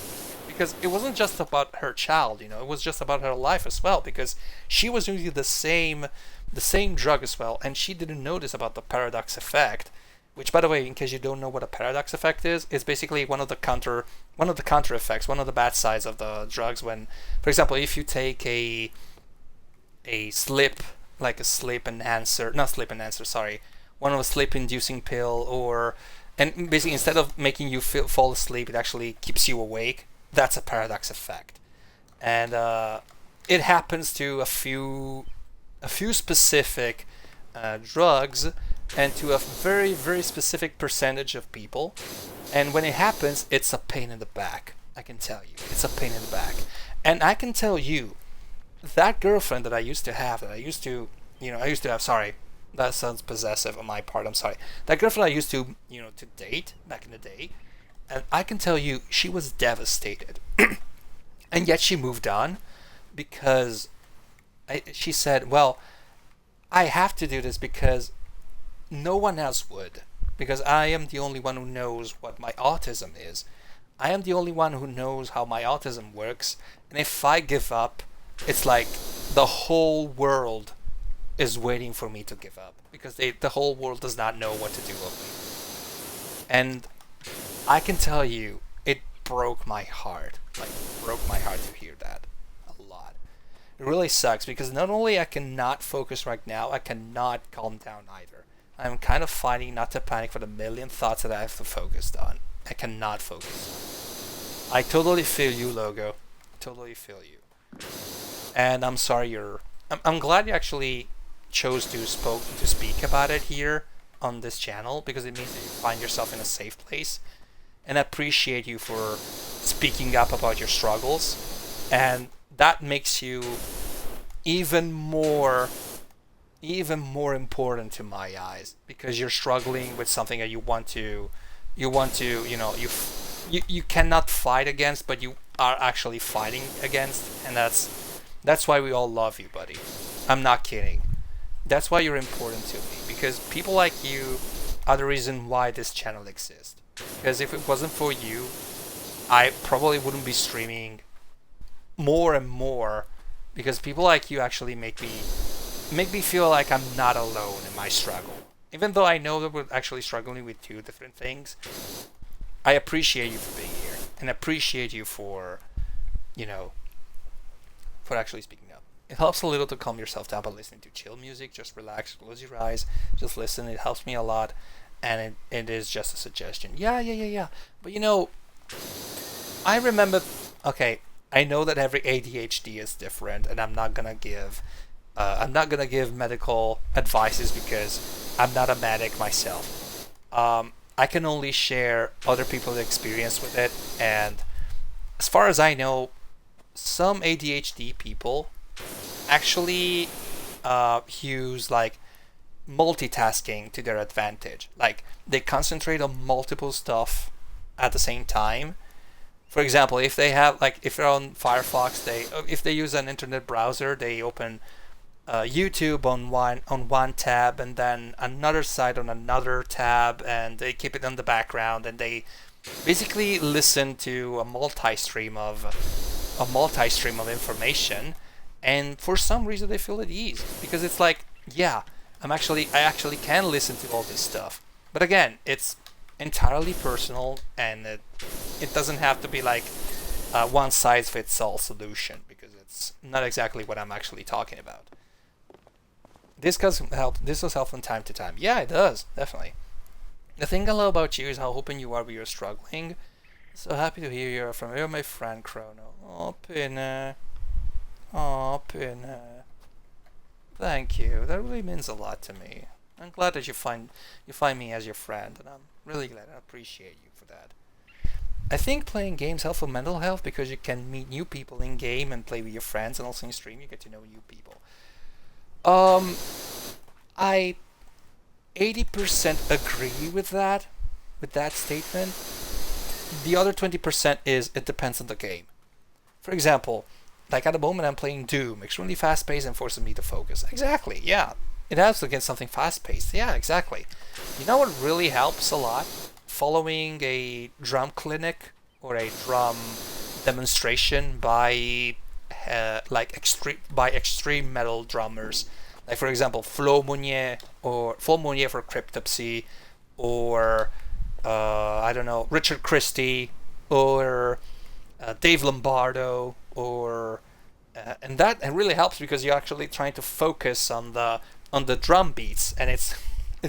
because it wasn't just about her child, it was just about her life as well, because she was using the same drug as well, and she didn't notice about the paradox effect, which, by the way, in case you don't know what a paradox effect is basically one of the counter effects, one of the bad sides of the drugs. When, for example, if you take a sleep enhancer, sorry, one of a sleep inducing pill, and basically instead of making you fall asleep, it actually keeps you awake. That's a paradox effect, and it happens to a few specific drugs and to a very very specific percentage of people. And when it happens, it's a pain in the back. I can tell you, it's a pain in the back. And I can tell you, that girlfriend that I used to have, sorry, that sounds possessive on my part, I'm sorry. That girlfriend I used to date back in the day, and I can tell you, she was devastated. And yet she moved on because she said, well, I have to do this because no one else would. because I am the only one who knows what my autism is. I am the only one who knows how my autism works, and if I give up, it's like the whole world is waiting for me to give up because the whole world does not know what to do with me. And I can tell you, it broke my heart. Like, broke my heart to hear that a lot. It really sucks because not only I cannot focus right now, I cannot calm down either. I'm kind of fighting not to panic for the million thoughts that I have to focus on. I cannot focus. I totally feel you, Logo. Totally feel you. And I'm sorry I'm glad you actually chose to speak about it here on this channel, because it means that you find yourself in a safe place. And I appreciate you for speaking up about your struggles. And that makes you even more important to my eyes, because you're struggling with something that you want to you cannot fight against, but you are actually fighting against. And that's why we all love you, buddy. I'm not kidding. That's why you're important to me, because people like you are the reason why this channel exists. Because if it wasn't for you, I probably wouldn't be streaming more and more, because people like you actually make me feel like I'm not alone in my struggle. Even though I know that we're actually struggling with two different things, I appreciate you for being here, and appreciate you for actually speaking up. It helps a little to calm yourself down by listening to chill music. Just relax, close your eyes, just listen. It helps me a lot, and it is just a suggestion. Yeah. But I remember. Okay, I know that every ADHD is different, and I'm not gonna give medical advices because I'm not a medic myself. I can only share other people's experience with it, and as far as I know, some ADHD people actually use like multitasking to their advantage. Like, they concentrate on multiple stuff at the same time. For example, if they're on Firefox, if they use an internet browser, they open YouTube on one tab, and then another site on another tab, and they keep it on the background, and they basically listen to a multi-stream of information. And for some reason they feel at ease, because it's like, yeah, I actually can listen to all this stuff. But again, it's entirely personal, and it doesn't have to be like a one size fits all solution, because it's not exactly what I'm actually talking about. This does help. This does help from time to time. Yeah, it does, definitely. The thing I love about you is how open you are when you're struggling. So happy to hear you're from my friend Chrono. Oh, Pinna. Oh, Pinna. Thank you. That really means a lot to me. I'm glad that you find me as your friend, and I'm really glad. I appreciate you for that. I think playing games helps for mental health, because you can meet new people in game and play with your friends, and also in stream you get to know new people. I 80% agree with that statement. The other 20% is it depends on the game. For example, like at the moment I'm playing Doom, extremely fast-paced and forces me to focus. Exactly, yeah. It helps to get something fast-paced. Yeah, exactly. You know what really helps a lot? Following a drum clinic or a drum demonstration by extreme metal drummers. Like, for example, Flo Mounier for Cryptopsy, or I don't know, Richard Christie, or Dave Lombardo, or and that really helps, because you're actually trying to focus on the drum beats, and it's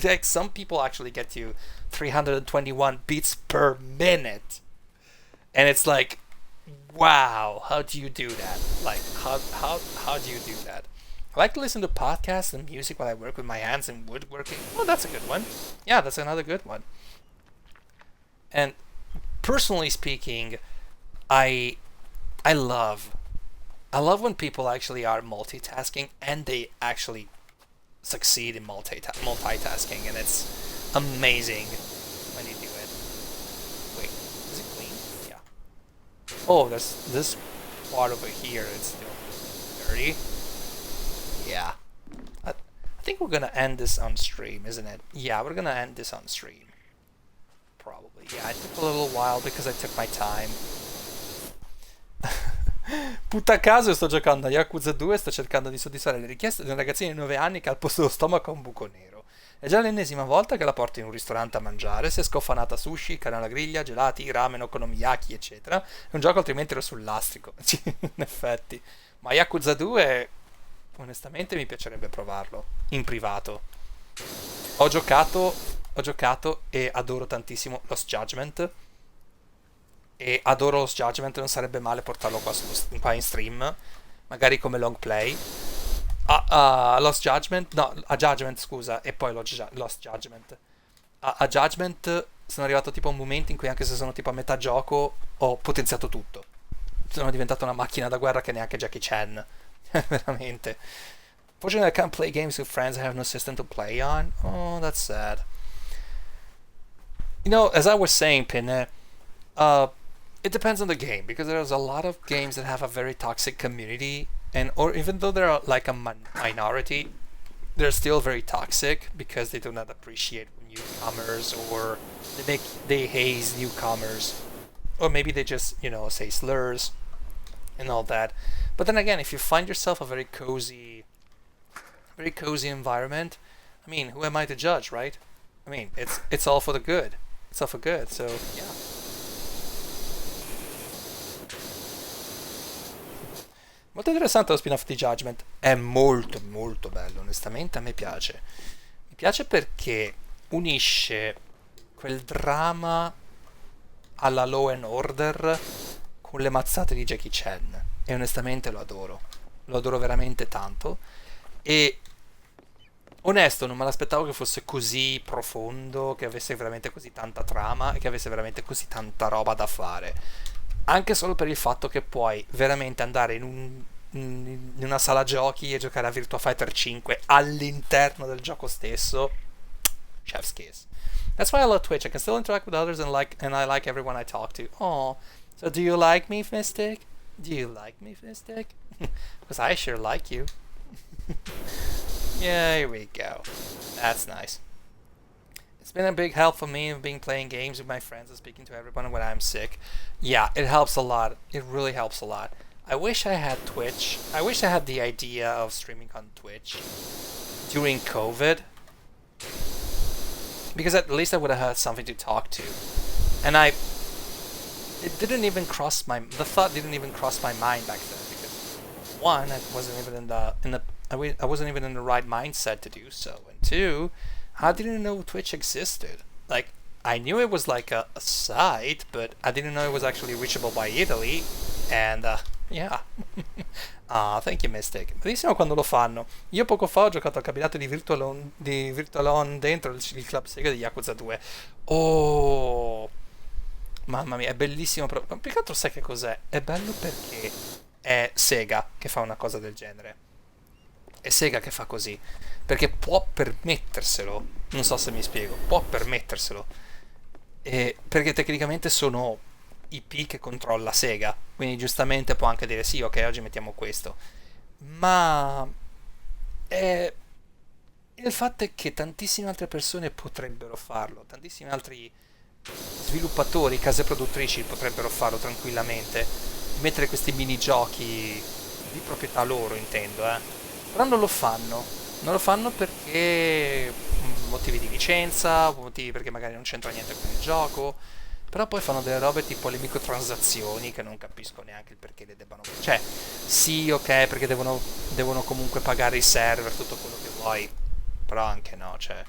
like some people actually get to 321 beats per minute, and it's like, wow, how do you do that? Like, how do you do that? I like to listen to podcasts and music while I work with my hands and woodworking. Oh, that's a good one. Yeah, that's another good one. And personally speaking, I love when people actually are multitasking and they actually succeed in multitasking, and it's amazing when you do it. Wait, is it clean? Yeah. Oh, there's this part over here. It's still dirty. Yeah. I think we're gonna end this on stream, isn't it? Yeah, we're gonna end this on stream. probably. Yeah, it took a little while because I took my time. Putta caso sto giocando a Yakuza 2 e sto cercando di soddisfare le richieste di un ragazzino di 9 anni che al posto dello stomaco ha un buco nero. È già l'ennesima volta che la porto in un ristorante a mangiare, si è scofanata sushi, carne alla griglia, gelati, ramen, okonomiyaki, eccetera. È un gioco altrimenti ero sul lastrico. Sì, in effetti. Ma Yakuza 2, onestamente mi piacerebbe provarlo, in privato. Ho giocato, ho giocato e adoro tantissimo Lost Judgment. E adoro Lost Judgment, non sarebbe male portarlo qua in stream, magari come long play. Lost Judgment, no, a Judgment scusa, e poi Lost Judgment. A Judgment sono arrivato tipo a un momento in cui anche se sono tipo a metà gioco ho potenziato tutto. Sono diventato una macchina da guerra che neanche Jackie Chan. Veramente. Fortunately, I can't play games with friends I have no system to play on. Oh, that's sad. You know, as I was saying, Pinne, it depends on the game because there's a lot of games that have a very toxic community, and or even though they're like a minority, they're still very toxic because they do not appreciate newcomers, or they haze newcomers, or maybe they just say slurs and all that. But then again, if you find yourself a very cozy environment, I mean, who am I to judge, right? I mean, it's all for the good. It's all for good. So yeah. Molto interessante lo spin-off di Judgment. È molto molto bello, onestamente a me piace. Mi piace perché unisce quel dramma alla Law and Order con le mazzate di Jackie Chan. E onestamente lo adoro. Lo adoro veramente tanto. E onesto, non me l'aspettavo che fosse così profondo, che avesse veramente così tanta trama e che avesse veramente così tanta roba da fare. Anche solo per il fatto che puoi veramente andare in una sala giochi e giocare a Virtua Fighter 5 all'interno del gioco stesso. Chef's kiss. That's why I love Twitch. I can still interact with others and I like everyone I talk to. Oh, so do you like me, Mystic? Do you like me, Mystic? Because I sure like you. Yeah, here we go. That's nice. It's been a big help for me being playing games with my friends and speaking to everyone when I'm sick. Yeah, it helps a lot. It really helps a lot. I wish I had Twitch. I wish I had the idea of streaming on Twitch during COVID, because at least I would have had something to talk to. And it didn't even cross the thought didn't even cross my mind back then, because one, I wasn't even I wasn't even in the right mindset to do so, and two, I didn't know Twitch existed. Like, I knew it was like a site, but I didn't know it was actually reachable by Italy, and yeah. Ah, thank you, Mystic. Bellissimo quando lo fanno. Io poco fa ho giocato al cabinato di Virtualon dentro il club Sega di Yakuza 2. Oh, mamma mia, è bellissimo. Ma più che altro sai che cos'è? È bello perché è Sega che fa una cosa del genere. È Sega che fa così, perché può permetterselo. Non so se mi spiego. Può permetterselo. Perché tecnicamente sono IP che controlla Sega, quindi giustamente può anche dire sì, ok, oggi mettiamo questo. Ma il fatto è che tantissime altre persone potrebbero farlo, tantissimi altri sviluppatori, case produttrici potrebbero farlo tranquillamente, mettere questi minigiochi di proprietà loro, intendo, però non lo fanno. Non lo fanno perché motivi di licenza, motivi perché magari non c'entra niente con il gioco. Però poi fanno delle robe tipo le microtransazioni che non capisco neanche il perché le debbano. Cioè, sì, ok, perché devono comunque pagare i server, tutto quello che vuoi. Però anche no, cioè,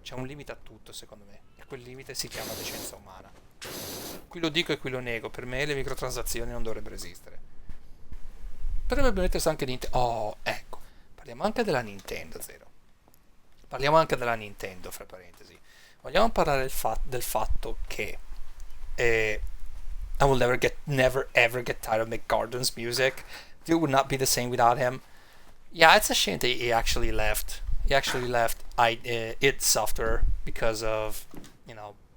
c'è un limite a tutto, secondo me. E quel limite si chiama decenza umana. Qui lo dico e qui lo nego. Per me le microtransazioni non dovrebbero esistere. Però dovrebbe mettersi anche Nintendo. Oh, ecco. Parliamo anche della Nintendo, Zero. Parliamo anche della Nintendo, fra parentesi. Vogliamo parlare del fatto che I will never ever get tired of Mick Gordon's music. It would not be the same without him. Yeah, it's a shame that he actually left. He actually left id Software because of,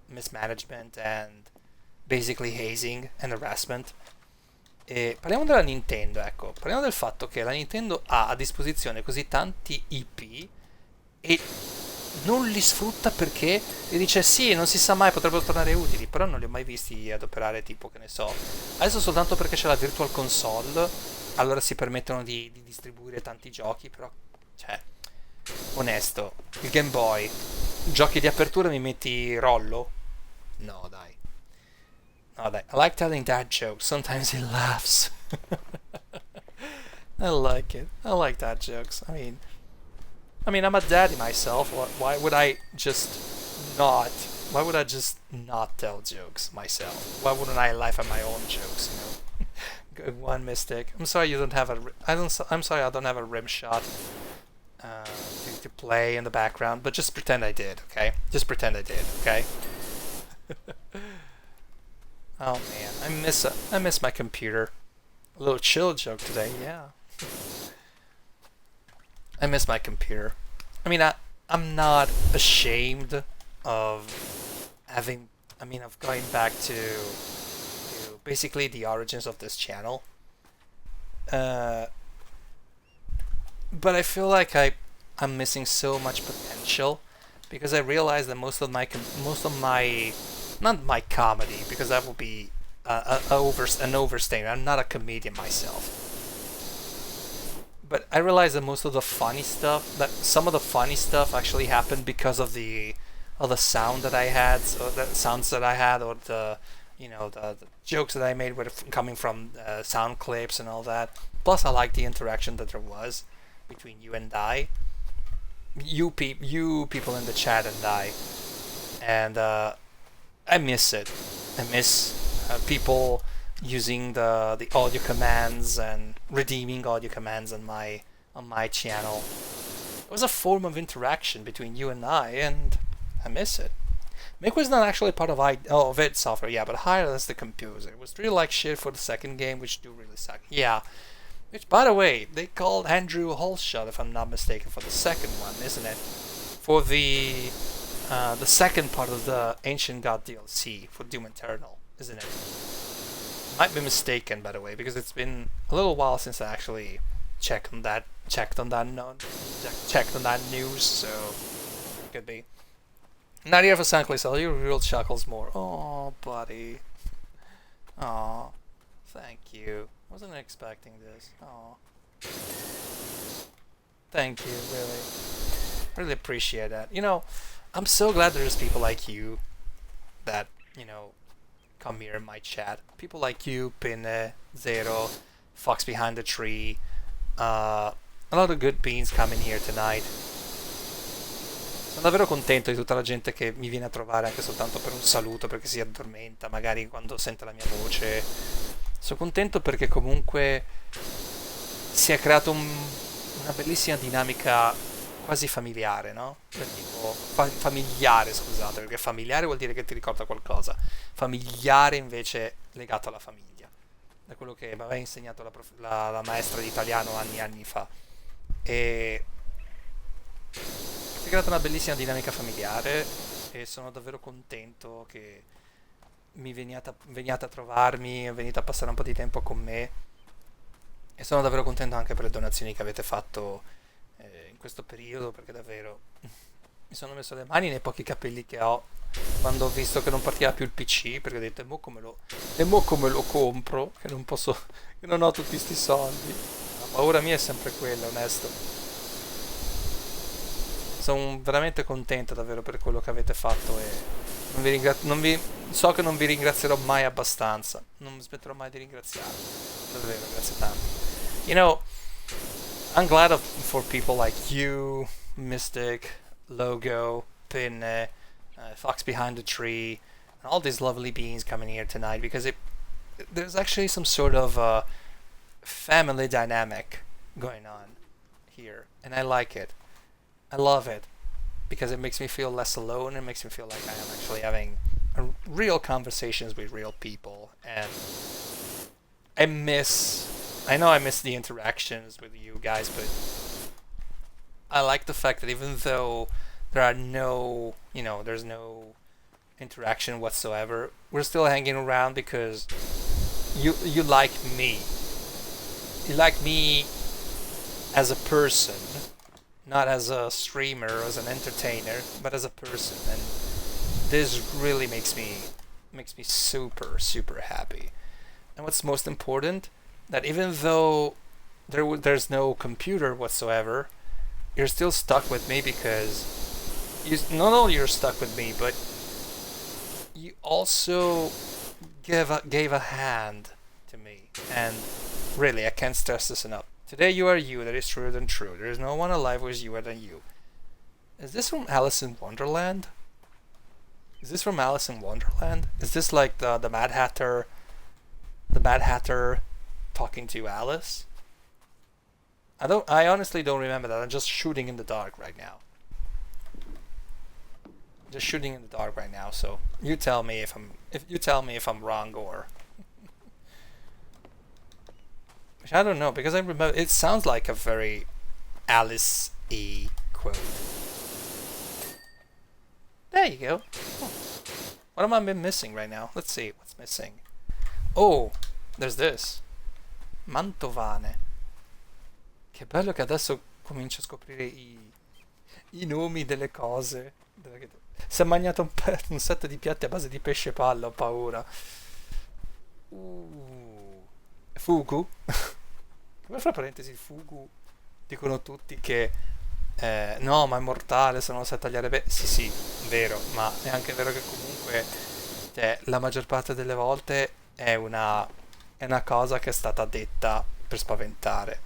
mismanagement and basically hazing and harassment. E parliamo della Nintendo, ecco. Parliamo del fatto che la Nintendo ha a disposizione così tanti IP e non li sfrutta perché e dice sì, non si sa mai, potrebbero tornare utili, però non li ho mai visti adoperare tipo, che ne so. Adesso soltanto perché c'è la Virtual Console, allora si permettono di distribuire tanti giochi, però, cioè, onesto, il Game Boy, giochi di apertura mi metti Rollo? No, dai. No, dai. I like telling dad jokes. Sometimes he laughs. I like it. I like dad jokes. I mean, I'm a daddy myself. Why would I just not? Why would I just not tell jokes myself? Why wouldn't I laugh at my own jokes? Good one mistake. I'm sorry you don't have a. I don't. I'm sorry I don't have a rim shot to play in the background. But just pretend I did. Okay. Just pretend I did. Okay. Oh man, I miss my computer. A little chill joke today. Yeah. I miss my computer. I'm not ashamed of having. Of going back to basically the origins of this channel. Uh, but I feel like I'm missing so much potential because I realize that most of my not my comedy because that would be an overstatement. I'm not a comedian myself. But I realized that most of the funny stuff, that some of the funny stuff actually happened because of the sound that I had, so the sounds that I had, or the jokes that I made were coming from sound clips and all that. Plus, I like the interaction that there was between you and I, you people in the chat and and I miss it. I miss people using the audio commands and redeeming audio commands on my channel. It was a form of interaction between you and I miss it. Make was not actually part of id Software, yeah, but hired as the composer. It was really like shit for the second game, which do really suck. Yeah. Which, by the way, they called Andrew Holshot, if I'm not mistaken, for the second one, isn't it? For the second part of the Ancient God DLC for Doom Eternal, isn't it? Might be mistaken, by the way, because it's been a little while since I actually checked on that news, so could be. Not here for Sankly, so you real chuckles more. Oh, buddy. Oh, thank you. Wasn't expecting this. Oh, thank you, really. Really appreciate that. I'm so glad there's people like you that come here in my chat. People like you, Pinne, Zero, Fox Behind the Tree, a lot of good beans coming here tonight. Sono davvero contento di tutta la gente che mi viene a trovare anche soltanto per un saluto, perché si addormenta magari quando sente la mia voce. Sono contento perché comunque si è creato una bellissima dinamica quasi familiare, no? Tipo, familiare, scusate, perché familiare vuol dire che ti ricorda qualcosa. Familiare invece legato alla famiglia. Da quello che mi aveva insegnato la maestra di italiano anni e anni fa. E si è creata una bellissima dinamica familiare e sono davvero contento che veniate a trovarmi, venite a passare un po' di tempo con me e sono davvero contento anche per le donazioni che avete fatto in questo periodo, perché davvero mi sono messo le mani nei pochi capelli che ho quando ho visto che non partiva più il PC, perché ho detto e mo come lo compro, che non posso, che non ho tutti sti soldi. La paura mia è sempre quella, onesto. Sono veramente contento davvero per quello che avete fatto e so che non vi ringrazierò mai abbastanza. Non smetterò mai di ringraziarvi. Davvero, grazie tanto. I'm glad for people like you, Mystic, Logo, Pinne, Fox Behind the Tree, and all these lovely beings coming here tonight, because there's actually some sort of family dynamic going on here, and I like it. I love it because it makes me feel less alone. It makes me feel like I am actually having real conversations with real people, and I know I miss the interactions with you guys, but I like the fact that even though there are there's no interaction whatsoever, we're still hanging around because you like me. You like me as a person, not as a streamer or as an entertainer, but as a person. And this really makes me super super happy. And what's most important, that even though there's no computer whatsoever, you're still stuck with me because not only you're stuck with me, but you also gave a hand to me. And really, I can't stress this enough. Today you are you, that is truer than true. There is no one alive who is youer than you. Is this from Alice in Wonderland? Is this from Alice in Wonderland? Is this like the Mad Hatter? The Mad Hatter talking to Alice? I honestly don't remember that. I'm just shooting in the dark right now. Just shooting in the dark right now. So you tell me if I'm wrong, or which I don't know, because I remember it sounds like a very Alice-y quote. There you go. Oh. What am I missing right now? Let's see what's missing. Oh, there's this. Mantovane. Che bello che adesso comincio a scoprire i nomi delle cose. Si è mangiato un set di piatti a base di pesce palla, ho paura. Fugu. Come fra parentesi, il fugu dicono tutti che no, ma è mortale se non lo sai tagliare bene. Sì, sì, vero, ma è anche vero che comunque la maggior parte delle volte è una cosa che è stata detta per spaventare.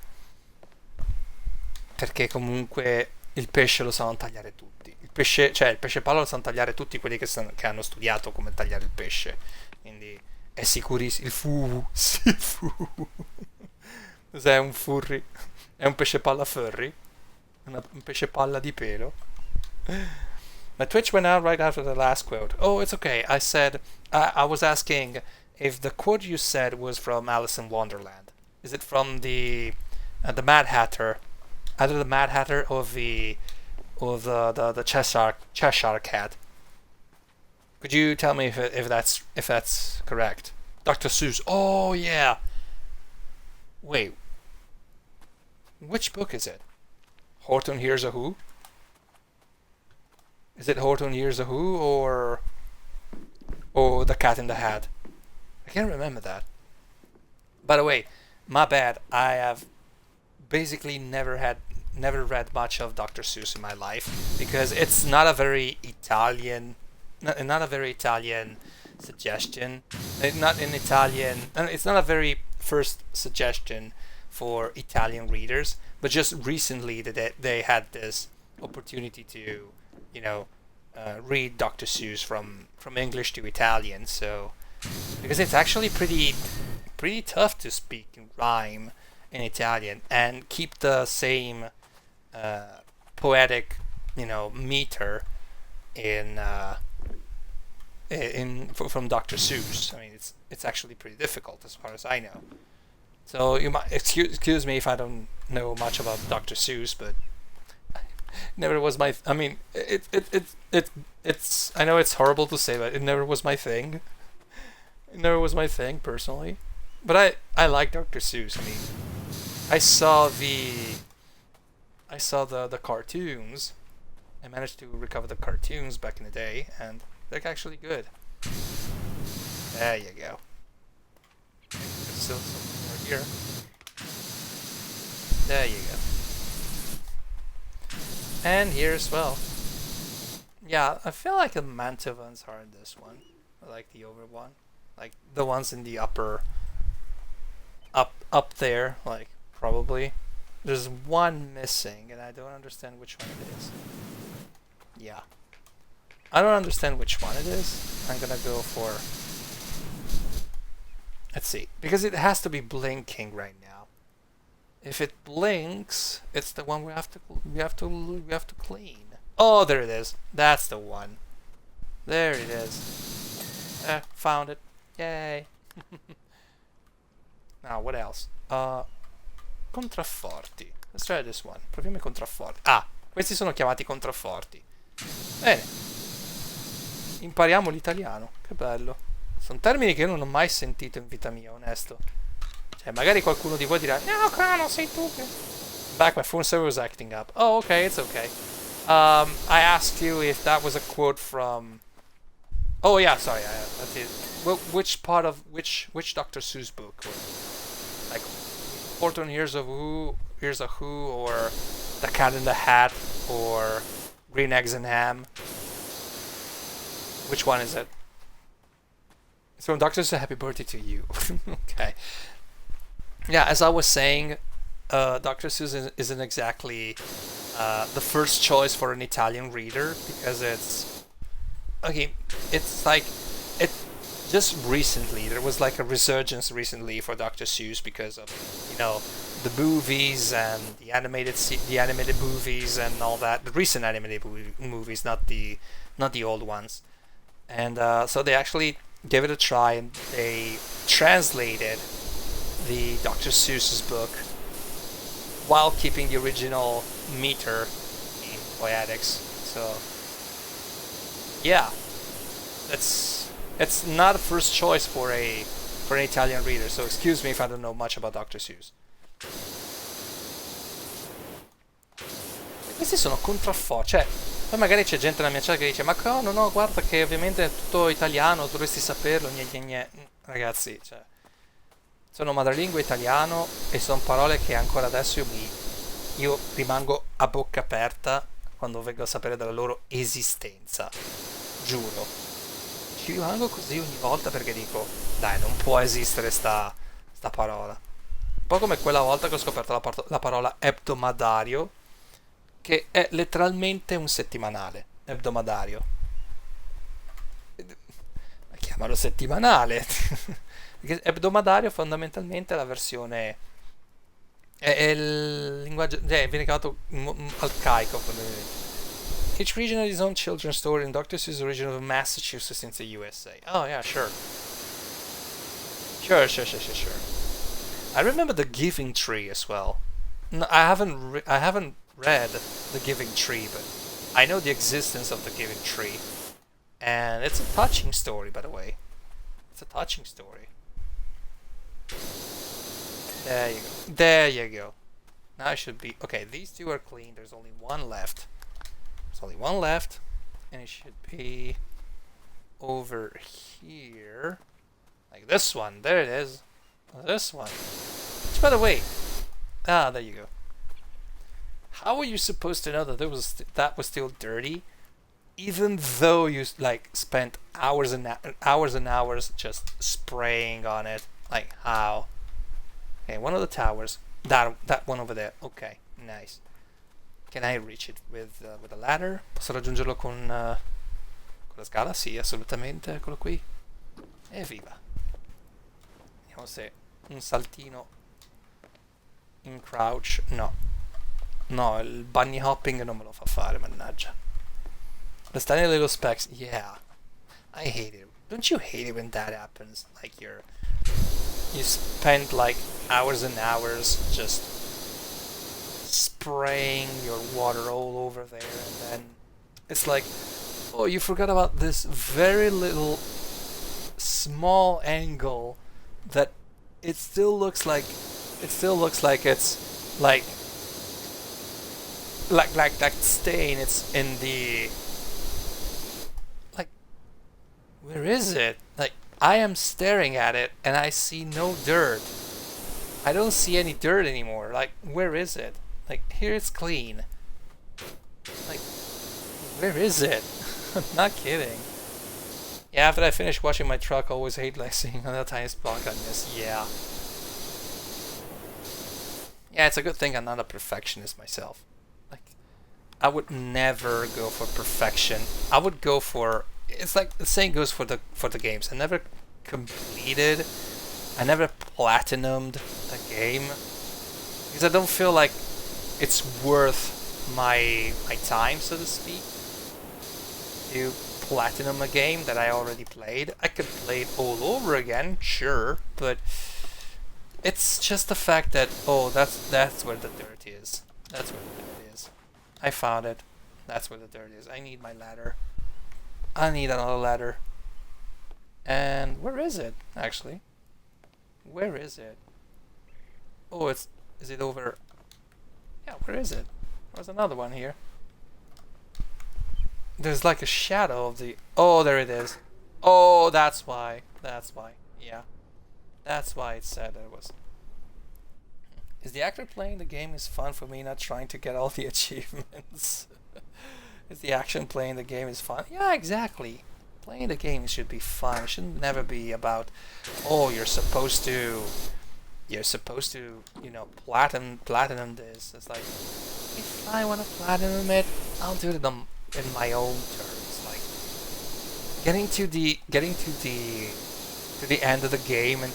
Perché comunque il pesce lo sanno tagliare tutti. Il pesce palla lo sanno tagliare tutti quelli che hanno studiato come tagliare il pesce. Quindi è sicurissimo. Il fugu, sì, il fugu. Cos'è un furry? È un pesce palla furry? Un pesce palla di pelo? My Twitch went out right after the last quote. Oh, it's okay. I said, I was asking if the quote you said was from Alice in Wonderland. Is it from the Mad Hatter? Either the Mad Hatter or the Cheshire Cat. Could you tell me if that's correct? Dr. Seuss. Oh yeah. Wait. Which book is it? Horton Hears a Who? Is it Horton Hears a Who or The Cat in the Hat? I can't remember that. By the way, my bad. I have basically never read much of Dr. Seuss in my life because it's not a very Italian suggestion. It's not a very first suggestion for Italian readers, but just recently that they had this opportunity to, read Dr. Seuss from English to Italian. So because it's actually pretty tough to speak in rhyme in Italian and keep the same poetic, meter from Dr. Seuss. I mean, it's actually pretty difficult as far as I know. So you might excuse me if I don't know much about Dr. Seuss, but never was my. I mean, it's. I know it's horrible to say, but it never was my thing. It never was my thing personally, but I like Dr. Seuss. I mean, I saw the cartoons. I managed to recover the cartoons back in the day, and they're actually good. There you go. There's still something more here. There you go. And here as well. Yeah, I feel like the Mantovans are in this one. I like the over one. Like the ones in the upper up there, like probably. There's one missing and I don't understand which one it is. Yeah. I don't understand which one it is. I'm gonna go for, let's see, because it has to be blinking right now. If it blinks, it's the one we have to clean. Oh, there it is. That's the one. There it is. Found it. Yay. Now, what else? Contrafforti. Let's try this one. Proviamo i contrafforti. Ah, questi sono chiamati contrafforti. Bene. Impariamo l'italiano. Che bello. Sono termini che io non ho mai sentito in vita mia, onesto. Cioè, magari qualcuno di voi dirà: no, Crono, sei tu che... Back, my phone server was acting up. Oh, okay, it's okay. I asked you if that was a quote from. Oh yeah, sorry. That's it. Well, which part of which Dr. Seuss book? Like, 14 Years of Who, or The Cat in the Hat, or Green Eggs and Ham? Which one is it? So, Dr. Seuss, happy birthday to you. Okay. Yeah, as I was saying, Dr. Seuss isn't exactly the first choice for an Italian reader because okay. It's like it just recently there was like a resurgence recently for Dr. Seuss because of the movies and the animated movies and all that. The recent animated movies, not the old ones. And so they actually gave it a try and they translated the Dr. Seuss's book while keeping the original meter in poetics. So yeah, it's not a first choice for an Italian reader. So excuse me if I don't know much about Dr. Seuss. E questi sono contrafforti, cioè poi magari c'è gente nella mia chat che dice ma no no guarda che ovviamente è tutto italiano, dovresti saperlo, gne. Ragazzi, cioè sono madrelingua italiano e sono parole che ancora adesso io rimango a bocca aperta quando vengo a sapere della loro esistenza. Giuro. Ci rimango così ogni volta perché dico, dai, non può esistere sta parola. Un po' come quella volta che ho scoperto la parola ebdomadario, che è letteralmente un settimanale. Ebdomadario. Ma chiamalo settimanale. Perché ebdomadario fondamentalmente è la versione è il linguaggio viene chiamato arcaico. Each region has its own children's story, and Dr. Seuss is originated of Massachusetts in the USA. Oh yeah, sure. Sure. I remember the Giving Tree as well. No, I haven't read the Giving Tree, but I know the existence of the Giving Tree, and it's a touching story, by the way. It's a touching story. There you go. There you go. Now it should be okay. These two are clean. There's only one left. There's only one left, and it should be over here, like this one. There it is. This one. Which, by the way, there you go. How are you supposed to know that that was still dirty, even though you like spent hours and hours just spraying on it? Like how? Okay, one of the towers. That one over there. Okay, nice. Can I reach it with a ladder? Posso raggiungerlo con la scala? Sì, assolutamente. Eccolo qui. Evviva. Vediamo se un saltino in crouch. No. No, il bunny hopping non me lo fa fare, mannaggia. The tiny little specks. Yeah. I hate it. Don't you hate it when that happens? Like you spend like hours and hours just spraying your water all over there, and then it's like, oh, you forgot about this very little small angle that it still looks like it's like that stain. It's in the like, where is it? Like, I am staring at it and I see no dirt. I don't see any dirt anymore. Like, where is it? Like, here it's clean. Like, where is it? I'm not kidding. Yeah, after I finish washing my truck, I always hate like seeing another tiny spot on this. Yeah. Yeah, it's a good thing I'm not a perfectionist myself. Like, I would never go for perfection. I would go for, it's like the same goes for the games. I never completed, I never platinumed a game because I don't feel like it's worth my time, so to speak, to platinum a game that I already played. I could play it all over again, sure, but it's just the fact that, oh, that's where the dirt is. That's where the dirt is. I found it. That's where the dirt is. I need my ladder. I need another ladder. And where is it, actually? Where is it? Oh, is it over? Yeah, where is it? There's another one here. There's like a shadow of the... Oh, there it is. Oh, that's why. That's why. Yeah. That's why it said it was... Is the actor playing the game is fun for me, not trying to get all the achievements? Is the action playing the game is fun? Yeah, exactly. Playing the game should be fun. It should never be about, oh, you're supposed to, you know, platinum this. It's like, if I want to platinum it, I'll do it in my own terms. Like, getting to the end of the game and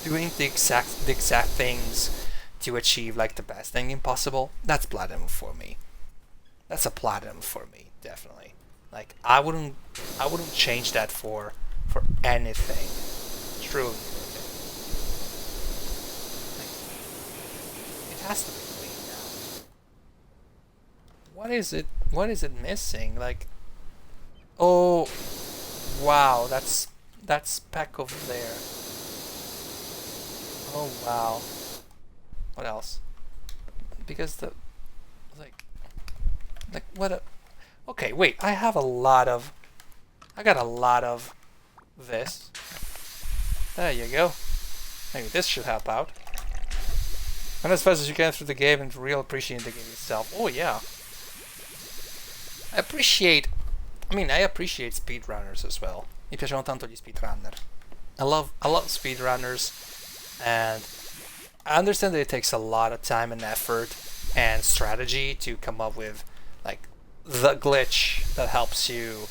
doing the exact things to achieve like the best thing possible. That's platinum for me. That's a platinum for me, definitely. Like I wouldn't change that for anything. Truly. Like, it has to be clean now. What is it? What is it missing? Like, oh, wow, that's speck over there. Oh wow. What else? Because the like what a... Okay, wait, I got a lot of this. There you go. Maybe this should help out. And as fast as you can through the game and real appreciate the game itself. Oh yeah. I appreciate speedrunners as well. Mi piacciono tanto gli speedrunner. I love speedrunners, and I understand that it takes a lot of time and effort and strategy to come up with like the glitch that helps you,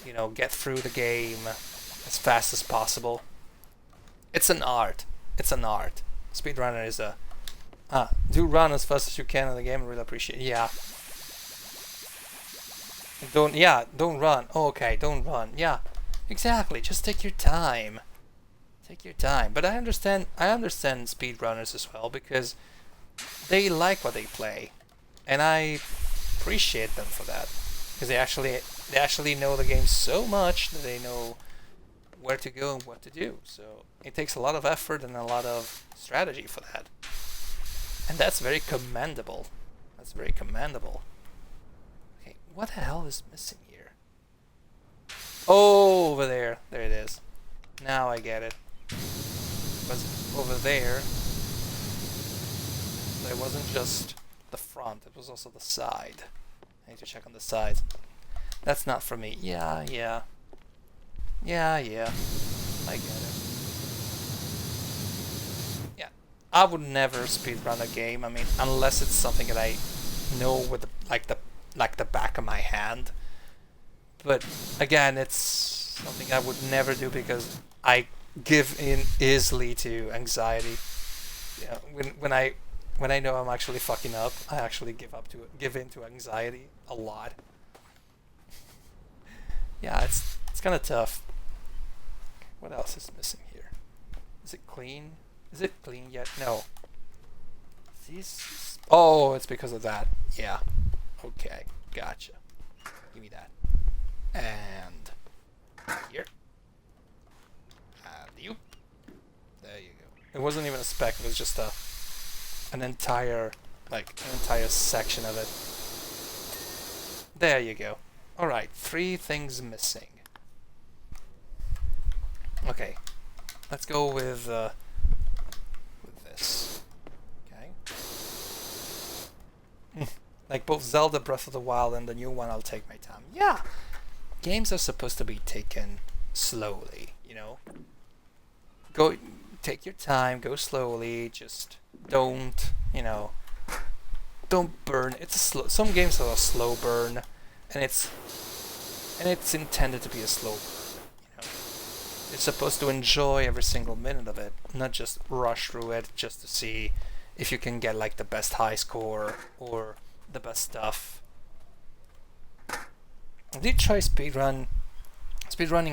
you know, get through the game as fast as possible. It's an art. It's an art. Speedrunner is a do run as fast as you can in the game and really appreciate it. Yeah. Don't run. Oh, okay, don't run. Yeah. Exactly. Just take your time. Take your time. But I understand speedrunners as well, because they like what they play, and I appreciate them for that, because they actually know the game so much that they know where to go and what to do. So it takes a lot of effort and a lot of strategy for that, and that's very commendable. That's very commendable. Okay, what the hell is missing here? Oh, over there. There it is. Now I get it. It was over there. It wasn't just the front, it was also the side. I need to check on the sides. That's not for me. Yeah. I get it. Yeah. I would never speedrun a game, I mean, unless it's something that I know with the back of my hand. But again, it's something I would never do because I give in easily to anxiety. Yeah, when I know I'm actually fucking up, I actually give in to anxiety a lot. Yeah, it's kind of tough. What else is missing here? Is it clean? Is it clean yet? No. Oh, it's because of that. Yeah. Okay, gotcha. Give me that. And here. And you. There you go. It wasn't even a speck. It was just an entire section of it. There you go. All right, 3 things missing. Okay, let's go with this. Okay. Like both Zelda Breath of the Wild and the new one, I'll take my time. Yeah, games are supposed to be taken slowly, you know. Go, take your time, go slowly. Just don't, you know, don't burn. Some games are a slow burn, and it's intended to be a slow burn. You're supposed to enjoy every single minute of it, not just rush through it just to see if you can get like the best high score or the best stuff. I did try speedrunning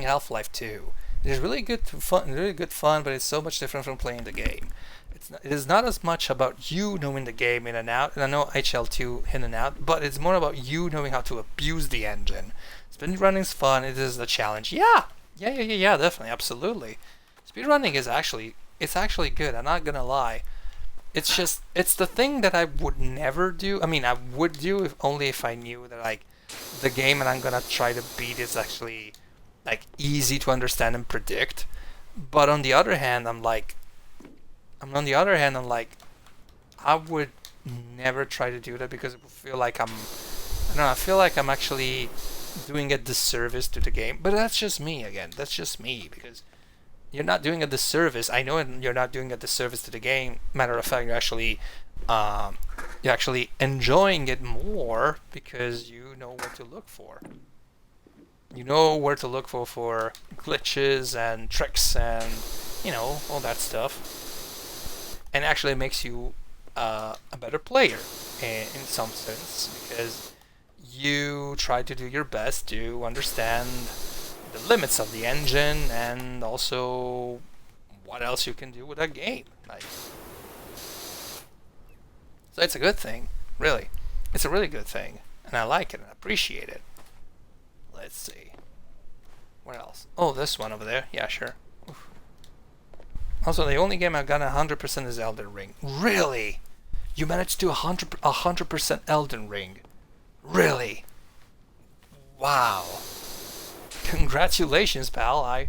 Half-Life 2. It is really good fun, but it's so much different from playing the game. It is not as much about you knowing the game in and out, and I know HL2 in and out, but it's more about you knowing how to abuse the engine. Speedrunning's fun. It is the challenge. Yeah, definitely, absolutely. Speedrunning is actually good. I'm not gonna lie. it's the thing that I would never do. I mean, I would do if only if I knew that like the game that I'm gonna try to beat is actually like easy to understand and predict. But on the other hand, I'm like, I would never try to do that because I feel like I don't know, I feel like I'm actually doing a disservice to the game. But that's just me again. That's just me because you're not doing a disservice. I know you're not doing a disservice to the game. Matter of fact, you're actually enjoying it more because you know what to look for. You know where to look for glitches and tricks and all that stuff. And actually makes you a better player in some sense because you try to do your best to understand the limits of the engine and also what else you can do with that game. Like, so it's a good thing, really. It's a really good thing, and I like it and I appreciate it. Let's see. What else? Oh, this one over there. Yeah, sure. Oof. Also, the only game I've got 100% is Elden Ring. Really? You managed to do 100% Elden Ring? Really? Wow. Congratulations, pal. I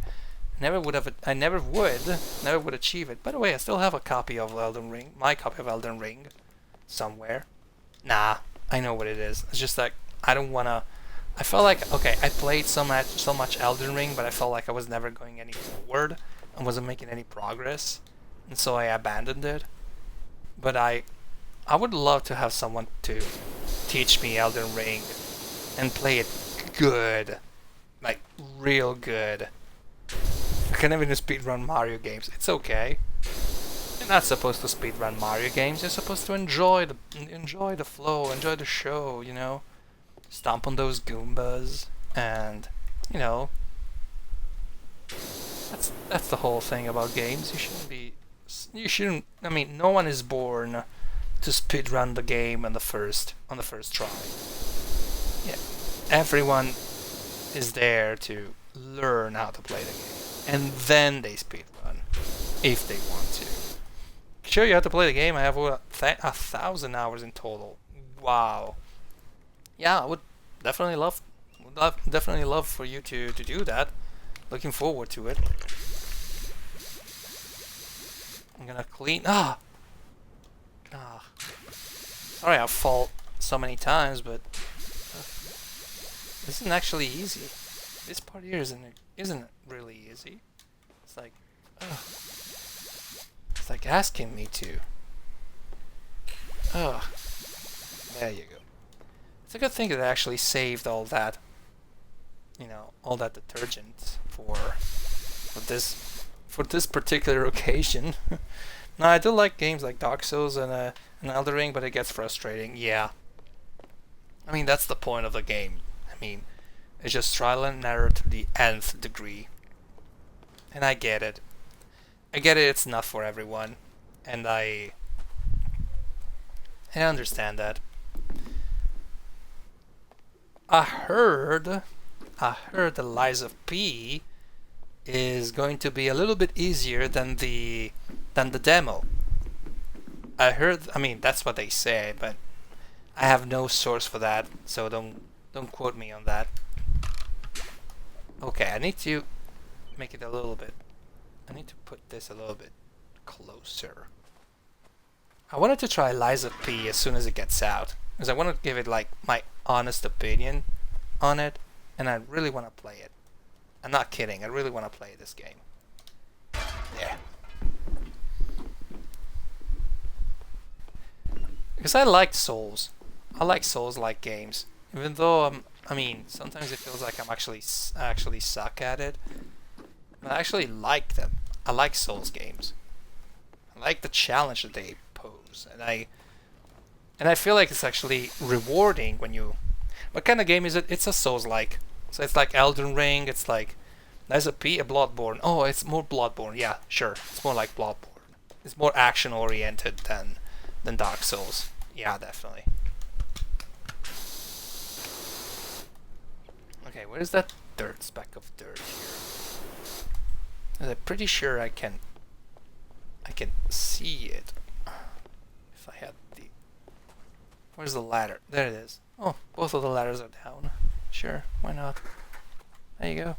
never would achieve it. By the way, I still have a copy of Elden Ring, my copy of Elden Ring, somewhere. Nah, I know what it is. It's just like I don't wanna. I felt like okay, I played so much Elden Ring, but I felt like I was never going any forward and wasn't making any progress, and so I abandoned it. But I would love to have someone to teach me Elden Ring and play it good. Like, real good. I can even speedrun Mario games. It's okay. You're not supposed to speedrun Mario games. You're supposed to enjoy the flow, enjoy the show, Stomp on those Goombas, and, that's the whole thing about games. I mean, no one is born to speedrun the game on the first try. Yeah. Everyone is there to learn how to play the game, and then they speedrun if they want to. Show you how to play the game. I have 1,000 hours in total. Wow. Yeah, I would definitely love for you to do that. Looking forward to it. I'm gonna clean. Sorry, I fall so many times, but this isn't actually easy. This part here isn't really easy. It's like, it's like asking me to. There you go. It's a good thing that I actually saved all that, all that detergent for this particular occasion. Now I do like games like Dark Souls and Elden Ring, but it gets frustrating. Yeah. I mean, that's the point of the game. I mean, it's just trial and error to the nth degree. And I get it. It's not for everyone. And I understand that. I heard the Lies of P is going to be a little bit easier than the demo. I mean, that's what they say, but I have no source for that, so don't quote me on that. Okay, I need to make it a little bit. I need to put this a little bit closer. I wanted to try Lies of P as soon as it gets out, because I want to give it like my honest opinion on it, and I really want to play it. I'm not kidding. I really want to play this game. Yeah. Because I like Souls. I like Souls-like games. Even though I mean, sometimes it feels like I actually suck at it. But I actually like them. I like Souls games. I like the challenge that they pose, and I feel like it's actually rewarding when you. What kind of game is it? It's a Souls-like. So it's like Elden Ring. It's like there's a Bloodborne. Oh, it's more Bloodborne. Yeah, sure. It's more like Bloodborne. It's more action-oriented than Dark Souls. Yeah, definitely. Okay, where's that speck of dirt here? I'm pretty sure I can see it. If I had the... Where's the ladder? There it is. Oh, both of the ladders are down. Sure, why not? There you go.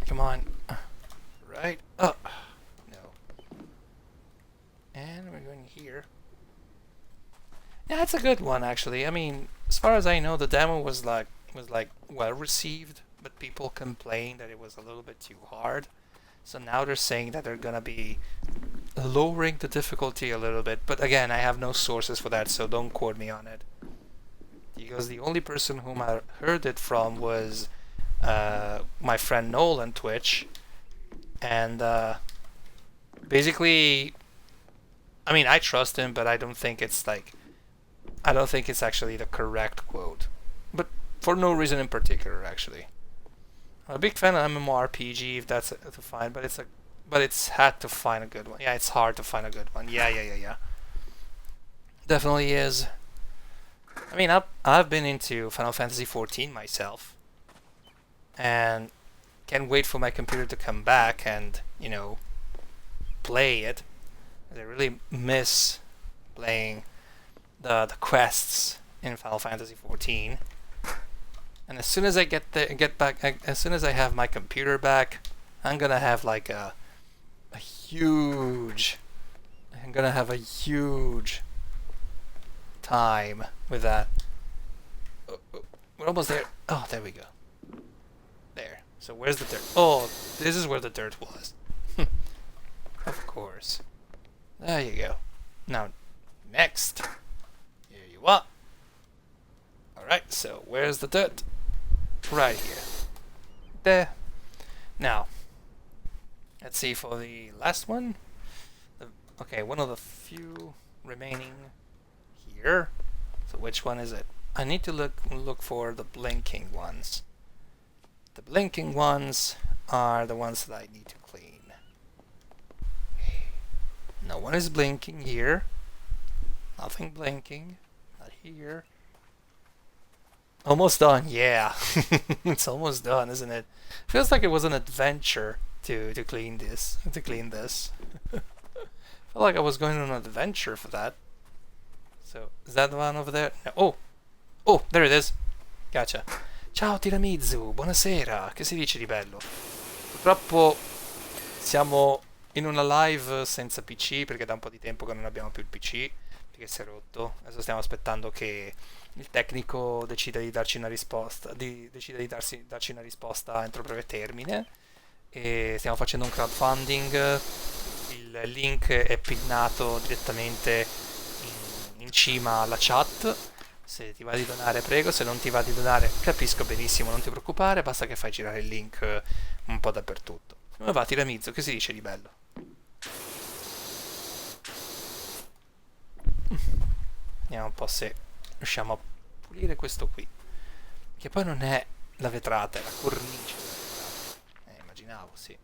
Come on. Right up. No. And we're going here. Yeah, it's a good one actually. I mean, as far as I know, the demo was like well received, but people complained that it was a little bit too hard. So now they're saying that they're gonna be lowering the difficulty a little bit. But again, I have no sources for that, so don't quote me on it. Because the only person whom I heard it from was my friend Noel on Twitch, and basically, I mean, I trust him, but I don't think it's actually the correct quote, but for no reason in particular, actually. I'm a big fan of MMORPG, if that's to find, but it's had to find a good one. Yeah, it's hard to find a good one. Yeah. Definitely is. I mean, I've been into Final Fantasy XIV myself, and can't wait for my computer to come back and, you know, play it. I really miss playing the quests in Final Fantasy XIV. And as soon as I as soon as I have my computer back, I'm gonna have like a huge time with that. We're almost there. Oh, there we go. There. So where's the dirt? Oh, this is where the dirt was. Of course. There you go. Now, next. Here you are. Alright, so where's the dirt? Right here. There. Now, let's see for the last one. Okay, one of the few remaining here. So which one is it? I need to look for the blinking ones. The blinking ones are the ones that I need to clean. No one is blinking here. Nothing blinking. Not here. Almost done, yeah. It's almost done, isn't it? Feels like it was an adventure to clean this. Felt like I was going on an adventure for that. So, is that the one over there? No. Oh, there it is. Gotcha. Ciao Tiramizu, buonasera. Che si dice di bello? Purtroppo siamo in una live senza PC perché da un po' di tempo che non abbiamo più il PC perché si è rotto. Adesso stiamo aspettando che il tecnico decida di darci una risposta, darci una risposta entro breve termine, e stiamo facendo un crowdfunding. Il link è pinnato direttamente in cima alla chat. Se ti va di donare, prego. Se non ti va di donare, capisco benissimo, non ti preoccupare, basta che fai girare il link un po' dappertutto. Come va Tiramizu? Che si dice di bello? Vediamo un po' se riusciamo a pulire questo qui, che poi non è la vetrata, è la cornice della vetrata. Immaginavo, sì.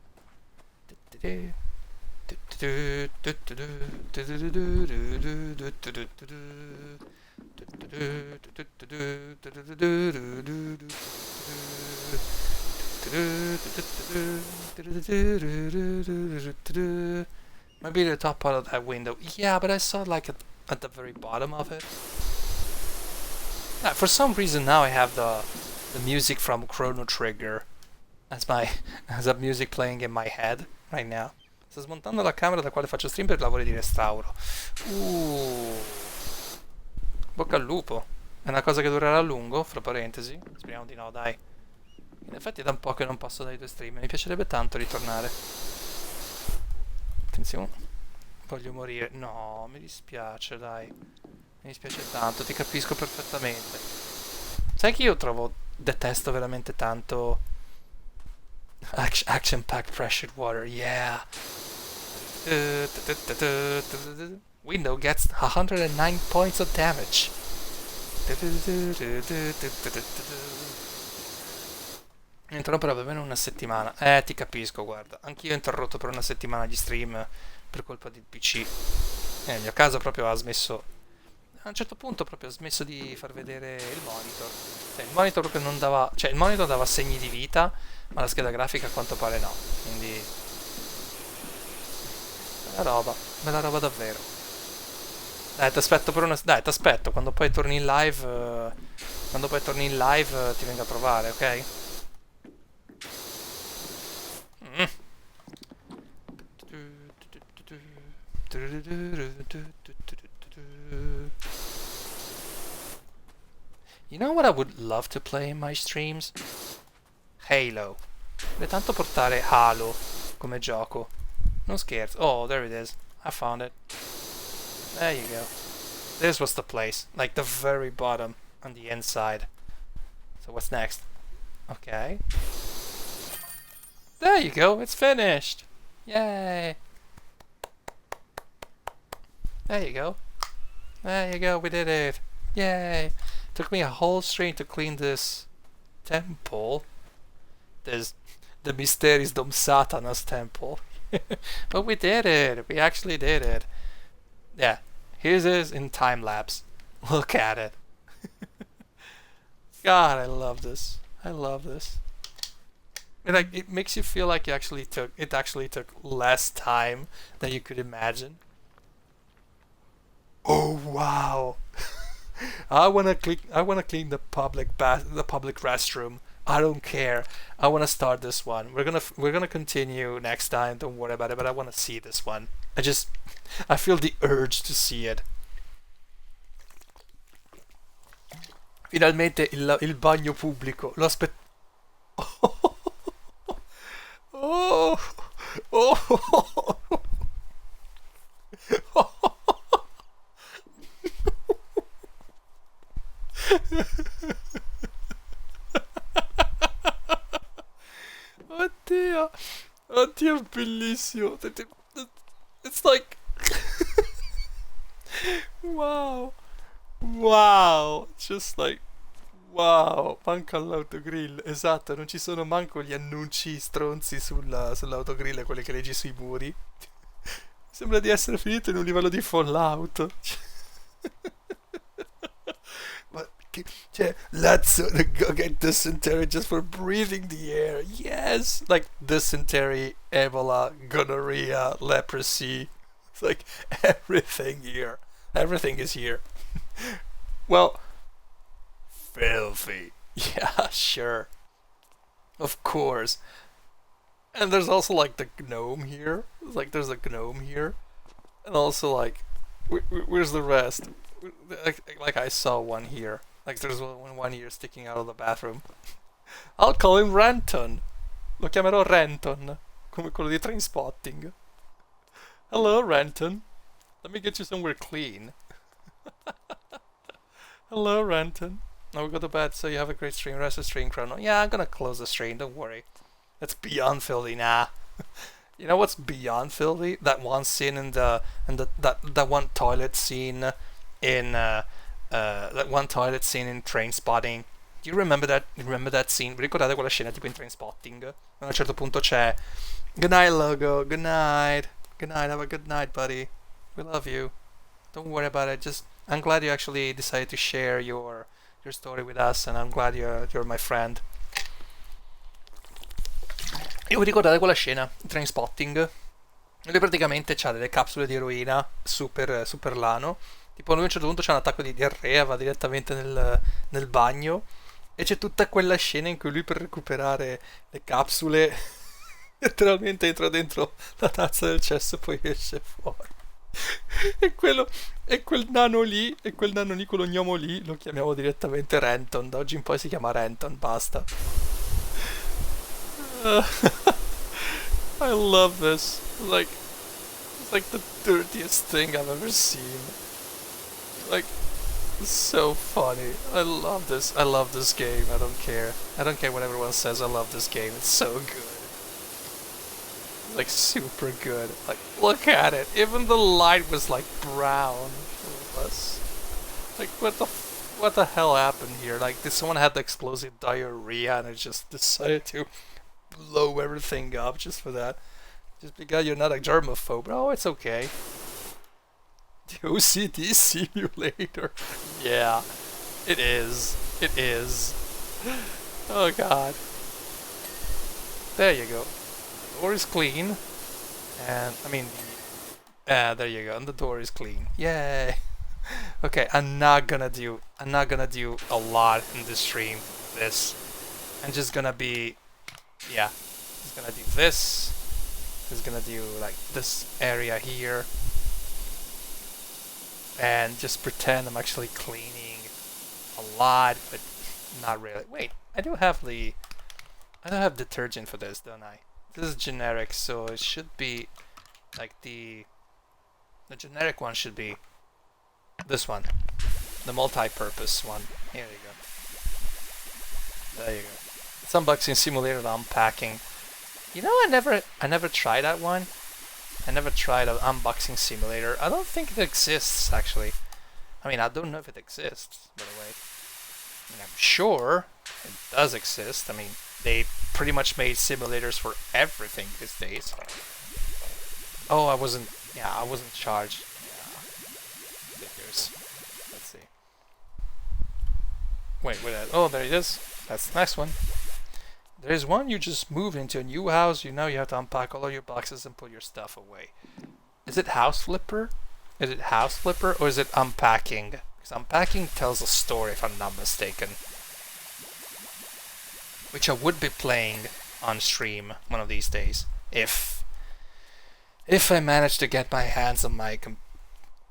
Maybe the top part of that window. Yeah, but I saw like at the very bottom of it. For some reason now I have the music from Chrono Trigger as a music playing in my head right now. Sto smontando la camera da quale faccio stream per lavori di restauro. Bocca al lupo. È una cosa che durerà a lungo, fra parentesi. Speriamo di no, dai. In effetti è da un po' che non passo dai tuoi stream. Mi piacerebbe tanto ritornare. Attenzione. Voglio morire. No, mi dispiace, dai. Mi dispiace tanto, ti capisco perfettamente. Sai che io detesto veramente tanto Action Pack Pressured Water, yeah. Window gets 109 points of damage. Mi interromperò per almeno una settimana. Ti capisco, guarda. Anch'io ho interrotto per una settimana gli stream per colpa del PC. Nel mio caso proprio ha smesso a un certo punto proprio ho smesso di far vedere il monitor. Cioè, il monitor proprio non dava, cioè il monitor dava segni di vita, ma la scheda grafica a quanto pare no. Quindi, bella roba davvero. Ti aspetto per una... Dai, ti aspetto, quando poi torni in live... quando poi torni in live ti vengo a trovare, ok? Mm. You know what I would love to play in my streams? Halo. Vorrei tanto portare Halo come gioco. Non scherzo. Oh, there it is. I found it. There you go. This was the place. Like the very bottom on the inside. So what's next? Okay. There you go. It's finished. Yay. There you go. There you go. We did it. Yay. Took me a whole stream to clean this temple. There's the Mysteries Dom Satanas temple. But we did it. We actually did it. Yeah. Here's this in time lapse. Look at it. God, I love this. I love this. It makes you feel like it actually took less time than you could imagine. Oh wow. I wanna clean the public restroom. I don't care. I wanna start this one. We're gonna continue next time. Don't worry about it. But I wanna see this one. I feel the urge to see it. Finalmente il bagno pubblico. Lo aspetto. Oh, oh, oh. Oddio, oddio, è bellissimo. It's like wow, wow, just like wow, manca l'autogrill, esatto, non ci sono manco gli annunci stronzi sull'autogrill, quelli che leggi sui muri. Sembra di essere finito in un livello di Fallout. Ma cioè, let's go get dysentery just for breathing the air. Yes, like dysentery, Ebola, gonorrhea, leprosy. It's like everything here. Everything is here. Well, filthy. Yeah, sure. Of course. And there's also like the gnome here. Like there's a gnome here. And also like, where's the rest? Like I saw one here. Like there's one here sticking out of the bathroom. I'll call him Renton. Lo chiamerò Renton. Come quello di Trainspotting. Hello, Renton. Let me get you somewhere clean. Hello, Renton. Now we go to bed, so you have a great stream. Rest of the stream, Chrono. Yeah, I'm gonna close the stream, don't worry. That's beyond filthy, nah. You know what's beyond filthy? That one scene in that one toilet scene in that one toilet scene in Trainspotting. Do you remember that? Remember that scene? Vi ricordate quella scena tipo in Trainspotting? A un certo punto c'è good night, Logo. Good night. Good night. Have a good night, buddy. We love you. Don't worry about it. Just I'm glad you actually decided to share your story with us, and I'm glad you're my friend. E vi ricordate quella scena, Trainspotting? Lui praticamente c'ha delle capsule di eroina super lano. Tipo lui a un certo punto c'ha un attacco di diarrea, va direttamente nel bagno. E c'è tutta quella scena in cui lui per recuperare le capsule letteralmente entra dentro la tazza del cesso e poi esce fuori. E quel nano lì, con lo gnomo lì, lo chiamiamo direttamente Renton. Da oggi in poi si chiama Renton, basta. I love this. It's like the dirtiest thing I've ever seen. Like, it's so funny. I love this. I love this game. I don't care. I don't care what everyone says. I love this game. It's so good. Like, super good. Like, look at it. Even the light was like brown. Like, what the hell happened here? Like, did someone had the explosive diarrhea and it just decided to blow everything up just for that? Just because you're not a germaphobe. Oh, it's okay. The OCD simulator. Yeah, it is. It is. Oh god. There you go. The door is clean. And, I mean, there you go. And the door is clean. Yay. Okay, I'm not gonna do a lot in this stream. This. I'm just gonna be, yeah. Just gonna do this. Just gonna do like this area here. And just pretend I'm actually cleaning a lot, but not really. Wait, I do have detergent for this, don't I? This is generic, so it should be like the generic one should be this one, the multi-purpose one. Here you go. There you go. It's unboxing simulator unpacking. You know, I never tried that one. I never tried an unboxing simulator. I don't think it exists, actually. I mean, I don't know if it exists, by the way. I mean, I'm sure it does exist. I mean, they pretty much made simulators for everything these days. Oh, I wasn't charged. Yeah. Figures. Let's see. Wait, oh, there it is. That's the next one. There's one you just moved into a new house. You have to unpack all of your boxes and put your stuff away. Is it house flipper? Is it house flipper or is it unpacking? Because unpacking tells a story, if I'm not mistaken. Which I would be playing on stream one of these days, if I manage to get my hands on my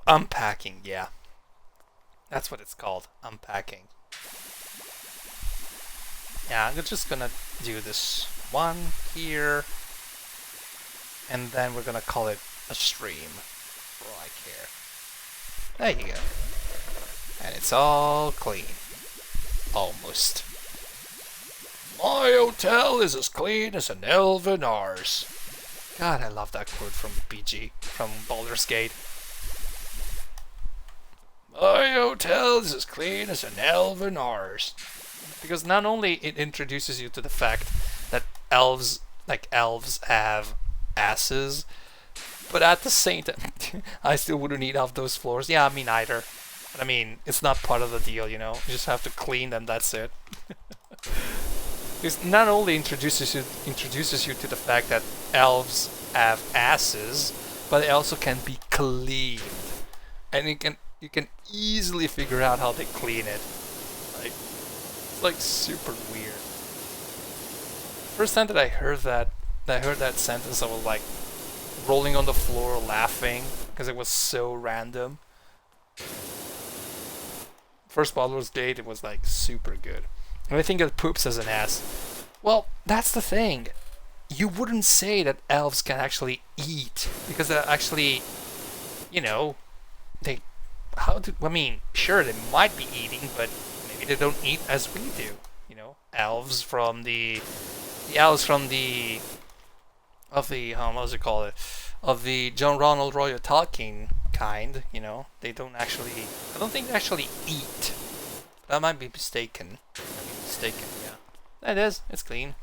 unpacking. Yeah, that's what it's called, unpacking. Yeah, I'm just gonna do this one here, and then we're gonna call it a stream for all I care. There you go. And it's all clean. Almost. My hotel is as clean as an elven arse. God, I love that quote from BG, from Baldur's Gate. My hotel is as clean as an elven arse. Because not only it introduces you to the fact that elves have asses, but at the same time, I still wouldn't eat off those floors. Yeah, me neither. But I mean, it's not part of the deal, you know. You just have to clean them. That's it. Because not only introduces you to the fact that elves have asses, but they also can be cleaned, and you can easily figure out how they clean it. Like super weird. First time that I heard that sentence, I was like rolling on the floor laughing because it was so random. First Baldur's Gate, it was like super good. And I think it poops as an ass. Well, that's the thing. You wouldn't say that elves can actually eat because they're actually, you know, I mean, sure they might be eating, but they don't eat as we do, you know. Elves from the what was it called? Of the John Ronald Royal Tolkien kind, you know. I don't think they actually eat. But I might be mistaken. Yeah. That is, it's clean.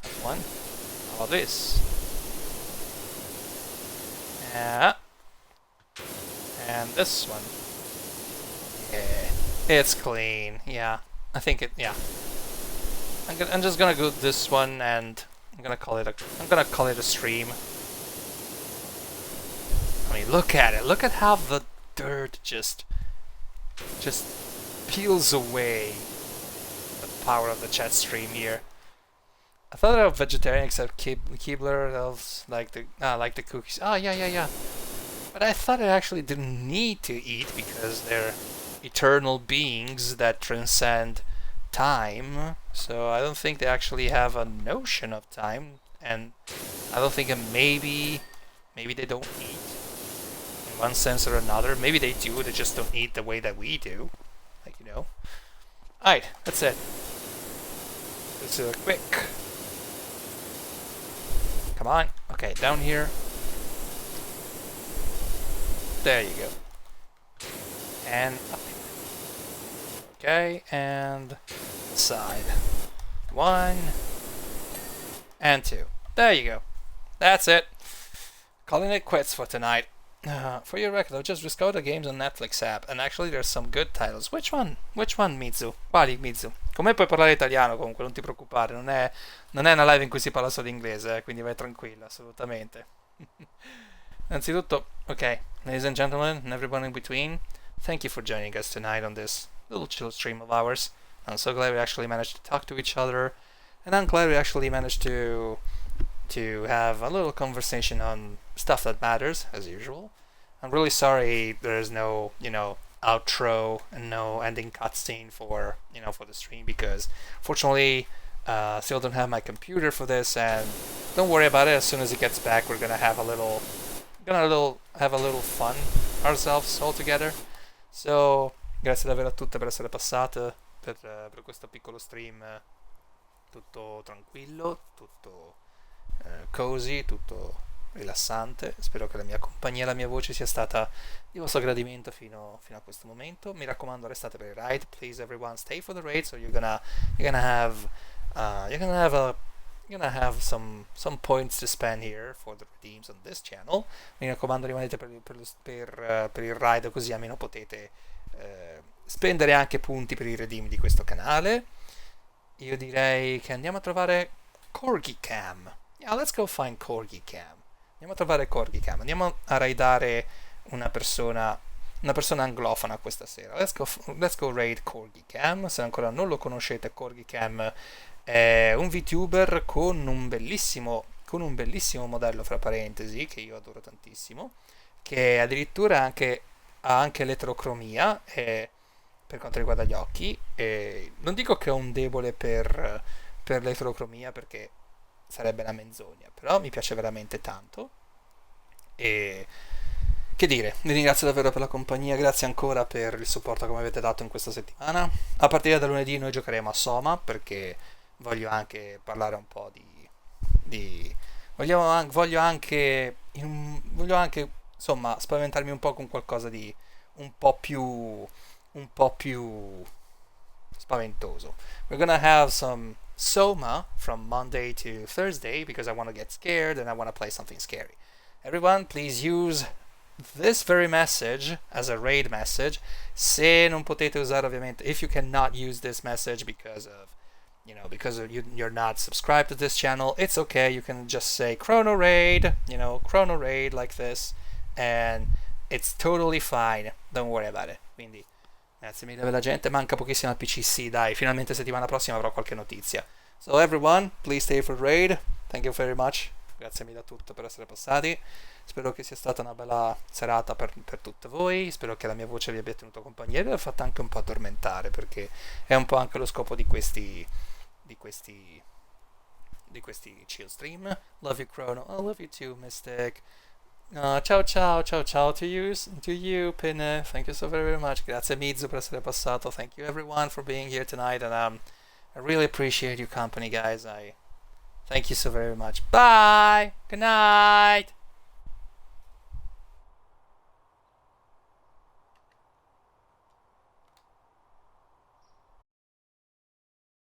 That's one. How about this? Yeah. And this one. Yeah. It's clean, yeah. I think it, yeah. I'm just gonna go this one, and I'm gonna call it a stream. I mean, look at it. Look at how the dirt just peels away the power of the chat stream here. I thought I was vegetarian except Keebler elves like the cookies. Oh yeah. But I thought I actually didn't need to eat because they're eternal beings that transcend time, so I don't think they actually have a notion of time, and I don't think maybe they don't eat in one sense or another. Maybe they do, they just don't eat the way that we do, like, you know. Alright, that's it. Let's do a quick. Come on. Okay, down here. There you go. And up here. Okay, and side. 1 and 2. There you go. That's it. Calling it quits for tonight. For your record, I've just discovered the games on Netflix app, and actually there's some good titles. Which one? Which one, Mizu? Quali, Mizu? Con me puoi parlare italiano comunque, non ti preoccupare, non è una live in cui si parla solo inglese, quindi vai tranquilla, assolutamente. Innanzitutto, ok, ladies and gentlemen, and everyone in between, thank you for joining us tonight on this little chill stream of ours. I'm so glad we actually managed to talk to each other, and I'm glad we actually managed to have a little conversation on stuff that matters, as usual. I'm really sorry there's no, outro and no ending cutscene for, for the stream because, fortunately, still don't have my computer for this, and don't worry about it. As soon as it gets back, we're gonna have have a little fun ourselves all together. So, grazie davvero a tutte per essere passate per questo piccolo stream tutto tranquillo, tutto cozy, tutto rilassante. Spero che la mia compagnia e la mia voce sia stata di vostro gradimento fino a questo momento. Mi raccomando, restate per il raid. Please everyone stay for the raid, so you're gonna have some points to spend here for the redeems on this channel. Mi raccomando, rimanete per il raid, così almeno potete spendere anche punti per i redeem di questo canale. Io direi che andiamo a trovare Corgi Cam. Yeah, let's go find Corgi Cam. Andiamo a trovare Corgi Cam. Andiamo a raidare una persona anglofona questa sera. Let's go raid Corgi Cam. Se ancora non lo conoscete, Corgi Cam è un VTuber con un bellissimo modello, fra parentesi, che io adoro tantissimo, che addirittura ha anche l'eterocromia per quanto riguarda gli occhi. E non dico che ho un debole per l'eterocromia, perché sarebbe una menzogna, però mi piace veramente tanto. E che dire, vi ringrazio davvero per la compagnia, grazie ancora per il supporto che mi avete dato in questa settimana. A partire da lunedì noi giocheremo a Soma, perché voglio anche parlare un po' voglio anche insomma spaventarmi un po' con qualcosa di un po' più spaventoso. We're gonna have some Soma from Monday to Thursday because I want to get scared and I want to play something scary. Everyone, please use this very message as a raid message. Se non potete usare, ovviamente, if you cannot use this message because you're not subscribed to this channel, it's okay. You can just say Chrono Raid, Chrono Raid like this, and it's totally fine. Don't worry about it. Quindi grazie mille per la gente, manca pochissimo al PC, sì dai, finalmente settimana prossima avrò qualche notizia. So everyone, please stay for the raid, thank you very much, grazie mille a tutti per essere passati, spero che sia stata una bella serata per tutte voi, spero che la mia voce vi abbia tenuto compagnia e vi abbia fatto anche un po' addormentare, perché è un po' anche lo scopo di questi chill stream. Love you Chrono, I love you too Mystic. Ciao to you Pinne, thank you so very much. Grazie Mizu per essere passato. Thank you everyone for being here tonight, and I really appreciate your company, guys. I thank you so very much. Bye, good night.